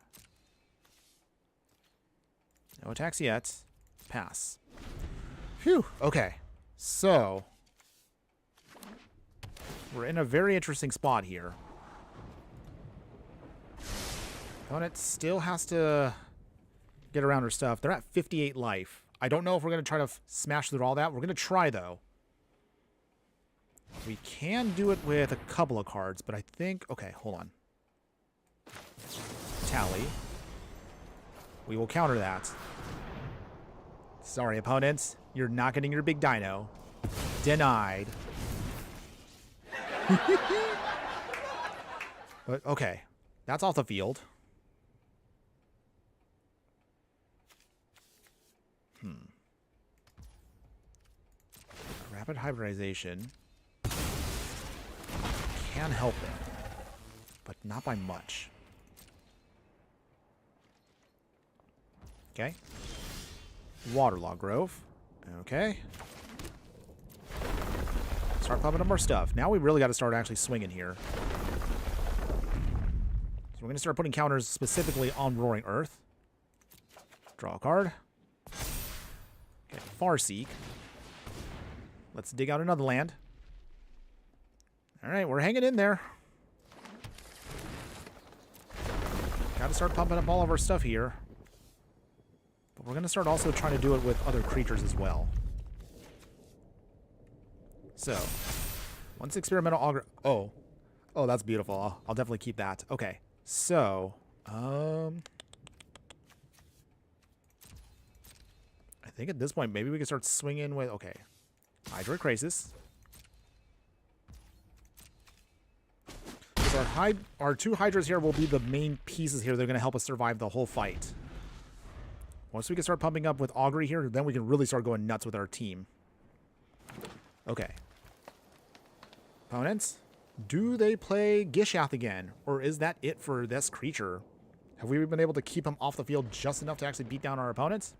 No attacks yet. Pass. Phew. Okay. So, we're in a very interesting spot here. Opponent still has to get around her stuff. They're at 58 life. I don't know if we're going to try to smash through all that. We're going to try, though. We can do it with a couple of cards, but I think... Okay, hold on. Tally. We will counter that. Sorry, opponents. You're not getting your big dino. Denied. But, okay. That's off the field. Rapid hybridization can help it, but not by much. Okay. Waterlog Grove. Okay. Start popping up our stuff. Now we really got to start actually swinging here. So we're going to start putting counters specifically on Roaring Earth. Draw a card. Okay, Farseek. Let's dig out another land. All right, we're hanging in there. Got to start pumping up all of our stuff here. But we're going to start also trying to do it with other creatures as well. So, once experimental auger... Oh, that's beautiful. I'll definitely keep that. Okay, so... I think at this point, maybe we can start swinging with... Okay. Hydroid Crisis. Our two Hydras here will be the main pieces here. They're going to help us survive the whole fight. Once we can start pumping up with Augury here, then we can really start going nuts with our team. Okay. Opponents, do they play Gishath again? Or is that it for this creature? Have we been able to keep him off the field just enough to actually beat down our opponents?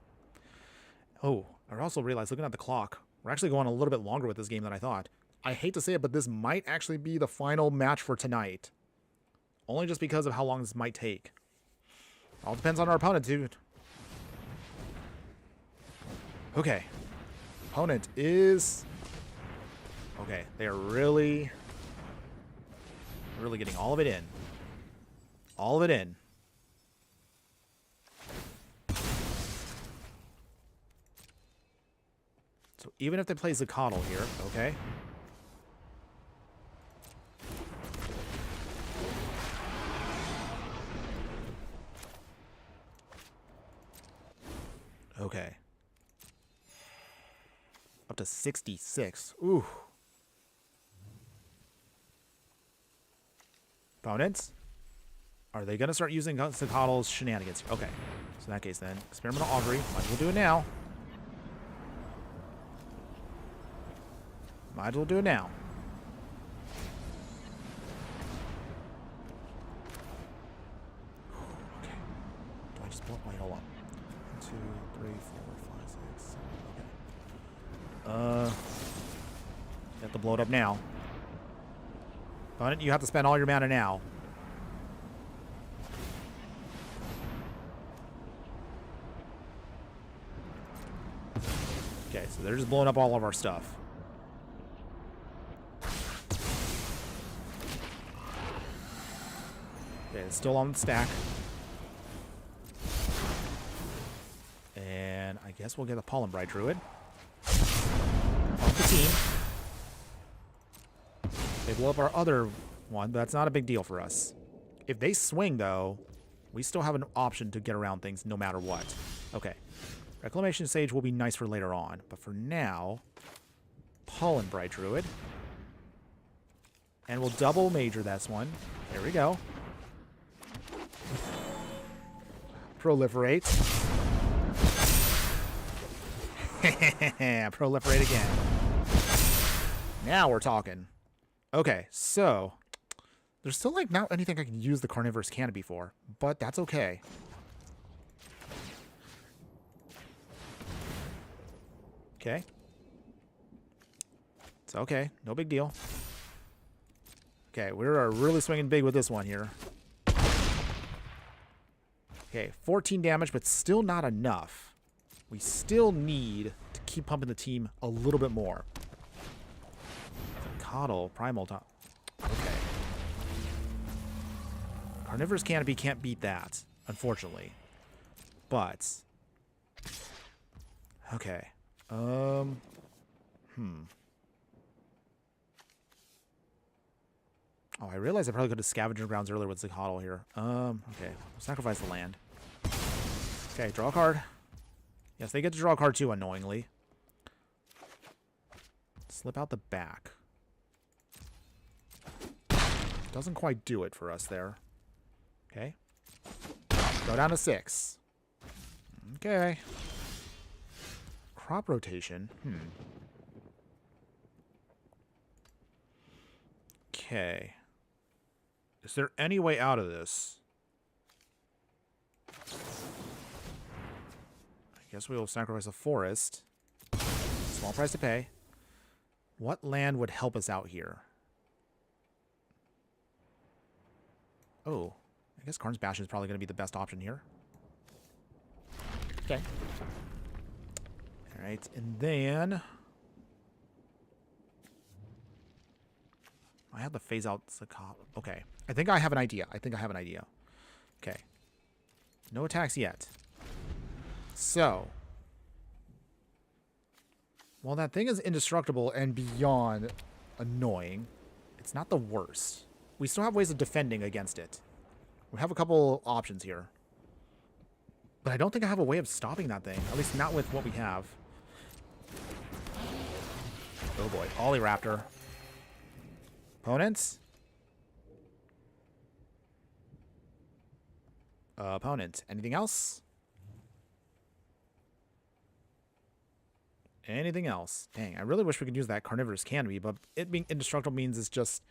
Oh, I also realized, looking at the clock, we're actually going a little bit longer with this game than I thought. I hate to say it, but this might actually be the final match for tonight. Only just because of how long this might take. All depends on our opponent, dude. Okay. Opponent is... Okay, they are really getting all of it in. All of it in. So even if they play Zacatl here, okay. Okay. Up to 66. Ooh. Opponents? Are they going to start using Zacatl's shenanigans? Okay. So in that case then, Experimental Augury. Might as well do it now. Might as well do it now. Okay. Do I just blow up? Wait, hold on. 1, 2, 3, 4, 5, 6, 7. Okay. You have to blow it up now. Opponent, you have to spend all your mana now. Okay, so they're just blowing up all of our stuff. Okay, it's still on the stack. And I guess we'll get a Pollen Bright Druid. Off the team. They blow up our other one, but that's not a big deal for us. If they swing, though, we still have an option to get around things no matter what. Okay. Reclamation Sage will be nice for later on, but for now, Pollen Bright Druid. And we'll double major this one. There we go. Proliferate. Proliferate again. Now we're talking. Okay, so there's still like not anything I can use the Carnivorous Canopy for, but that's okay. Okay. It's okay. No big deal. Okay, we're really swinging big with this one here. Okay, 14 damage, but still not enough. We still need to keep pumping the team a little bit more. Coddle, Primal Top. Okay. Carnivorous Canopy can't beat that, unfortunately. But... okay. Oh, I realized I probably could have Scavenger Grounds earlier with Coddle here. Okay. We'll sacrifice the land. Okay, draw a card. Yes, they get to draw a card too, annoyingly. Slip out the back. Doesn't quite do it for us there. Okay. Go down to 6. Okay. Crop rotation. Okay. Is there any way out of this? I guess we will sacrifice a forest. Small price to pay. What land would help us out here? Oh, I guess Karn's Bastion is probably going to be the best option here. Okay. All right, and then I have to phase out Sakala. Okay, I think I have an idea. Okay. No attacks yet. So, while that thing is indestructible and beyond annoying, it's not the worst. We still have ways of defending against it. We have a couple options here. But I don't think I have a way of stopping that thing. At least not with what we have. Oh boy. Ollie Raptor. Opponents? Opponent. Anything else? Anything else? Dang, I really wish we could use that Carnivorous Canopy, but it being indestructible means it's just...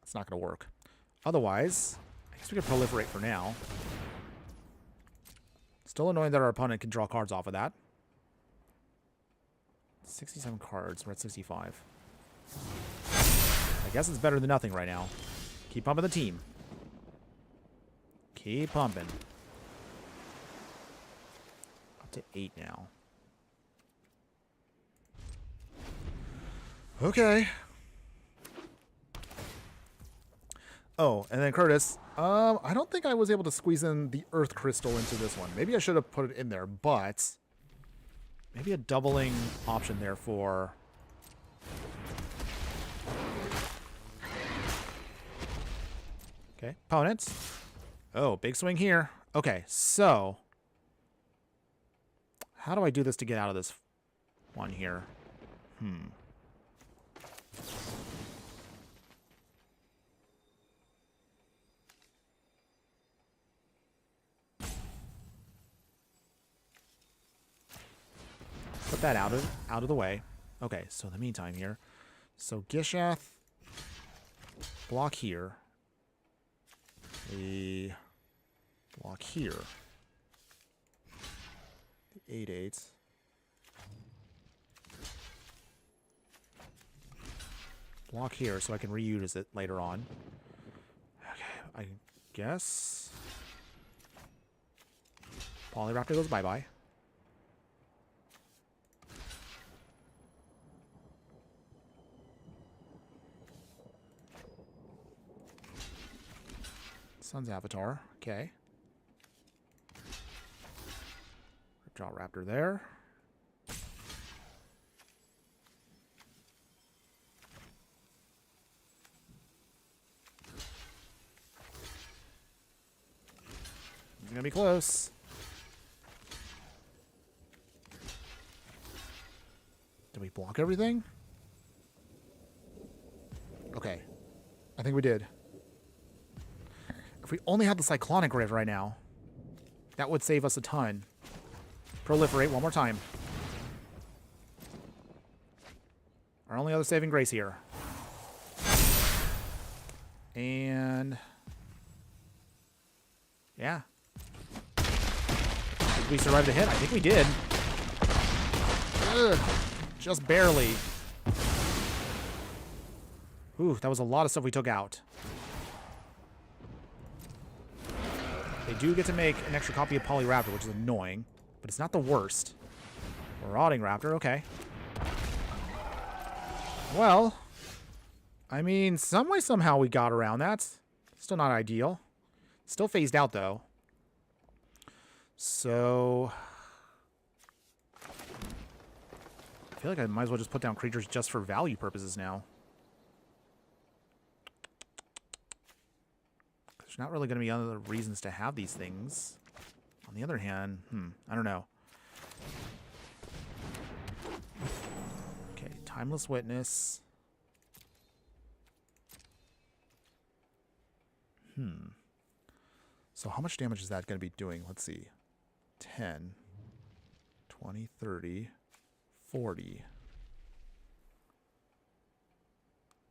it's not going to work. Otherwise, I guess we could proliferate for now. Still annoying that our opponent can draw cards off of that. 67 cards. We're at 65. I guess it's better than nothing right now. Keep pumping the team. Keep pumping. Up to 8 now. Okay. Oh, and then Curtis, I don't think I was able to squeeze in the Earth Crystal into this one. Maybe I should have put it in there, but maybe a doubling option there for... okay, opponents. Oh, big swing here. Okay, so how do I do this to get out of this one here? Put that out of the way. Okay, so in the meantime here. So Gishath, block here. A block here. The 8/8. Block here so I can reuse it later on. Okay, I guess Polyraptor goes bye-bye. Sun's Avatar. Okay. Draw Raptor there. be close. Did we block everything? Okay. I think we did. If we only had the Cyclonic Rift right now, that would save us a ton. Proliferate one more time. Our only other saving grace here. And... yeah. Did we survive the hit? I think we did. Ugh, just barely. Ooh, that was a lot of stuff we took out. They do get to make an extra copy of Polyraptor, which is annoying, but it's not the worst. Marauding Raptor, okay. Well, I mean, some way, somehow we got around that. Still not ideal. Still phased out, though. So... I feel like I might as well just put down creatures just for value purposes now. There's not really going to be other reasons to have these things. On the other hand, I don't know. Okay, Timeless Witness. So how much damage is that going to be doing? Let's see. 10, 20, 30, 40.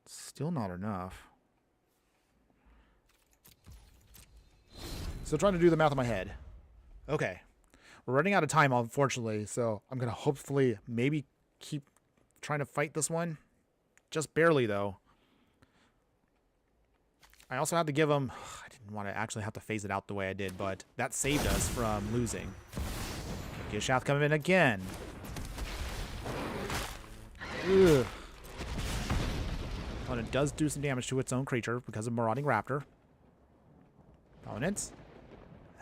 Still not enough. Still trying to do the math in my head. Okay. We're running out of time, unfortunately, so I'm going to hopefully maybe keep trying to fight this one. Just barely, though. I also had to give him... I didn't want to actually have to phase it out the way I did, but that saved us from losing. Gishath coming in again. Ugh. Opponent does do some damage to its own creature because of Marauding Raptor. Opponents.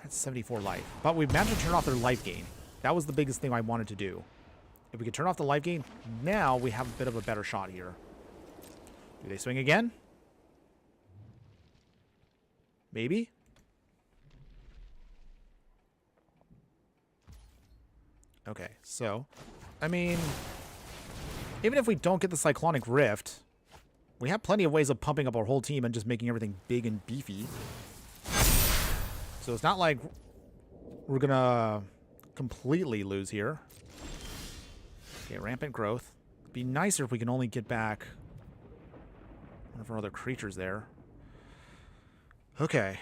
That's 74 life. But we've managed to turn off their life gain. That was the biggest thing I wanted to do. If we could turn off the life gain, now we have a bit of a better shot here. Do they swing again? Maybe? Okay, so, I mean, even if we don't get the Cyclonic Rift, we have plenty of ways of pumping up our whole team and just making everything big and beefy. So it's not like we're gonna completely lose here. Okay, Rampant Growth. It'd be nicer if we can only get back one of our other creatures there. Okay.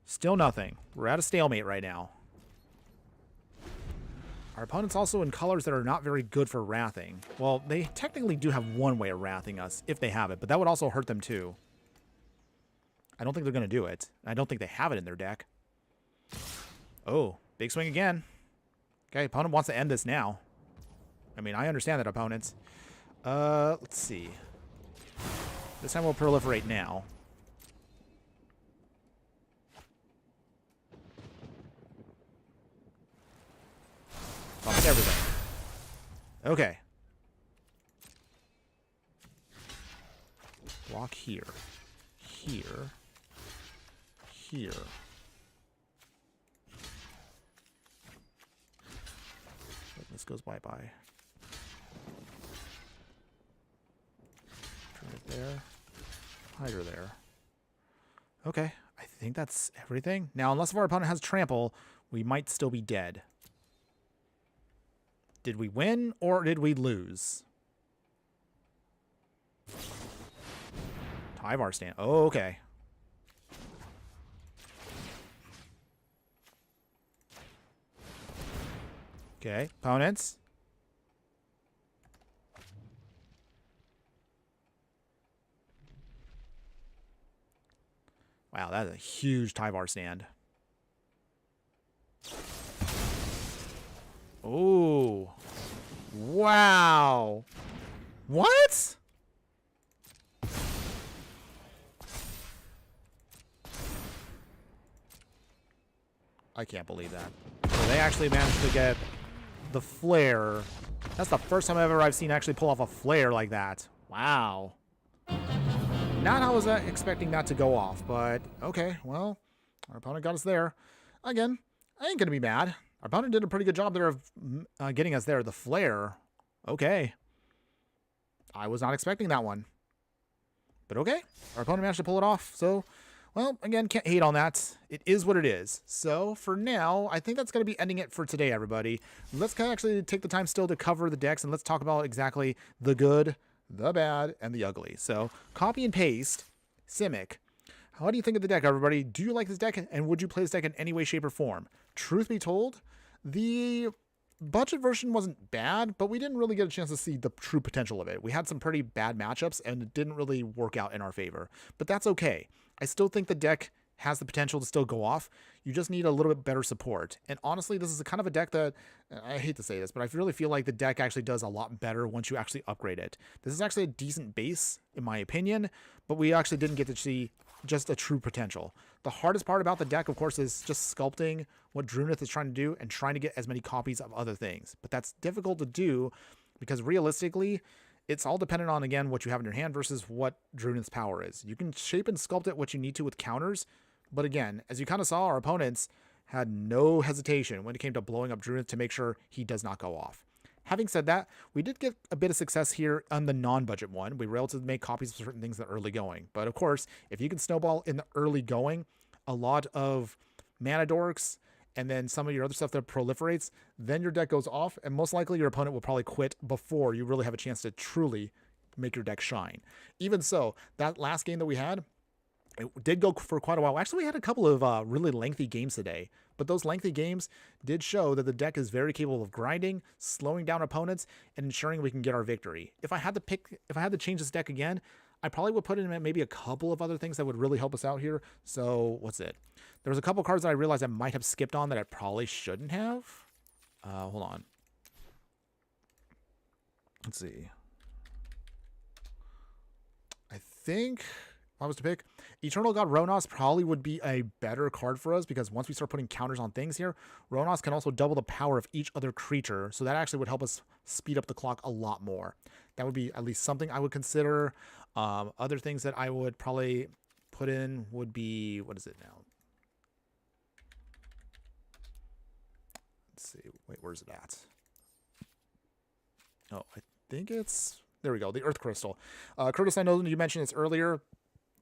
Still nothing. We're at a stalemate right now. Our opponent's also in colors that are not very good for wrathing. Well, they technically do have one way of wrathing us, if they have it, but that would also hurt them too. I don't think they're going to do it. I don't think they have it in their deck. Oh, big swing again. Okay, opponent wants to end this now. I mean, I understand that, opponents. Let's see. This time we'll proliferate now. Bumps everything. Okay. Block here. Here. Here. This goes bye-bye. Druneth there. Hydra there. Okay. I think that's everything. Now, unless if our opponent has trample, we might still be dead. Did we win or did we lose? Tyvar stand. Oh, okay. Okay, opponents. Wow, that's a huge Tyvar stand. Oh. Wow. What? I can't believe that. So they actually managed to get the flare. That's the first time I've seen actually pull off a flare like that. Wow. Not how I was expecting that to go off, but okay, well, our opponent got us there. Again, I ain't going to be mad. Our opponent did a pretty good job there of getting us there. The flare, okay. I was not expecting that one. But okay, our opponent managed to pull it off. So, well, again, can't hate on that. It is what it is. So, for now, I think that's going to be ending it for today, everybody. Let's kind of actually take the time still to cover the decks, and let's talk about exactly the good, the bad, and the ugly. So, copy and paste, Simic. How do you think of the deck, everybody? Do you like this deck, and would you play this deck in any way, shape, or form? Truth be told, the budget version wasn't bad, but we didn't really get a chance to see the true potential of it. We had some pretty bad matchups, and it didn't really work out in our favor. But that's okay. I still think the deck has the potential to still go off. You just need a little bit better support. And honestly, this is a kind of a deck that, I hate to say this, but I really feel like the deck actually does a lot better once you actually upgrade it. This is actually a decent base, in my opinion, but we actually didn't get to see just a true potential. The hardest part about the deck, of course, is just sculpting what Druneth is trying to do and trying to get as many copies of other things. But that's difficult to do because realistically, it's all dependent on, again, what you have in your hand versus what Druneth's power is. You can shape and sculpt it what you need to with counters, but again, as you kind of saw, our opponents had no hesitation when it came to blowing up Druneth to make sure he does not go off. Having said that, we did get a bit of success here on the non-budget one. We were able to make copies of certain things in the early going. But of course, if you can snowball in the early going, a lot of mana dorks, and then some of your other stuff that proliferates, then your deck goes off, and most likely your opponent will probably quit before you really have a chance to truly make your deck shine. Even so, that last game that we had, it did go for quite a while. Actually, we had a couple of really lengthy games today, but those lengthy games did show that the deck is very capable of grinding, slowing down opponents, and ensuring we can get our victory. If I had to change this deck again, I probably would put in maybe a couple of other things that would really help us out here. So what's it? There was a couple cards that I realized I might have skipped on that I probably shouldn't have. Hold on. Let's see. I think if I was to pick, Eternal God Ronos probably would be a better card for us because once we start putting counters on things here, Ronos can also double the power of each other creature. So that actually would help us speed up the clock a lot more. That would be at least something I would consider. Other things that I would probably put in would be, what is it now? Let's see. Wait, where's it at? Oh, I think it's, there we go, the Earth Crystal. Curtis, I know you mentioned this earlier.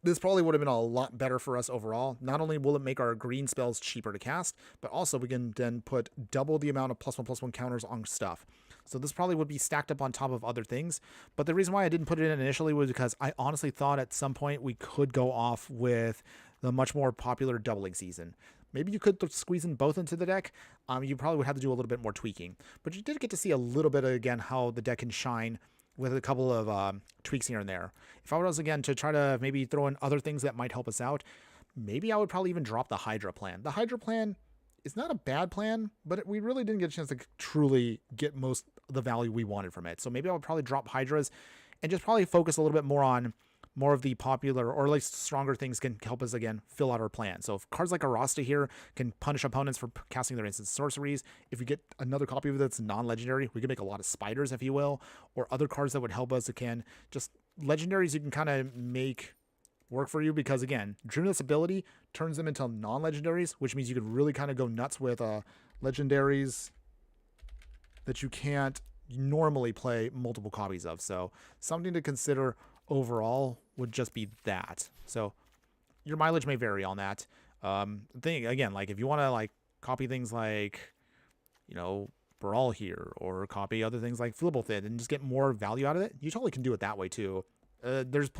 This probably would have been a lot better for us overall. Not only will it make our green spells cheaper to cast, but also we can then put double the amount of +1/+1 counters on stuff. So this probably would be stacked up on top of other things. But the reason why I didn't put it in initially was because I honestly thought at some point we could go off with the much more popular doubling season. Maybe you could squeeze in both into the deck. You probably would have to do a little bit more tweaking. But you did get to see a little bit, again, how the deck can shine with a couple of tweaks here and there. If I was, again, to try to maybe throw in other things that might help us out, maybe I would probably even drop the Hydra plan. The Hydra plan is not a bad plan, but we really didn't get a chance to truly get most of the value we wanted from it. So maybe I would probably drop Hydras and just probably focus a little bit more on more of the popular or at least stronger things can help us, again, fill out our plan. So if cards like Arasta here can punish opponents for casting their instant sorceries, if we get another copy of it that's non-legendary, we can make a lot of spiders, if you will, or other cards that would help us, again, just legendaries you can kind of make work for you because, again, Druneth's ability turns them into non-legendaries, which means you could really kind of go nuts with legendaries that you can't normally play multiple copies of. So something to consider overall would just be that. So your mileage may vary on that. Thing again, like if you want to like copy things like, you know, Brawl here, or copy other things like Flibblethid and just get more value out of it, you totally can do it that way too. There's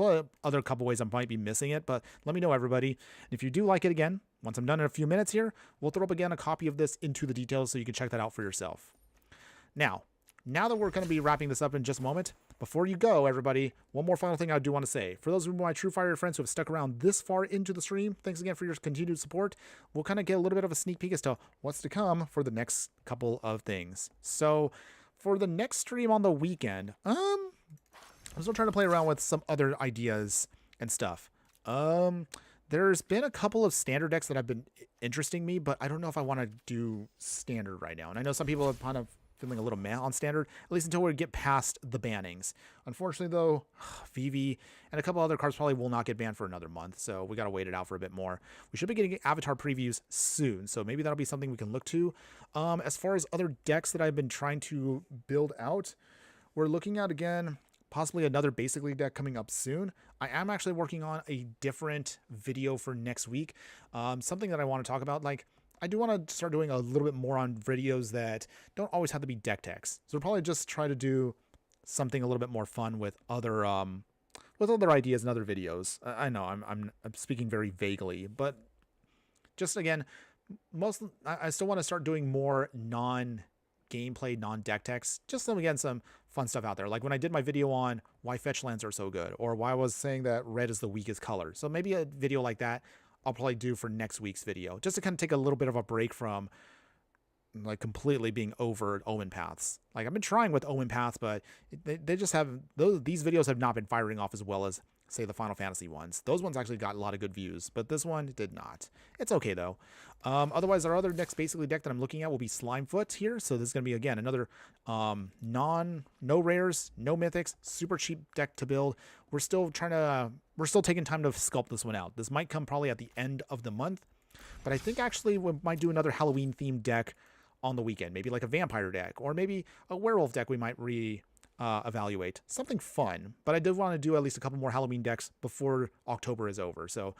other couple ways I might be missing it, but let me know, everybody. And if you do like it, again, once I'm done in a few minutes here, we'll throw up again a copy of this into the details so you can check that out for yourself. Now that we're going to be wrapping this up in just a moment, before you go, everybody, one more final thing I do want to say. For those of my true fire friends who have stuck around this far into the stream, thanks again for your continued support. We'll kind of get a little bit of a sneak peek as to what's to come for the next couple of things. So for the next stream on the weekend, I'm still trying to play around with some other ideas and stuff. There's been a couple of standard decks that have been interesting me, but I don't know if I want to do standard right now. And I know some people have kind of feeling a little meh on standard, at least until we get past the bannings. Unfortunately, though, Vivi and a couple other cards probably will not get banned for another month, so we got to wait it out for a bit more. We should be getting avatar previews soon, so maybe that'll be something we can look to. As far as other decks that I've been trying to build out, we're looking at, again, possibly another Basic League deck coming up soon. I am actually working on a different video for next week. Something that I want to talk about, like, I do want to start doing a little bit more on videos that don't always have to be deck techs. So we'll probably just try to do something a little bit more fun with other ideas and other videos. I know I'm speaking very vaguely, but just again, I still want to start doing more non-gameplay, non-deck techs. Just again, some fun stuff out there. Like when I did my video on why fetch lands are so good, or why I was saying that red is the weakest color. So maybe a video like that I'll probably do for next week's video, just to kind of take a little bit of a break from like completely being over Omenpaths. Like I've been trying with Omenpaths, but they just have these videos have not been firing off as well as say the Final Fantasy ones. Those ones actually got a lot of good views, but this one did not. It's okay though. Otherwise, our other next basically deck that I'm looking at will be Slimefoot here. So this is going to be again another no rares, no mythics, super cheap deck to build. We're still taking time to sculpt this one out. This might come probably at the end of the month, but I think actually we might do another Halloween themed deck on the weekend, maybe like a vampire deck, or maybe a werewolf deck we might evaluate. Something fun, but I did want to do at least a couple more Halloween decks before October is over. So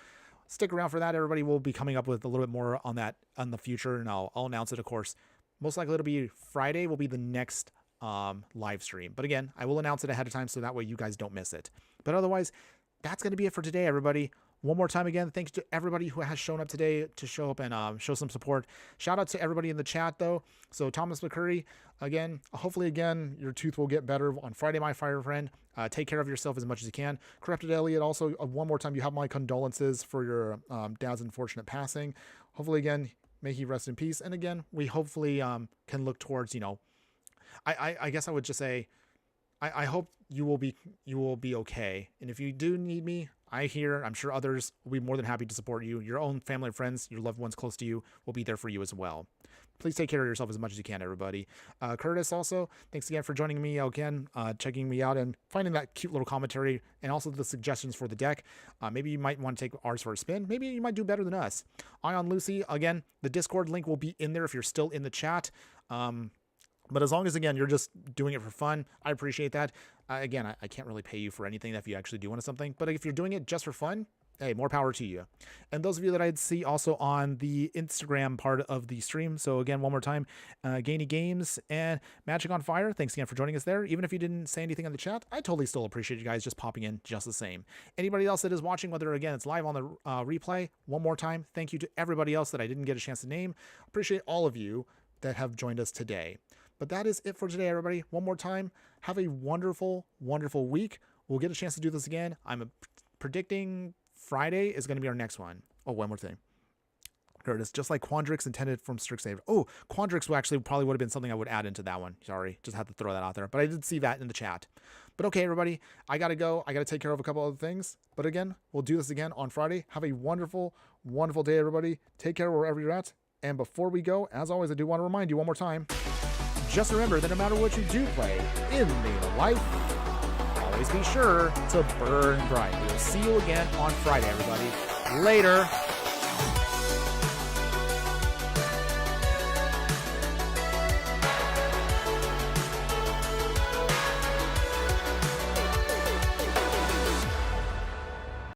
stick around for that. Everybody will be coming up with a little bit more on that in the future, and I'll announce it, of course. Most likely it'll be Friday will be the next live stream. But again, I will announce it ahead of time so that way you guys don't miss it. But otherwise, that's going to be it for today, everybody. One more time, again, thanks to everybody who has shown up today to show up and show some support. Shout out to everybody in the chat, though. So Thomas McCurry, again, hopefully, again, your tooth will get better on Friday, my fire friend. Take care of yourself as much as you can. Corrupted Elliot, also, one more time, you have my condolences for your dad's unfortunate passing. Hopefully, again, may he rest in peace. And again, we hopefully can look towards, I guess I would just say, I hope you will be okay. And if you do need me, I'm sure others will be more than happy to support you. Your own family and friends, your loved ones close to you will be there for you as well. Please take care of yourself as much as you can, everybody. Curtis, also, thanks again for joining me again, checking me out and finding that cute little commentary and also the suggestions for the deck. Maybe you might want to take ours for a spin. Maybe you might do better than us. Ion Lucy, again, the Discord link will be in there if you're still in the chat. But as long as, again, you're just doing it for fun, I appreciate that. Again, I can't really pay you for anything if you actually do want something. But if you're doing it just for fun, hey, more power to you. And those of you that I'd see also on the Instagram part of the stream. So again, one more time, Gainy Games and Magic on Fire, thanks again for joining us there. Even if you didn't say anything in the chat, I totally still appreciate you guys just popping in just the same. Anybody else that is watching, whether again it's live on the replay, one more time, thank you to everybody else that I didn't get a chance to name. Appreciate all of you that have joined us today. But that is it for today, everybody. One more time, have a wonderful, wonderful week. We'll get a chance to do this again. I'm predicting Friday is going to be our next one. Oh, one more thing. There it is, just like Quandrix intended from Strixhaven. Oh, Quandrix probably would have been something I would add into that one. Sorry, just had to throw that out there. But I did see that in the chat. But okay, everybody, I got to go. I got to take care of a couple other things. But again, we'll do this again on Friday. Have a wonderful, wonderful day, everybody. Take care wherever you're at. And before we go, as always, I do want to remind you one more time, just remember that no matter what you do play in the name of life, always be sure to burn bright. We'll see you again on Friday, everybody. Later.